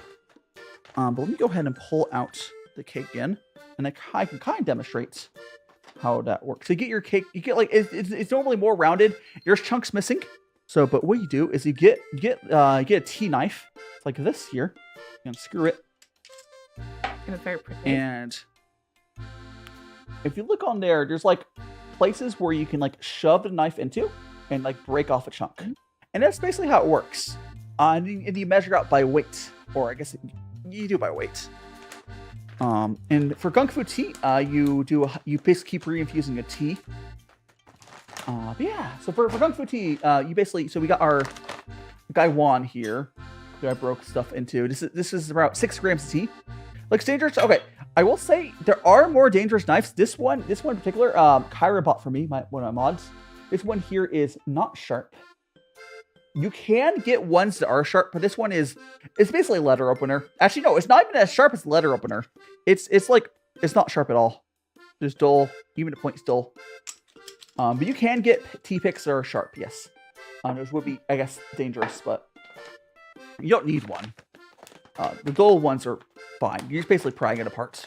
But let me go ahead and pull out the cake again, and I can kind of demonstrate how that works. So you get your cake, you get like it's normally more rounded. There's chunks missing. So, but what you do is you get a tea knife like this here, and screw it. And it's very pretty. And if you look on there, there's like places where you can like shove the knife into and like break off a chunk. Mm-hmm. And that's basically how it works. And you measure out by weight, or I guess you do it by weight. And for GongfuTea, you basically keep reinfusing a tea. But yeah, so for GongfuTea, you basically, so we got our Gaiwan here that I broke stuff into. This is about 6 grams of tea. Looks dangerous. Okay, I will say there are more dangerous knives. This one in particular, Kyra bought for me, one of my mods. This one here is not sharp. You can get ones that are sharp, but this one it's basically a letter opener. Actually, no, it's not even as sharp as a letter opener. It's not sharp at all. It's dull, even the point's dull. But you can get tea picks that are sharp, yes. Those would be, I guess, dangerous, but you don't need one. The dull ones are fine. You're just basically prying it apart.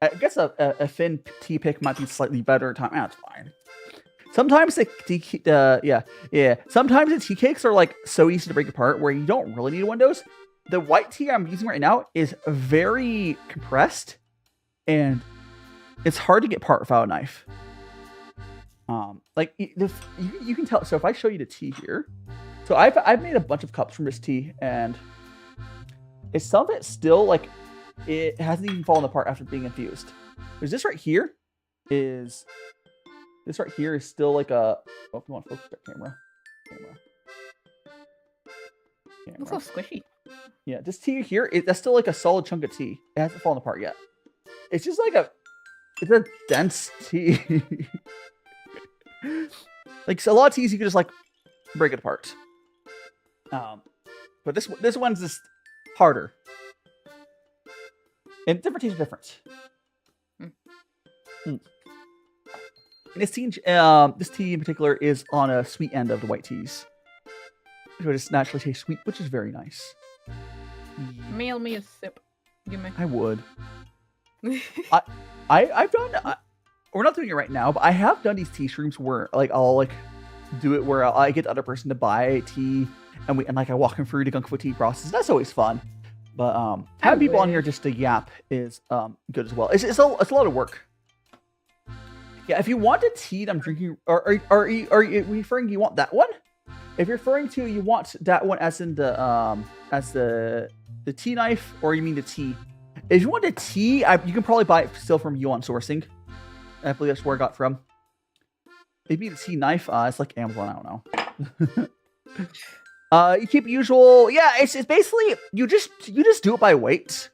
I guess a thin tea pick might be slightly better. It's fine. Sometimes sometimes the tea cakes are like so easy to break apart where you don't really need one of those. The white tea I'm using right now is very compressed, and it's hard to get apart without a knife. You can tell. So if I show you the tea here, so I've made a bunch of cups from this tea, and it's some of it still like it hasn't even fallen apart after being infused. There's this right here is still like a. Oh, if you want to focus that camera. It's so squishy. Yeah, this tea here, that's still like a solid chunk of tea. It hasn't fallen apart yet. It's just like it's a dense tea. Like so a lot of teas you can just like break it apart. But this one's just harder. And different teas are different. And this tea in particular is on a sweet end of the white teas. So it just naturally tastes sweet, which is very nice. Mail me a sip. Give me. I would. I've done. We're not doing it right now, but I have done these tea streams where like I'll like do it where I get the other person to buy tea, and I walk them through the GongfuTea process. That's always fun. But having people on here just to yap is good as well. It's a lot of work. Yeah, if you want the tea that I'm drinking, are you referring you want that one? If you're referring to you want that one as in the tea knife, or you mean the tea? If you want the tea, you can probably buy it still from Yunnan sourcing. I believe that's where I got it from. Maybe the tea knife, it's like Amazon, I don't know. You keep usual, yeah, it's basically, you just do it by weight,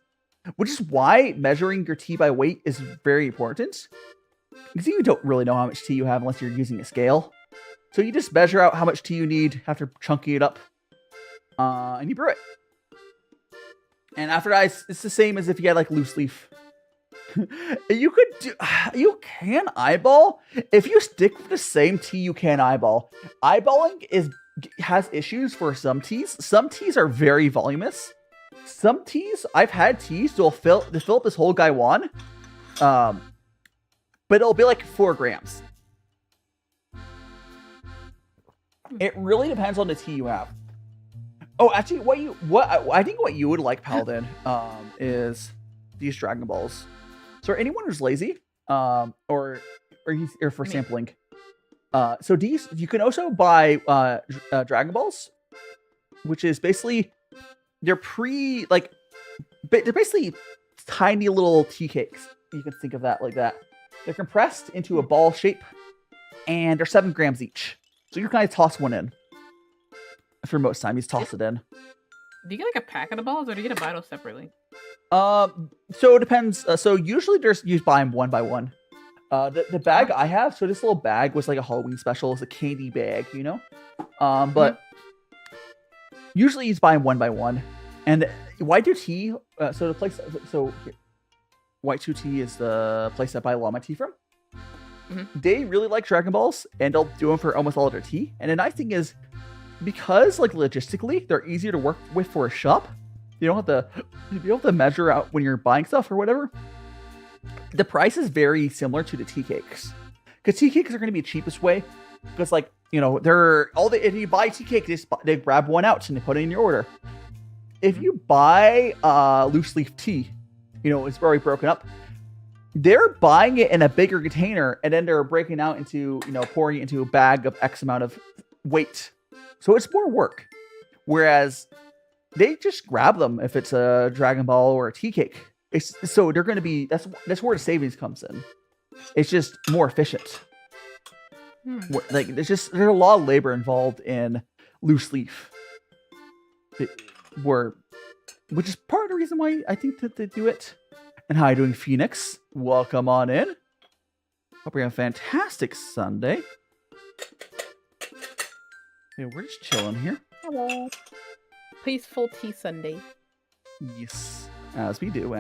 which is why measuring your tea by weight is very important. Because you don't really know how much tea you have unless you're using a scale. So you just measure out how much tea you need after chunking it up, and you brew it. And after that, it's the same as if you had like loose leaf. You can eyeball if you stick with the same tea. You can eyeball. Eyeballing has issues for some teas. Some teas are very voluminous. Some teas, I've had teas that'll fill up this whole gaiwan, but it'll be like 4 grams. It really depends on the tea you have. Oh, actually, I think what you would like, Paladin, is these Dragon Balls. So anyone who's lazy, or for sampling, So these you can also buy Dragon Balls, which is basically they're they're basically tiny little tea cakes. You can think of that like that. They're compressed into a ball shape, and they're 7 grams each. So you kind of toss one in. For most time, you just toss it in. Do you get like a packet of balls, or do you get a bottle separately? So it depends. So usually you buy them one by one. The bag I have, so this little bag was like a Halloween special. It's a candy bag, you know. But usually you just buy them one by one. And White2T, so the place, so here, White2T is the place I buy a lot of my tea from. They really like Dragon Balls, and they'll do them for almost all of their tea. And the nice thing is, because like logistically, they're easier to work with for a shop. You don't have to measure out when you're buying stuff or whatever. The price is very similar to the tea cakes, because tea cakes are going to be the cheapest way. Because like if you buy tea cake, they grab one out and they put it in your order. If you buy loose leaf tea, it's already broken up. They're buying it in a bigger container, and then they're breaking out into pouring it into a bag of X amount of weight. So it's more work. Whereas they just grab them if it's a Dragon Ball or a tea cake. So they're going to be that's where the savings comes in. It's just more efficient. Like there's a lot of labor involved in loose leaf, which is part of the reason why I think that they do it. And how are you doing, Phoenix? Welcome on in. Hope you're having a fantastic Sunday. Hey, we're just chilling here. Hello. Peaceful tea Sunday. Yes, as we do.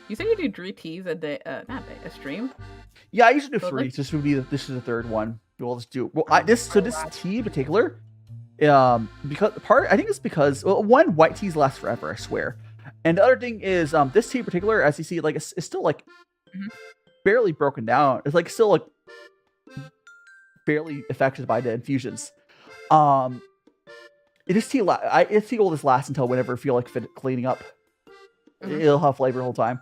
You said you do 3 teas a day, a stream? Yeah, I usually do 3. This is the third one. We'll just do. Well, this tea in particular, I think it's because one, white teas last forever, I swear, and the other thing is this tea in particular, as you see, like it's still like barely broken down. It's like still like barely affected by the infusions. This tea will just last until whenever I feel like cleaning up. It'll have flavor the whole time.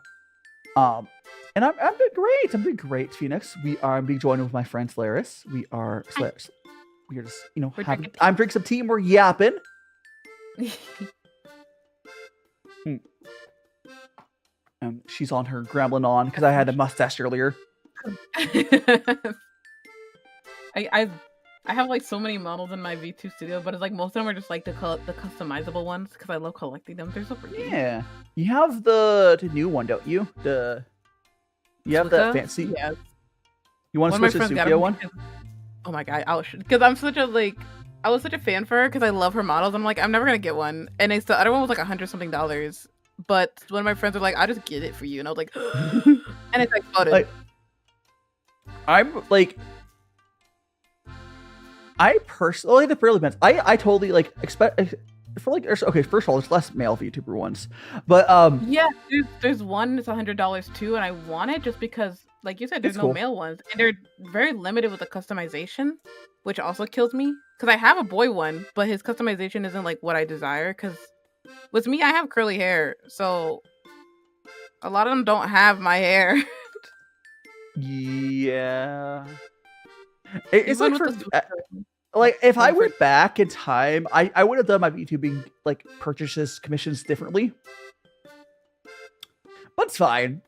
And I'm doing great. I'm doing great, Phoenix. I'm being joined with my friend Cilairess. We are just I'm drinking some tea and we're yapping. She's on her grambling on because I had a mustache earlier. I have like so many models in my V2 studio, but it's like most of them are just like the customizable ones because I love collecting them. They're so pretty. Yeah, you have the new one, don't you? You have that fancy. Yeah. You want to switch to Sukiya one? Oh my god, because I was such a fan for her because I love her models. I'm like, I'm never gonna get one, and the other one was like $100-something. But one of my friends were like, I'll just get it for you, and I was like, and it's like, oh, I'm like. I personally, it really depends. I totally like expect for like okay. First of all, there's less male VTuber ones, but yeah, there's one that's $100 too, and I want it just because, like you said, there's no male ones, and they're very limited with the customization, which also kills me because I have a boy one, but his customization isn't like what I desire. Because with me, I have curly hair, so a lot of them don't have my hair. Yeah. It's like if I went back in time, I would have done my VTubing like purchases commissions differently. But it's fine.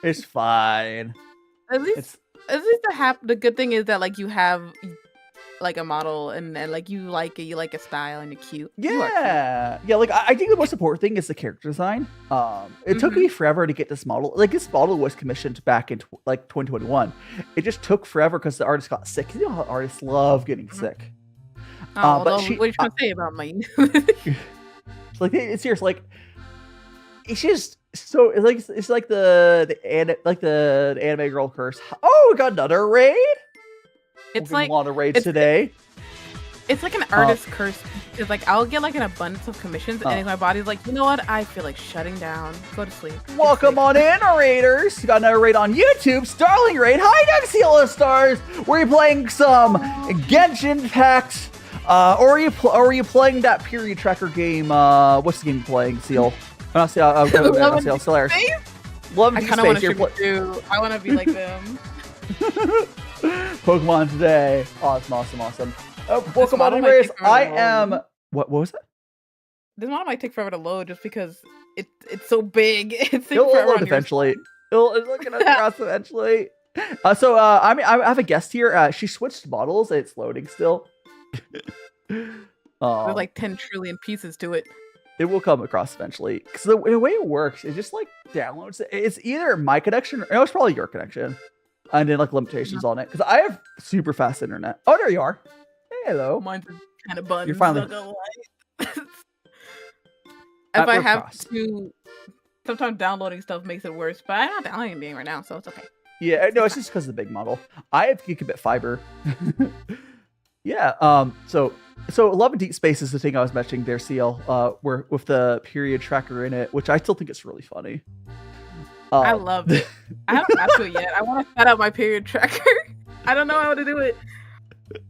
It's fine. At least the good thing is that like you have like a model and like you like a style and you're cute. Yeah, like I think the most important thing is the character design. It took me forever to get this model. Like this model was commissioned back in like 2021. It just took forever because the artist got sick. You know how artists love getting sick. But what are you trying to say about me? Like it's serious. Like it's just so it's like the anime girl curse. Oh, we got another raid. It's like a lot of raids today. It's like an artist curse because like I'll get like an abundance of commissions and my body's like, you know what? I feel like shutting down. Go to sleep. Welcome on in, raiders. You got another raid on YouTube. Starling raid. Hi, Seal Stars. Were you playing some Genshin Impact? Or are you playing that period tracker game? What's the game you're playing, Seal? Not Seal. Cilairess. I kind of want to I want to be like them. Pokemon today. Awesome. Welcome on, model might Cilairess. take forever I to am. load. What was that? This model might take forever to load just because it's so big. It's taking It'll forever load on your eventually. It's looking across eventually. I have a guest here. She switched models. It's loading still. There's like 10 trillion pieces to it. It will come across eventually. Because the way it works, it just like downloads it. It's either my connection, or no, it's probably your connection. And then like limitations on it. Because I have super fast internet. Oh, there you are. Hey, hello. Mine's kind of buns. You're finally. Not gonna lie. If I have to, sometimes downloading stuff makes it worse. But I'm not downloading anything right now, so it's okay. Yeah, no, it's just because of the big model. I have gigabit fiber. Yeah. So Love and Deep Space is the thing I was mentioning there, CL. Where with the period tracker in it, which I still think is really funny. I love it. I haven't got to it yet. I want to set up my period tracker. I don't know how to do it.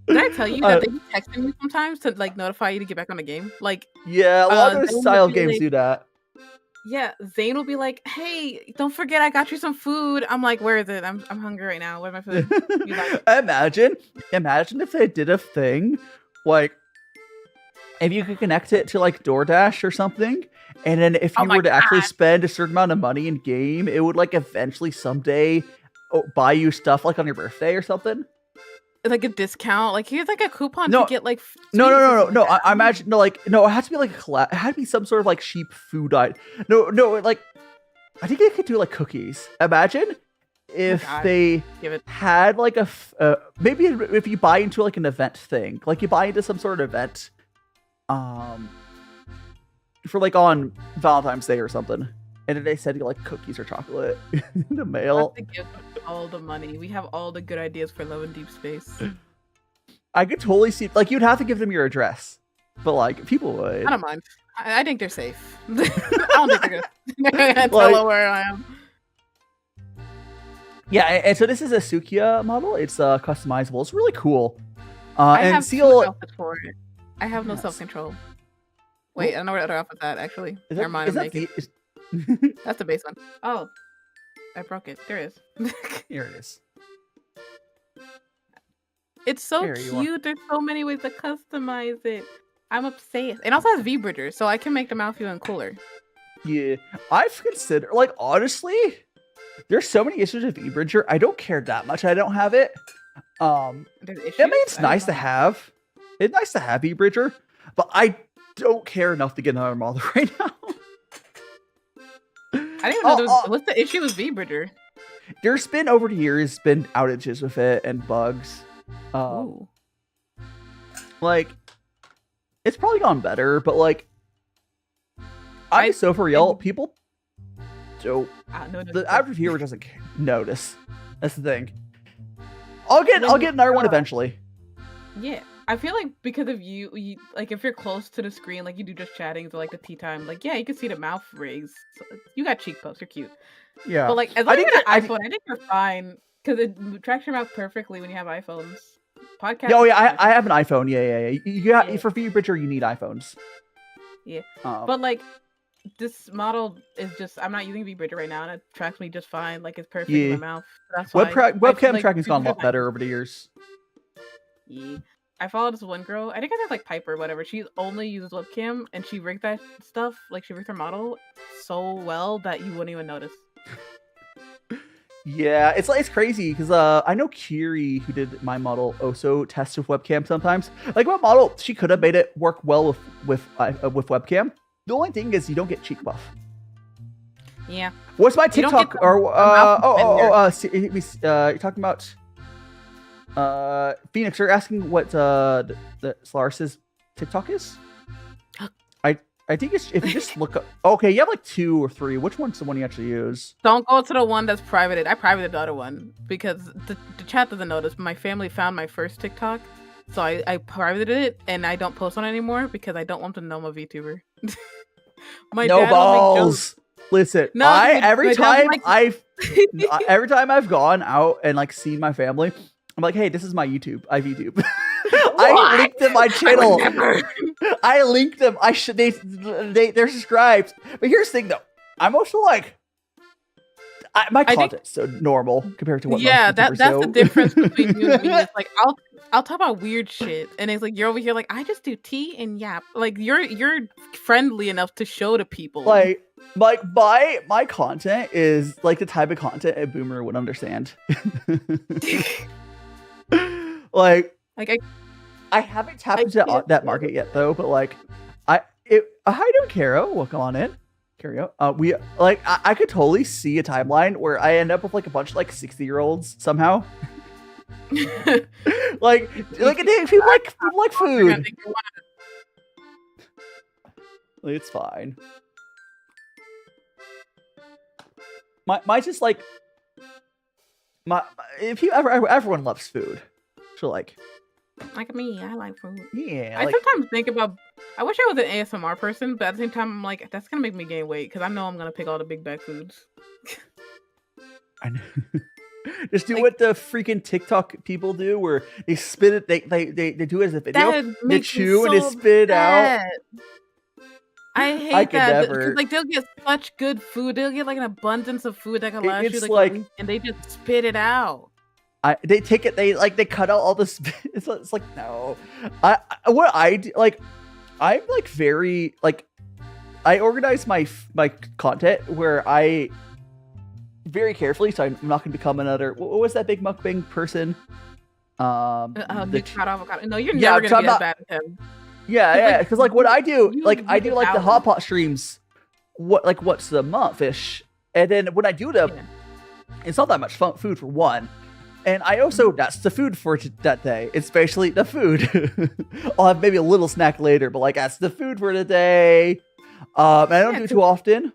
Did I tell you that they be texting me sometimes to like notify you to get back on the game? Like, yeah, a lot of those style games do that. Yeah, Zane will be like, "Hey, don't forget I got you some food." I'm like, "Where is it? I'm hungry right now. Where's my food?" Like, Imagine if they did a thing like if you could connect it to like DoorDash or something, and then if you were to actually spend a certain amount of money in game, it would like eventually someday buy you stuff like on your birthday or something. Like a discount, like here's like a coupon to get like. No. I imagine it had to be like it had to be some sort of like cheap food item. No, like I think they could do like cookies. Imagine if they had like maybe if you buy into like an event thing, like you buy into some sort of event, for like on Valentine's Day or something, and then they said you like cookies or chocolate in the mail. To give all the money. We have all the good ideas for Love and Deep Space. I could totally see, like, you'd have to give them your address, but like people would. I don't mind. I think they're safe. I don't think they're gonna tell where I am. Yeah, and so this is a Sukiya model. It's customizable. It's really cool. I and have Seal. Outfits for it. I have no self-control. Wait, I don't know what other outfit's at actually. Never mind. That's the base one. Oh, I broke it. There it is. Here it is. It's so cute. There's so many ways to customize it. I'm obsessed. It also has V-bridger, so I can make the mouth even cooler. Yeah, I've considered, like, honestly, there's so many issues with V-bridger. I don't care that much. I don't have it. I mean, it's nice to have. It's nice to have V-bridger, but I don't care enough to get another model right now. I didn't even know what's the issue with V-bridger? There's been over the years outages with it and bugs. Like, it's probably gone better, but like, so for real, people don't. The average viewer doesn't notice. That's the thing. I'll get another one eventually. Yeah. I feel like because of you, like if you're close to the screen, like you do just chatting or like the tea time, like yeah, you can see the mouth raise. So you got cheek puffs, you're cute. Yeah, but like as long as you have an iPhone, I think you're fine because it tracks your mouth perfectly when you have iPhones. Podcast. Oh yeah, I have an iPhone. Yeah. For V-bridger, you need iPhones. Yeah, but like this model is just I'm not using V-bridger right now, and it tracks me just fine. Like it's perfect in my mouth. That's why webcam tracking's gone a lot better over the years. Yeah. I follow this one girl. I think it's like Piper or whatever. She only uses webcam and she rigged that stuff. Like she rigged her model so well that you wouldn't even notice. Yeah, it's crazy because I know Kiri, who did my model, also tests with webcam sometimes. Like my model, she could have made it work well with webcam. The only thing is you don't get cheek buff. Yeah. What's my TikTok? You're talking about. Phoenix, you're asking what the Cilairess' TikTok is? I think it's if you just look up. Okay, you have like 2 or 3. Which one's the one you actually use? Don't go to the one that's privated. I privated the other one because the chat doesn't notice. My family found my first TikTok, so I privated it and I don't post on it anymore because I don't want them to know I'm a VTuber. My no dad balls. Listen, every time I've gone out and like seen my family, I'm like, hey, this is my YouTube. I VTube. I linked them my channel. I linked them. They're subscribed. But here's the thing, though. I'm also like, My think- content's so normal compared to what Yeah, most that's YouTubers the do. difference between you and me. It's like I'll talk about weird shit, and it's like you're over here like I just do tea and yap. Like you're friendly enough to show to people. Like my content is like the type of content a boomer would understand. Like I haven't tapped into that market yet though, but like hi doing Caro, welcome on in. Caro. We like I could totally see a timeline where I end up with like a bunch of like 60-year-olds somehow. like people like food. It's fine. My just like if you everyone loves food. So like me, I like food. Yeah. I sometimes think about I wish I was an ASMR person, but at the same time I'm like, that's gonna make me gain weight because I know I'm gonna pick all the big bag foods. I know. Just do what the freaking TikTok people do, where they spit it. They do it as a video. They chew and they spit it out. I hate that. Never. Like they'll get such good food. They'll get like an abundance of food that can last you like a week, and they just spit it out. They take it. They cut out all this. It's like no. What I do, like I'm like very like I organize my content where I very carefully, so I'm not going to become another. What was that big mukbang person? Avocado. No, you're never going to be as bad as him. Yeah, because like what I do, like I do like the hot pot streams, once a month-ish, and then when I do them, it's not that much food for one, and I also that's the food for that day. It's basically the food. I'll have maybe a little snack later, but like that's the food for the day. And I don't do it too often.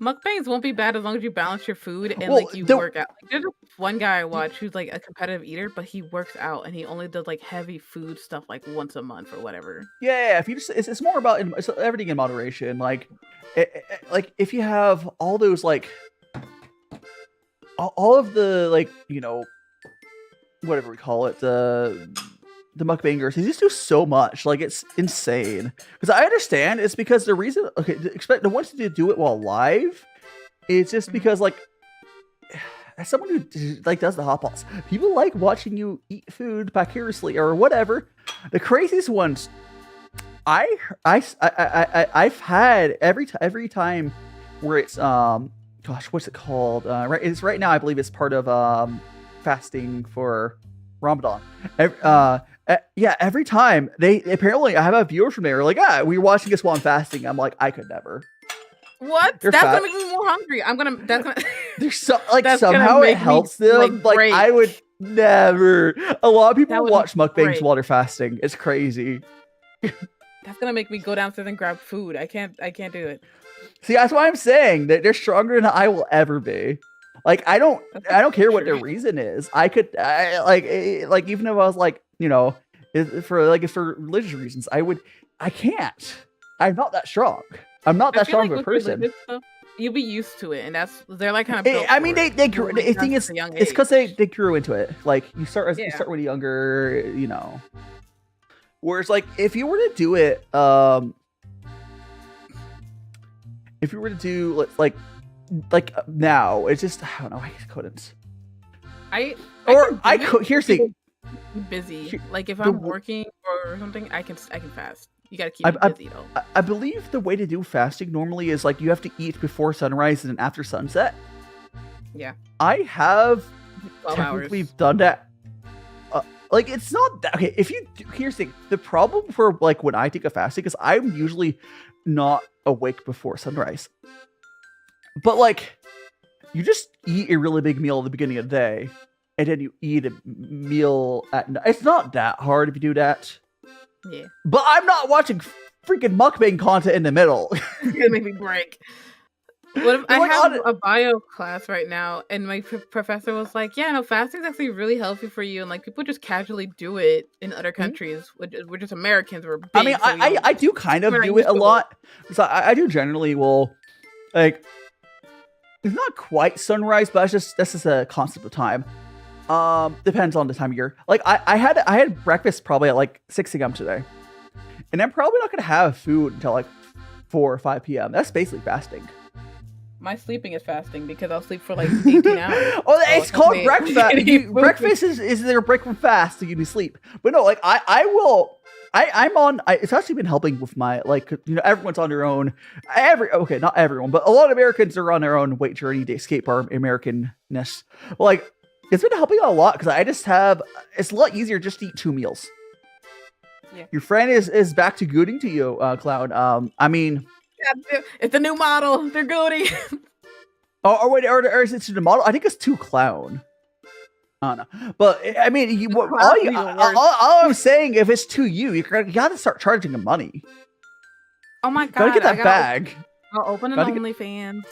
Mukbangs won't be bad as long as you balance your food and like you work out. Like, there's one guy I watch who's like a competitive eater, but he works out and he only does like heavy food stuff like once a month or whatever. Yeah. If you just, it's more about everything in moderation. Like, like if you have all those like, all of the like whatever we call it, the mukbangers, they just do so much. Like it's insane. Because I understand it's because the reason expect the ones to do it while live, it's just because like as someone who like does the hot pots, people like watching you eat food vicariously or whatever. The craziest ones I've had every time where it's gosh, what's it called? Right now I believe it's part of fasting for Ramadan. Every time they apparently I have a viewer from there like we're watching this while I'm fasting. I'm like I could never. What? That's gonna make me more hungry. That's gonna. There's so like somehow it helps them. Like I would never. A lot of people watch mukbangs while they're fasting. It's crazy. That's gonna make me go downstairs and grab food. I can't do it. See, that's why I'm saying that they're stronger than I will ever be. Like I don't care what their reason is. Like even if I was like for religious reasons, I can't. I'm not that strong. I'm not that strong of a person. You'll be used to it, and they're like kind of. I mean, they grew. The thing is, it's because they grew into it. Like you start when you're younger, Whereas, like, if you were to do it, now, it's just I don't know. I just couldn't. Here's the busy. Like if I'm working or something, I can fast. You gotta keep it busy though. I believe the way to do fasting normally is like you have to eat before sunrise and then after sunset. Yeah. I have 12 technically hours. done that. Like it's not that okay. Here's the problem for like when I take a fasting is I'm usually not awake before sunrise. But like you just eat a really big meal at the beginning of the day, and then you eat a meal at night. It's not that hard if you do that. Yeah. But I'm not watching freaking mukbang content in the middle. It's gonna make me break. What if I have a bio class right now, and my professor was like, "Yeah, no, fasting is actually really healthy for you, and like people just casually do it in other countries. We're just Americans. We're big, I mean, I do kind of do it a lot. So I do generally like it's not quite sunrise, but that's just a concept of time. Depends on the time of year. Like I had breakfast probably at like 6 a.m. today, and I'm probably not gonna have food until like 4 or 5 p.m. That's basically fasting. My sleeping is fasting because I'll sleep for like 18 hours. Oh, it's called okay. breakfast. Breakfast is their break from fast, so you do sleep. But no, like I will. I'm on. It's actually been helping with my everyone's on their own. Okay, not everyone, but a lot of Americans are on their own weight journey to escape our Americanness. Like it's been helping a lot because I just have. It's a lot easier just to eat 2 meals. Yeah. Your friend is back to gooding to you, Cloud. I mean. It's a new model. They're goody. Wait, or is it the model? I think it's 2 clown. I don't know. But I mean, all I'm saying, if it's 2 you gotta start charging them money. Oh my god! Gotta get that bag. I'll open an OnlyFans.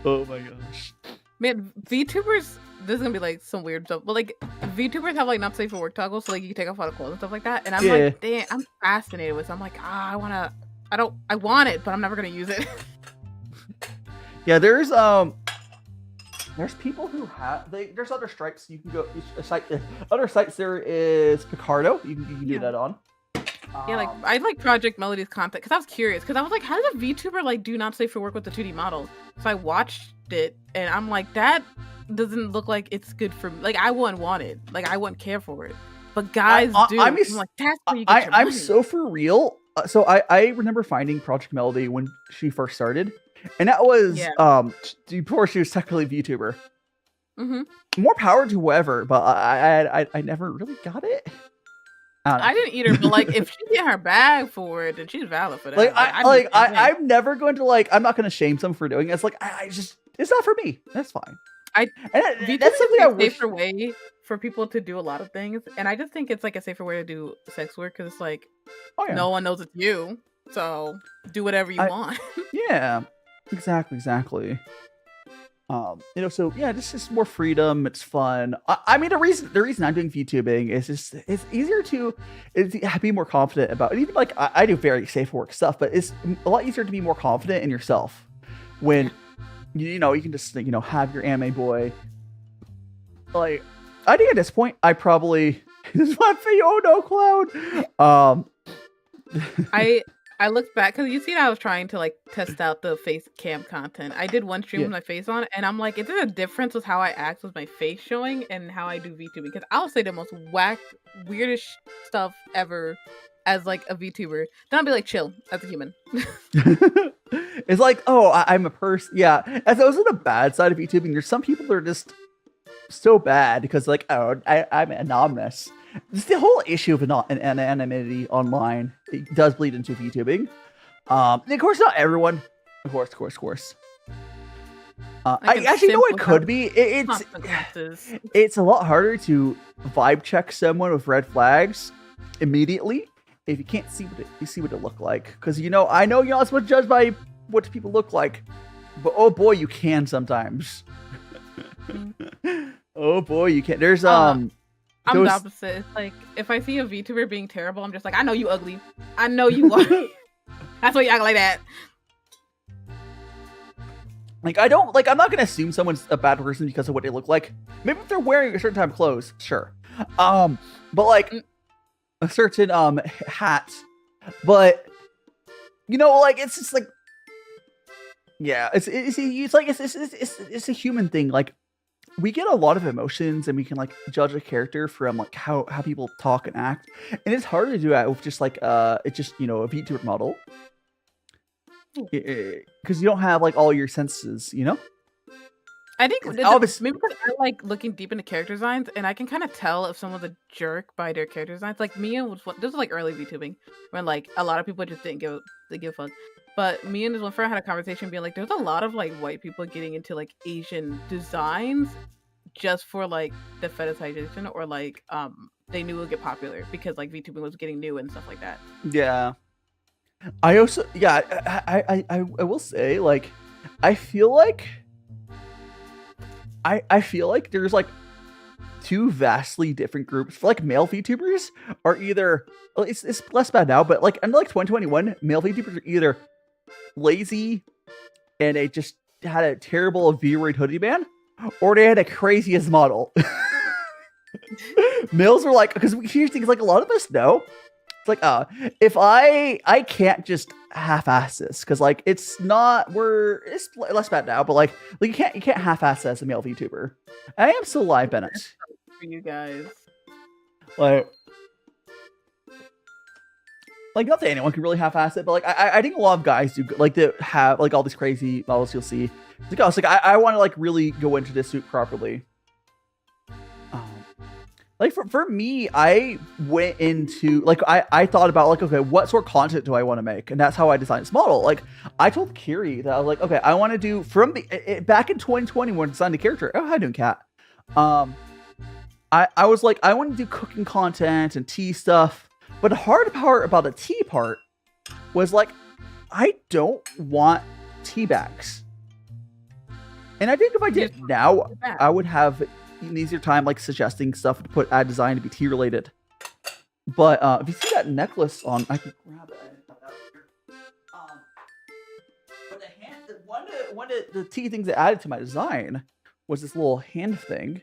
Oh my gosh. Man, VTubers. This is gonna be like some weird stuff, but like VTubers have like not safe for work toggles, so like you can take off all the clothes and stuff like that. And I'm like, damn, I'm fascinated with it. I'm like, I want it, but I'm never gonna use it. Yeah, there's people who have there's other stripes you can go. Other sites there is Picardo. You can do that on. Yeah, like I like Project Melody's content because I was curious because I was like, how does a VTuber like do not safe for work with the 2D models? So I watched it and I'm like, that doesn't look like it's good for me. Like I wouldn't want it. Like I wouldn't care for it. But guys do. I'm like, that's where you get your money. I'm so for real. So I remember finding Project Melody when she first started, and that was before she was technically VTuber. Mm-hmm. More power to whoever, but I never really got it. I didn't eat her, but like if she get her bag for it, then she's valid for that. Like I'm never going to I'm not going to shame someone for doing it. It's like I just it's not for me. That's fine. That's something I wish. Safer way for people to do a lot of things, and I just think it's like a safer way to do sex work because it's like no one knows it's you, so do whatever you want. Yeah, exactly. So yeah, this is more freedom. It's fun. I mean, the reason I'm doing VTubing is just it's easier to be more confident about it. Even like I do very safe work stuff, but it's a lot easier to be more confident in yourself when you can just have your anime boy. Like I think at this point I probably this is my Cloud. I looked back because you see that I was trying to like test out the face cam content. I did one stream with my face on, and I'm like, is there a difference with how I act with my face showing and how I do VTubing? Because I'll say the most weirdest stuff ever as like a VTuber. Then I'll be like, chill as a human. It's like, I'm a person. Yeah, as those are the bad side of VTubing. There's some people that are just so bad because like, I'm anonymous. It's the whole issue of anonymity online. It does bleed into VTubing. And of course, not everyone. Of course. I actually know it could be. It's a lot harder to vibe check someone with red flags immediately if you can't see what it look like. Because I know you're not supposed to judge by what people look like, but oh boy, you can sometimes. Oh boy, you can. There's I'm the opposite. It's like if I see a VTuber being terrible, I'm just like, I know you ugly. I know you are. That's why you act like that. Like I'm not gonna assume someone's a bad person because of what they look like. Maybe if they're wearing a certain type of clothes, sure. But like a certain hat. But like it's just like it's a human thing. Like we get a lot of emotions and we can like judge a character from like how people talk and act, and it's hard to do that with just like it's just a VTuber model because you don't have like all your senses. I think maybe because I like looking deep into character designs, and I can kind of tell if someone's a jerk by their character designs. Like Mia was this was like early VTubing when like a lot of people just didn't give a fuck. But me and this one friend had a conversation being like, there's a lot of like white people getting into like Asian designs just for like the fetishization or like they knew it would get popular because like VTubing was getting new and stuff like that. Yeah. I also I will say like I feel like there's like two vastly different groups. For like male VTubers are either it's less bad now, but like under like 2021, male VTubers are either lazy and they just had a terrible V-Roid hoodie band, or they had a craziest model. Males are like, because here's things like a lot of us know It's like, if I can't just half-ass this, because like it's less bad now, but like you can't half-ass this as a male VTuber. I am still Live Bennett. For you guys. Like not that anyone can really half-ass it, but like I think a lot of guys do like to have like all these crazy models you'll see. It's like I want to like really go into this suit properly. Like for me, I went into like I thought about like, okay, what sort of content do I want to make, and that's how I designed this model. Like I told Kiri that I was like, okay, I want to do from the back in 2020 when I designed the character. Oh, how you doing, Cat? I was like, I want to do cooking content and tea stuff, but the hard part about the tea part was like, I don't want tea bags, and I think if I did now, I would have an easier time like suggesting stuff to put ad design to be tea related. But if you see that necklace on, I can grab it. But one of the tea things that added to my design was this little hand thing,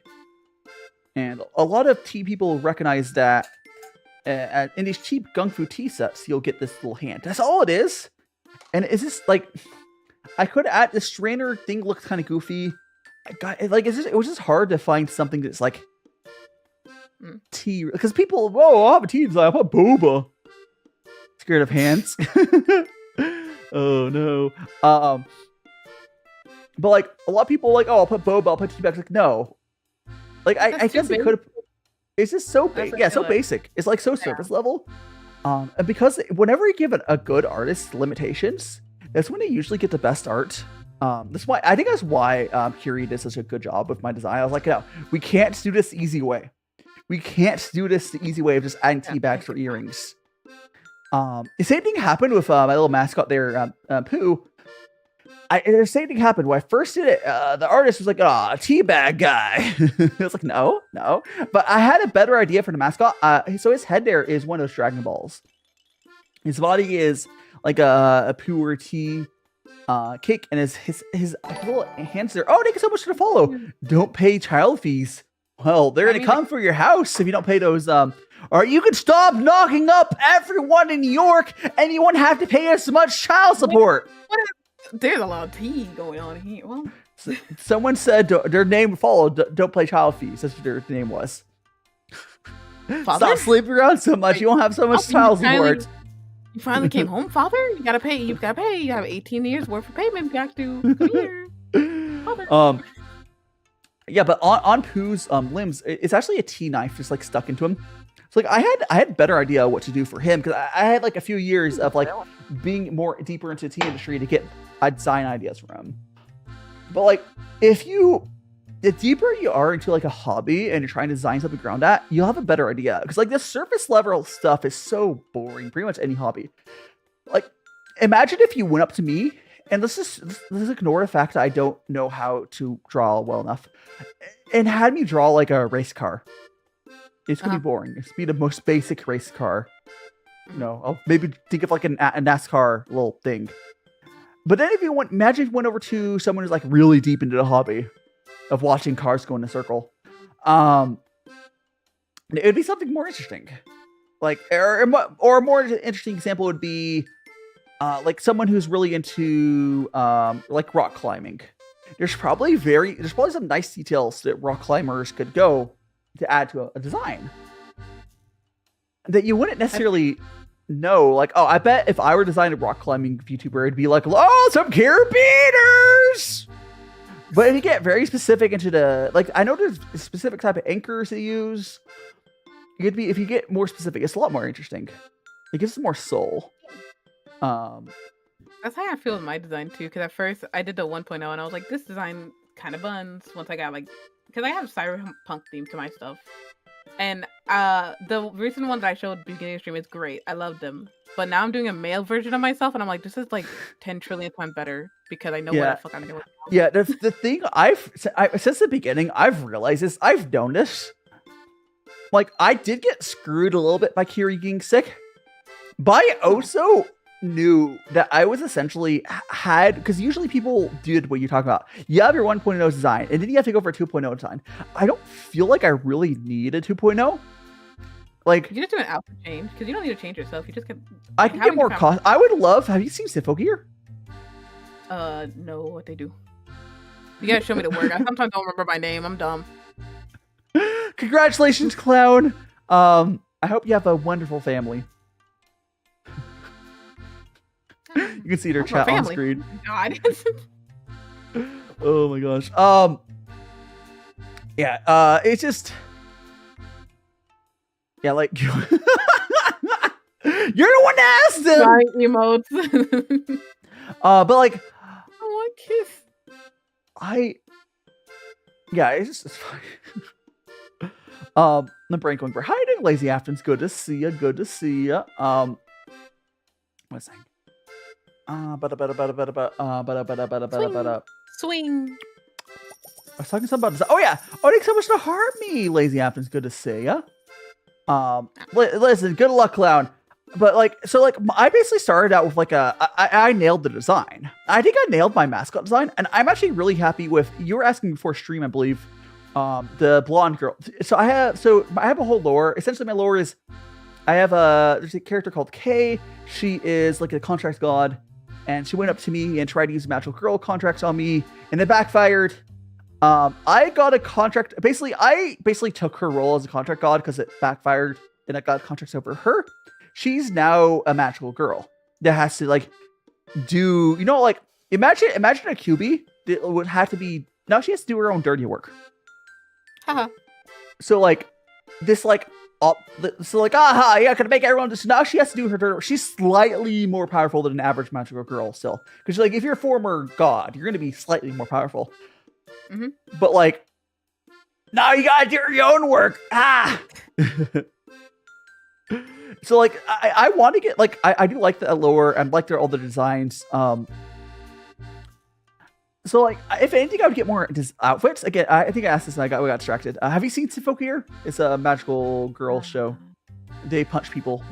and a lot of tea people recognize that in these cheap GongfuTea sets you'll get this little hand. That's all it is. And it's just like, I could add the strainer thing, looks kind of goofy. It was just hard to find something that's like tea, because people, I'll have a tea design, I'll put boba. Scared of hands. Oh no. But like a lot of people like, I'll put boba, I'll put tea bags. Like no, like I guess it could have. It's just so so basic. It's like so surface level. And because whenever you give a good artist limitations, that's when they usually get the best art. That's why Kiri did such a good job with my design. I was like, no, we can't do this the easy way. We can't do this the easy way of just adding tea bags for earrings. The same thing happened with my little mascot there, Pooh. The same thing happened when I first did it. The artist was like, a tea bag guy. I was like, no. But I had a better idea for the mascot. So his head there is one of those Dragon Balls. His body is like a puer tea cake, and his little hands there. Oh, thank you so much for the follow. Don't pay child fees. Well, they're gonna come for your house if you don't pay those. Or you can stop knocking up everyone in New York, and you won't have to pay as much child support. There's a lot of tea going on here. Well, someone said their name followed. Don't pay child fees. That's what their name was. Stop sleeping around so much. You won't have so much child support. You finally came home, father? You gotta pay. You have 18 years worth of payment. You have to come here. Father. Yeah, but on Pooh's limbs, it's actually a tea knife just like stuck into him. So like I had better idea what to do for him, because I had like a few years of like being more deeper into the tea industry to get design ideas from him. But like the deeper you are into like a hobby and you're trying to design something around that, you'll have a better idea. Because like the surface level stuff is so boring, pretty much any hobby. Like imagine if you went up to me, and let's ignore the fact that I don't know how to draw well enough, and had me draw like a race car. It's gonna be boring. It's be the most basic race car. I'll maybe think of like a NASCAR little thing. But then imagine if you went over to someone who's like really deep into the hobby of watching cars go in a circle. It'd be something more interesting. Like, or a more interesting example would be like someone who's really into like rock climbing. There's probably some nice details that rock climbers could go to add to a design that you wouldn't necessarily know. Like, I bet if I were designing a rock climbing VTuber, it'd be like, some carabiners. But if you get very specific into the, like, I know there's a specific type of anchors they use. If you get more specific, it's a lot more interesting. It gives it more soul. That's how I feel with my design too. Because at first I did the 1.0 and I was like, this design kind of buns. Once I got like, because I have cyberpunk theme to my stuff, and the recent one that I showed beginning of stream is great. I love them, but now I'm doing a male version of myself, and I'm like, this is like 10 trillion times better because I know what the fuck I'm doing. Yeah, the thing since the beginning I've realized this. I've known this. Like, I did get screwed a little bit by Kiri getting sick, but I also knew that I was essentially because usually people did what you're talking about. You have your 1.0 design, and then you have to go for a 2.0 design. I don't feel like I really need a 2.0. Like, You just do an outfit change because you don't need to change yourself. You just get. I can get more cost. I would love. Have you seen Sifo gear? No, what they do. You gotta show me the word. I sometimes don't remember my name. I'm dumb. Congratulations, clown. I hope you have a wonderful family. You can see their chat on screen. God. Oh my gosh. Yeah. It's just. Yeah, like. You're the one that asked them. Sorry, emotes. But like. I want kiss. Yeah, it's fine. The brain going for hiding. Lazy Afton's good to see ya. Good to see ya. What's that? Swing. I was talking something about this. Oh yeah. Oh, thanks so much to heart me. Lazy Afton's good to see ya. Listen, good luck, clown. But like, so like, I basically started out with like I nailed the design. I think I nailed my mascot design, and I'm actually really happy with. You were asking before stream, I believe, the blonde girl. So I have a whole lore. Essentially, my lore is there's a character called Kay. She is like a contract god, and she went up to me and tried to use magical girl contracts on me, and it backfired. I got a contract. I basically took her role as a contract god because it backfired, and I got contracts over her. She's now a magical girl that has to like do, like imagine a QB that would have to be, now she has to do her own dirty work. Haha. So like this like, yeah, gonna make everyone just, now she has to do her dirty work. She's slightly more powerful than an average magical girl still. Because like, if you're a former god, you're going to be slightly more powerful. Mm-hmm. But like, now you gotta do your own work. So like I want to get like I do like the lore and like all the designs. So like if anything, I would get more outfits. Again, I think I asked this and we got distracted. Have you seen Soulcore? It's a magical girl show. They punch people.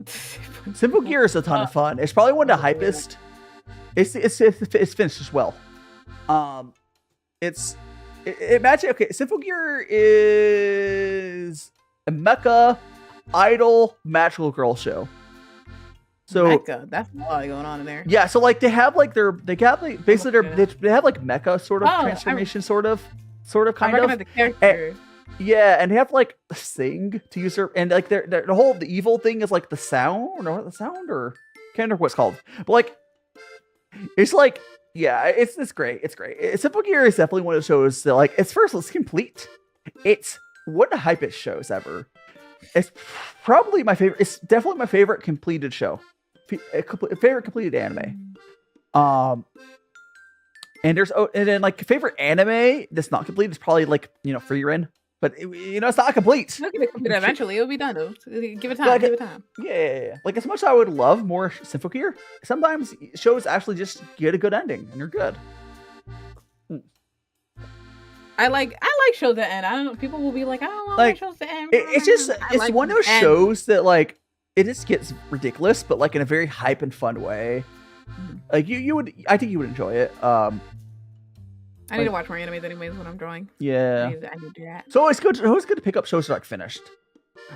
Soulcore is a ton of fun. It's probably one of the hypest. It's finished as well. Imagine, okay, Soulcore is a mecha idol magical girl show. So Mecha, that's a lot going on in there. Yeah, so like they have like they have like mecha sort of transformation, sort of kind of. The character. And they have like sing to use her, and like the whole the evil thing is like the sound or can't remember what it's called, but like it's like. Yeah, it's great. It's great. Soulcore is definitely one of the shows that, like, it's complete. It's one of the hypest shows ever. It's probably my favorite. It's definitely my favorite completed show. Favorite completed anime. And then like favorite anime that's not complete is probably like Frieren. But it's not complete. It'll get complete eventually. It'll be done though. Give it time. Give it time. Yeah. Like as much as I would love more Soulcore, sometimes shows actually just get a good ending and you're good. I like shows that end. I don't know. People will be like, I don't want my shows to end. It's one of those shows that like it just gets ridiculous, but like in a very hype and fun way. Like I think you would enjoy it. I need to watch more animes anyways when I'm drawing. Yeah. I need to do that. So it's good to pick up shows that are like finished.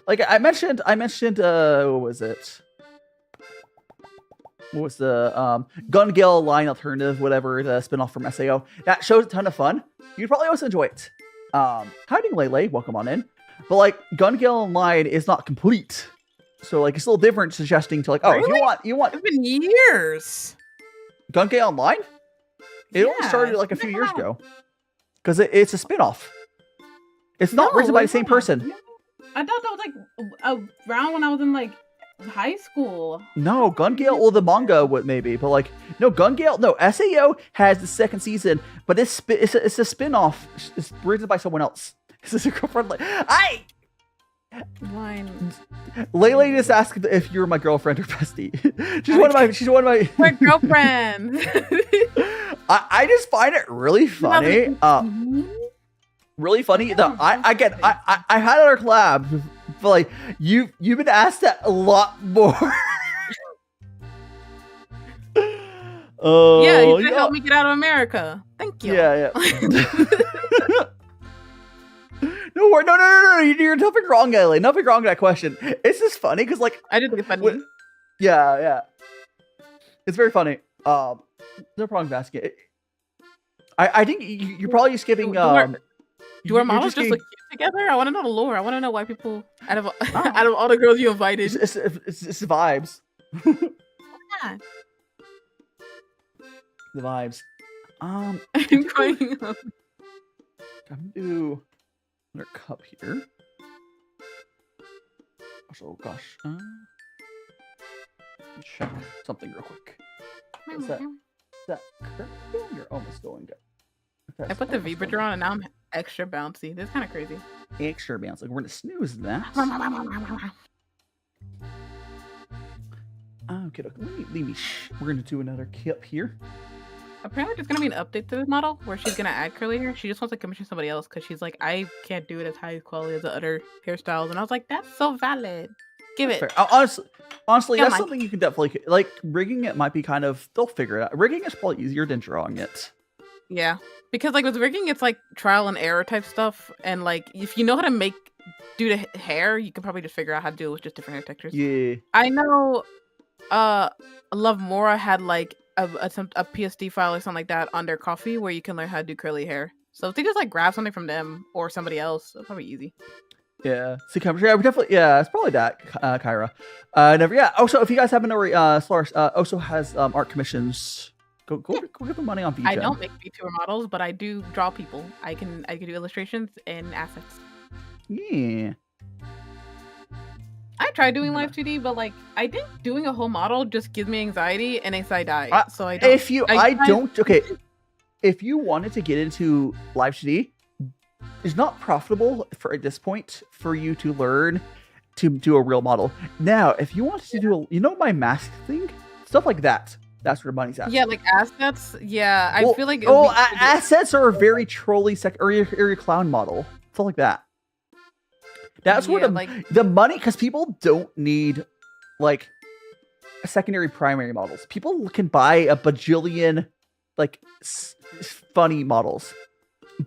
Like I mentioned what was it? What was the Gun Gale Line Alternative, whatever, the spinoff from SAO. That show's a ton of fun. You'd probably also enjoy it. Hiding Lele, welcome on in. But like Gun Gale Online is not complete. So like it's a little different, suggesting to like, really? if you want It's been years. Gun Gale Online? It only started like a few years ago. Because it's a spin-off. It's not written by the same person. I thought that was like around when I was in like high school. No, Gun Gale, well the manga would maybe, but like no, Gun Gale, no, SAO has the second season, but it's a spin-off. It's written by someone else. This is a girlfriend. Lele just asked if you're my girlfriend or bestie. She's one of my We're girlfriends. I just find it really funny. Really funny. I had our collab, but like you've been asked that a lot more. Yeah, you can help me get out of America. Thank you. Yeah. No, No. You're nothing wrong, Ellie. Nothing wrong with that question. It's just funny because, like, I did think it's funny. yeah, it's very funny. No problem asking it. I think you're probably skipping. Do our models just getting... look cute together? I want to know the lore. I want to know why people out of all the girls you invited. It's vibes. Yeah. The vibes. I'm going up. I'm gonna do another cup here. Oh gosh. Check something real quick. Is that correct? You're almost going good. I put the Vtuber on and now I'm extra bouncy. This is kind of crazy. Extra bouncy. Like, we're gonna snooze that. Okay, leave me. We're gonna do another kip here. Apparently, there's gonna be an update to this model where she's gonna add curly hair. She just wants to commission somebody else because she's like, I can't do it as high quality as the other hairstyles. And I was like, that's so valid. Give it. Honestly, that's something you can definitely like. Rigging it might be kind of. They'll figure it out. Rigging is probably easier than drawing it. Yeah, because like with rigging, it's like trial and error type stuff, and like if you know how to do the hair, you can probably just figure out how to do it with just different hair textures. Yeah. I know. Love Mora had like a PSD file or something like that on their coffee where you can learn how to do curly hair. So if they just like grab something from them or somebody else, it's probably easy. Yeah, so yeah, we definitely, yeah, it's probably that, Kyra. Never, yeah. Also, if you guys haven't already, Soulcore also has art commissions. Go give them money on VTuber. I don't make VTuber models, but I do draw people. I can do illustrations and assets. Yeah. I tried doing Live2D, but like I think doing a whole model just gives me anxiety and I die. So I don't. If you wanted to get into Live2D, it's not profitable at this point for you to learn to do a real model. Now, if you wanted to do my mask thing, stuff like that, that's where money's at. Yeah, like assets. Yeah, I feel like assets are a very trolly or your clown model, stuff like that. That's where the money, because people don't need like secondary primary models. People can buy a bajillion like funny models,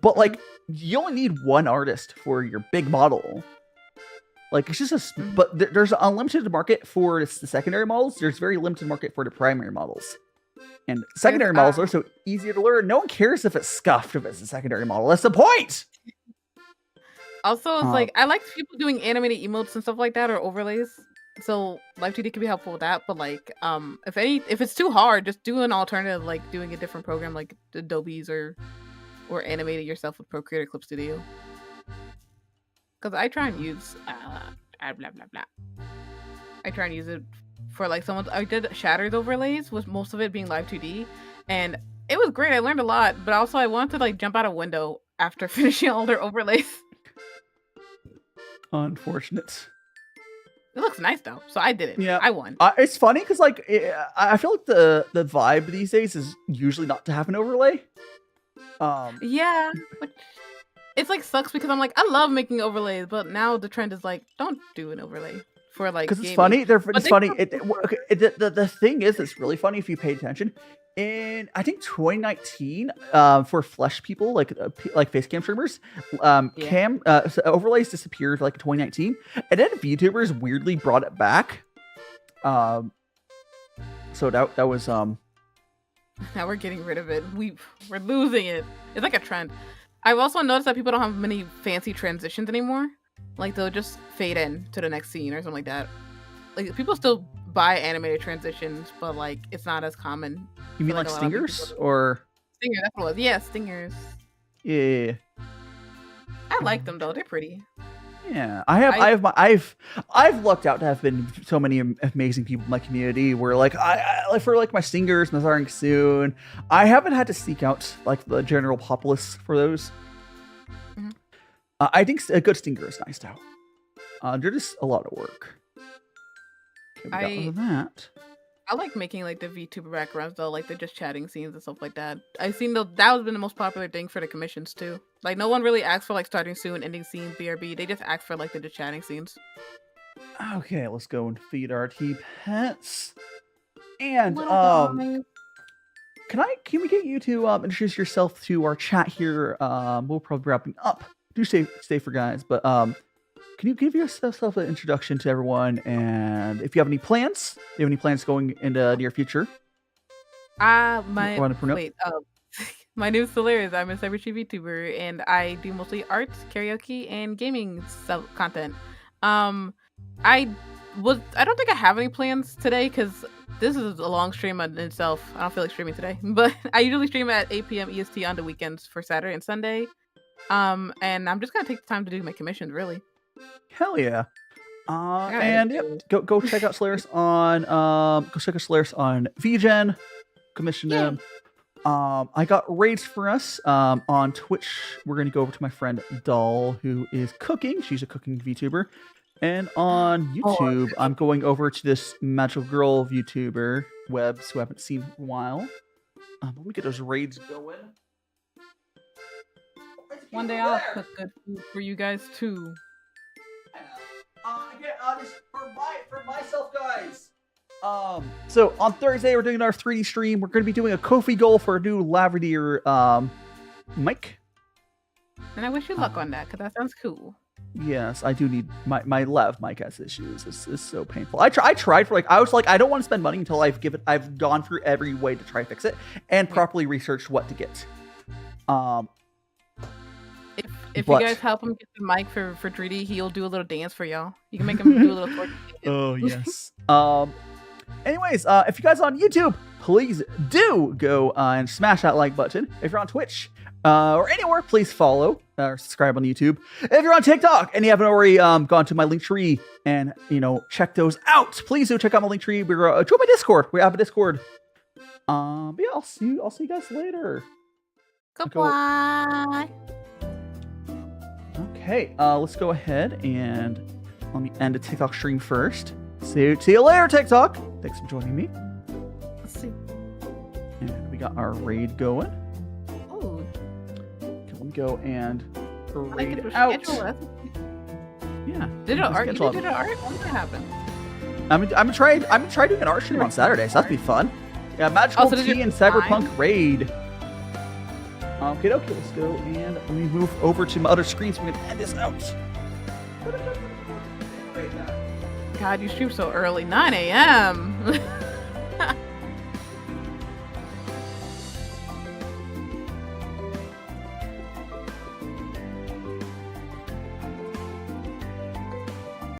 but like you only need one artist for your big model. Like it's just but there's an unlimited market for the secondary models. There's very limited market for the primary models, and secondary models are so easier to learn. No one cares if it's scuffed if it's a secondary model. That's the point. Also, it's like I like people doing animated emotes and stuff like that or overlays. So Live2D can be helpful with that. But like, if it's too hard, just do an alternative, like doing a different program like Adobe's or animate it yourself with Procreate or Clip Studio. Because I try and use blah blah blah. I try and use it for like I did Shattered overlays with most of it being Live2D, and it was great. I learned a lot, but also I wanted to like jump out a window after finishing all their overlays. Unfortunate. It looks nice though, so I did it. Yeah, I won. It's funny because like I feel like the vibe these days is usually not to have an overlay. Yeah, it's like sucks because I'm like I love making overlays, but now the trend is like don't do an overlay for like. Because it's funny. It's funny. The thing is, it's really funny if you pay attention. In I think 2019, for flesh people like face cam streamers, overlays disappeared like 2019, and then VTubers weirdly brought it back. So that was Now we're getting rid of it. We're losing it. It's like a trend. I've also noticed that people don't have many fancy transitions anymore. Like they'll just fade in to the next scene or something like that. Like people still buy animated transitions, but like it's not as common. You mean like stingers or stingers? That's what it was. Yeah, stingers. Yeah. I like them though. They're pretty. Yeah, I've lucked out to have been so many amazing people in my community where like I for like my stingers and starting soon. I haven't had to seek out like the general populace for those. Mm-hmm. I think a good stinger is nice though. They're just a lot of work. Okay, that. I like making like the VTuber backgrounds though, like the just chatting scenes and stuff like that. I've seen that has been the most popular thing for the commissions too. Like no one really asks for like starting soon, ending scene, BRB. They just ask for like the just chatting scenes. Okay, let's go and feed our pets. And can we get you to introduce yourself to our chat here? We'll probably be wrapping up do stay for guys. But can you give yourself an introduction to everyone, and if you have any plans? Do you have any plans going into the near future? My Wait. My name is Cilairess. I'm a CyberStreet VTuber, and I do mostly arts, karaoke, and gaming content. I don't think I have any plans today because this is a long stream in itself. I don't feel like streaming today, but I usually stream at 8 p.m. EST on the weekends for Saturday and Sunday. And I'm just gonna take the time to do my commissions, really. Hell yeah. And yep, go check out Cilairess on VGen. Commission them. I got raids for us on Twitch. We're going to go over to my friend Doll, who is cooking. She's a cooking VTuber. And on YouTube, I'm going over to this magical girl VTuber, Webs, who I haven't seen in a while. Let me get those raids going. One day I'll cook good food for you guys too. Just for myself, guys. So on Thursday we're doing our 3D stream. We're going to be doing a Kofi goal for a new lavalier mic. And I wish you luck on that because that sounds cool. Yes, I do need my lav mic has issues. It's so painful. I tried for I was like, I don't want to spend money until I've gone through every way to try to fix it and properly researched what to get. If you guys help him get the mic for 3D, he'll do a little dance for y'all. You can make him do a little twerk. Oh yes. Anyways, if you guys are on YouTube, please do go and smash that like button. If you're on Twitch or anywhere, please follow or subscribe on YouTube. If you're on TikTok and you haven't already gone to my Linktree and check those out, please do check out my Linktree. We're join my Discord. We have a Discord. But yeah, I'll see you guys later. Goodbye. Okay, let's go ahead and let me end the TikTok stream first. See you later, TikTok. Thanks for joining me. Let's see. And we got our raid going. Oh. Okay, let me go and raid out. Yeah. Digital art. You did digital art? When did that happen? I'm gonna try doing an art stream on Saturday, so that'd be fun. Yeah, Magical Tea and Cyberpunk raid. Okay, let's go and let me move over to my other screen so we can end this out. God, you stream so early, 9 a.m.